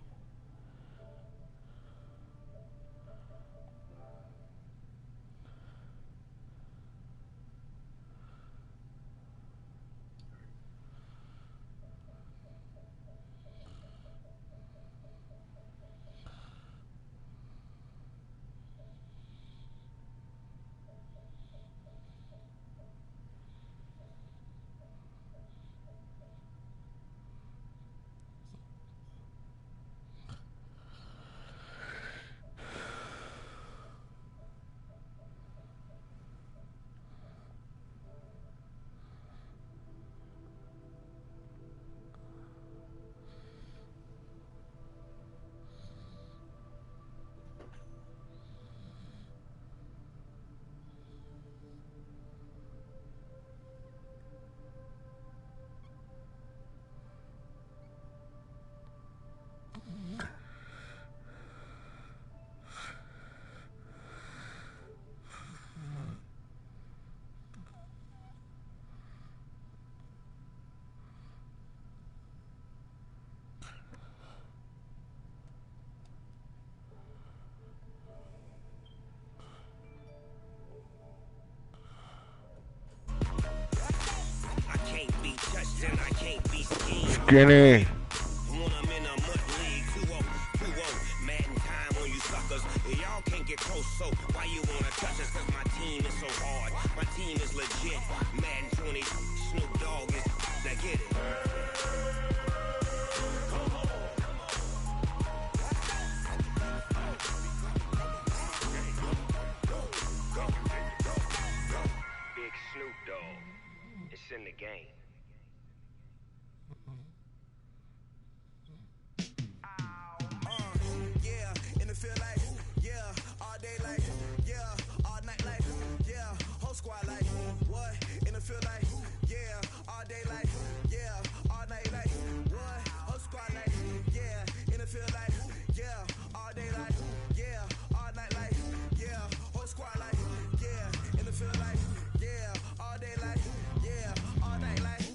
Skinny. When I'm in a mud league, 2-0, Madden time on you suckers. Y'all can't get close, so why you wanna touch us? Cause my team is so hard. My team is legit. Madden 20, Snoop Dogg is, now get it. Big Snoop Dogg, it's in the game. All day like,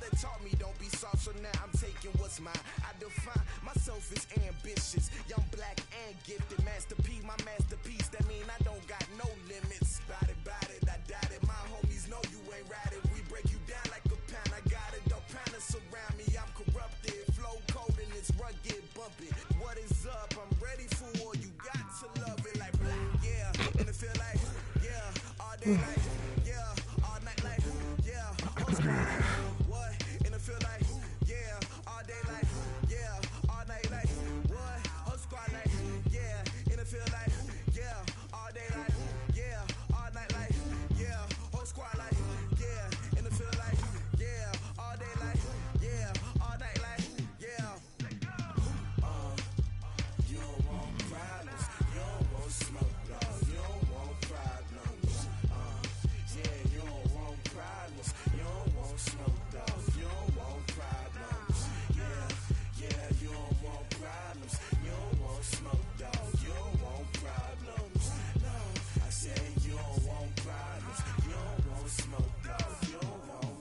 mother taught me don't be soft, so now I'm taking what's mine. I define myself as ambitious, young, black, and gifted. Master P, my masterpiece. That mean I don't got no limits. Bout it, I doubt it. My homies know you ain't ratted. We break you down like a pound. I got it, don't pound us around me. I'm corrupted, flow cold and it's rugged, bumpy. What is up? I'm ready for war. You got to love it like black, yeah. And it feel like, yeah, all day like, yeah, all night like, yeah. Whole squad like, what? And it feel like, yeah, all day like, yeah, all night like, what? Whole squad like, yeah. And it feel like, yeah, all day like, yeah, all night like, yeah. Whole squad like, yeah. And it feel like, yeah, all day like, yeah, all night like, yeah. You don't want problems, you don't want smoke, dog. You don't want problems. Yeah, you don't want problems, you don't want smoke, dog. You don't want problems. Yeah, you don't want problems, you don't want smoke, dog. You don't want problems. No, I said you don't want problems, you don't want smoke, dog. You don't want.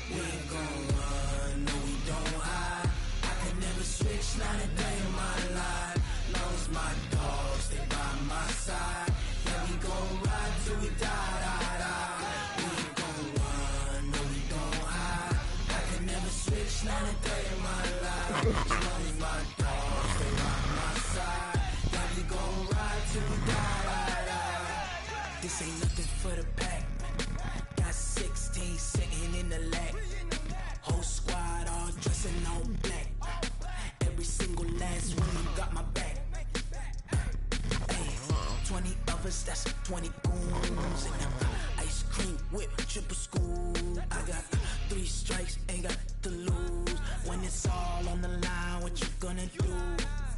We ain't gon' run, no we don't hide. I can never switch, not a day in my life. Long as my dogs stay by my side. Yeah, we gon' ride till we die, die, die. We ain't gon' run, no we don't hide. I can never switch, not a day in my life. As long as my dogs stay by my side. Yeah, we gon' ride till we die, die, die. This ain't nothing for the pack. Got 16 sitting in the lag. Whole squad all dressing all black. Every single last one got my back. Hey, 20 of us, that's 20 goons. And ice cream whip, triple scoop. I got 3 strikes, ain't got to lose. When it's all on the line, what you gonna do?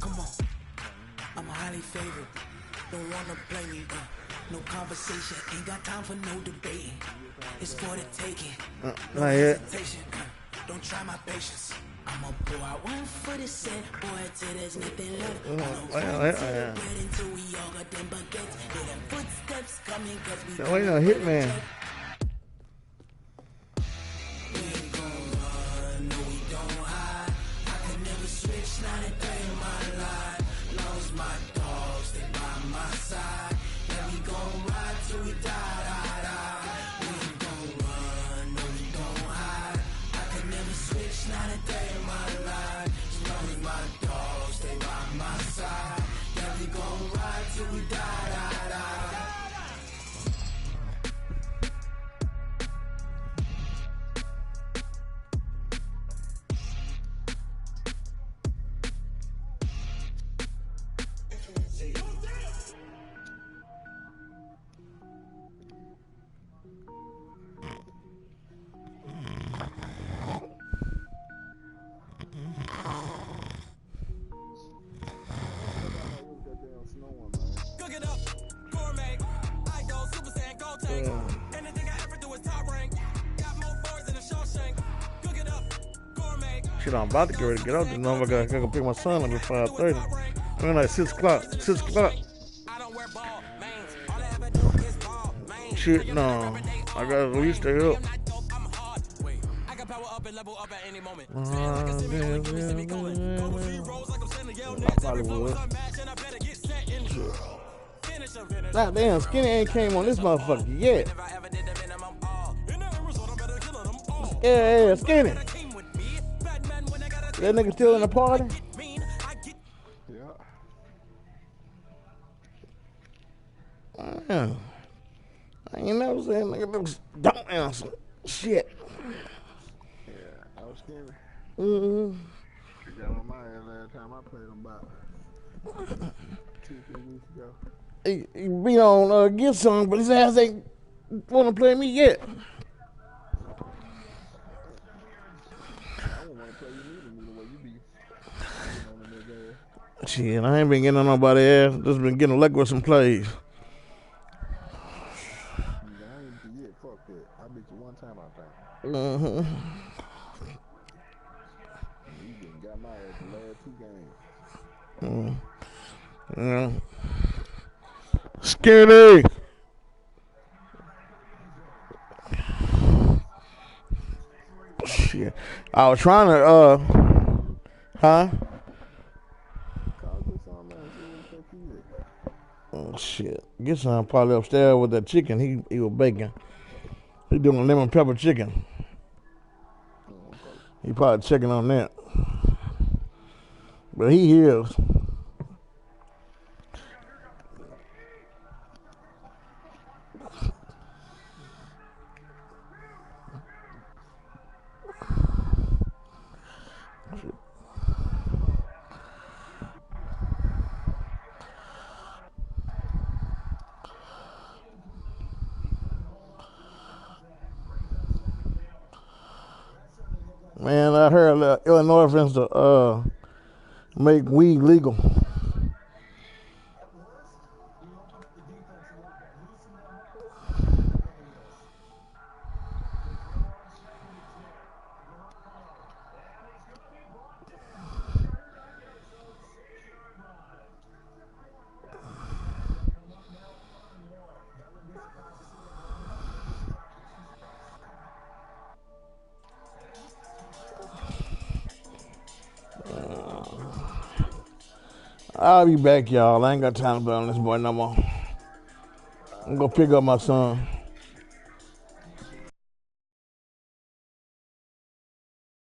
Come on, I'm highly favored. Don't wanna play me, no conversation, ain't got time for no debating. It's for the taking, no hesitation. Don't try my patience. I'ma pour out one for the set, boy, till there's nothing left. Wait until we all got them baguettes. Hear them footsteps coming, cause we So wait a Hitman. We ain't gon' run, no we don't hide. I can never switch, not a day in my life. Long as my dogs stay by my side. Yeah, we gon' ride till we die, die, die. We ain't gon' run, no we don't hide. I can never switch, not a day in my life. As long as my dogs stay by my side. Yeah, we gon' ride till we die, die, die. Cook it up, gourmet. I go Super Saiyan, go tank. Anything I ever do is top rank. Got more bars than a Shawshank. Cook it up, gourmet. Shit, I'm about to get ready to get out this number. I gotta go pick my son up at 5:30. I mean, like 6 o'clock. 6 o'clock. I don't wear ball mains. All I ever do is ball mains. Shit, no. I gotta at least stay up. I can power up and level up at any moment. Spin like a semicolon, give me semicolon. Go with 3 rolls like I'm sending yell nets. Every flow is unmatched and I better get set in. Finish them. God damn, Skinny ain't came on this motherfucker yet. Yeah, Skinny. That nigga still in the party? Damn. I ain't never seen nigga don't answer shit. Yeah, I was skinny. Mm-hmm. Got on my ass last time I played them about 2-3 weeks ago. he be on Get Some, but his ass ain't want to play me yet. Shit, I ain't been getting on nobody's ass. Just been getting lucky with some plays. Fuck that. I beat you one time, I think. Mm-hmm. You just got my ass the last 2 games. Skinny. Shit. I was trying to, huh? Oh, shit. Get some probably upstairs with that chicken he was baking. He doing lemon pepper chicken. He probably checking on that. But he hears. Man, I heard Illinois wants to make weed legal. I'll be back, y'all. I ain't got time to be on this boy no more. I'm gonna pick up my son.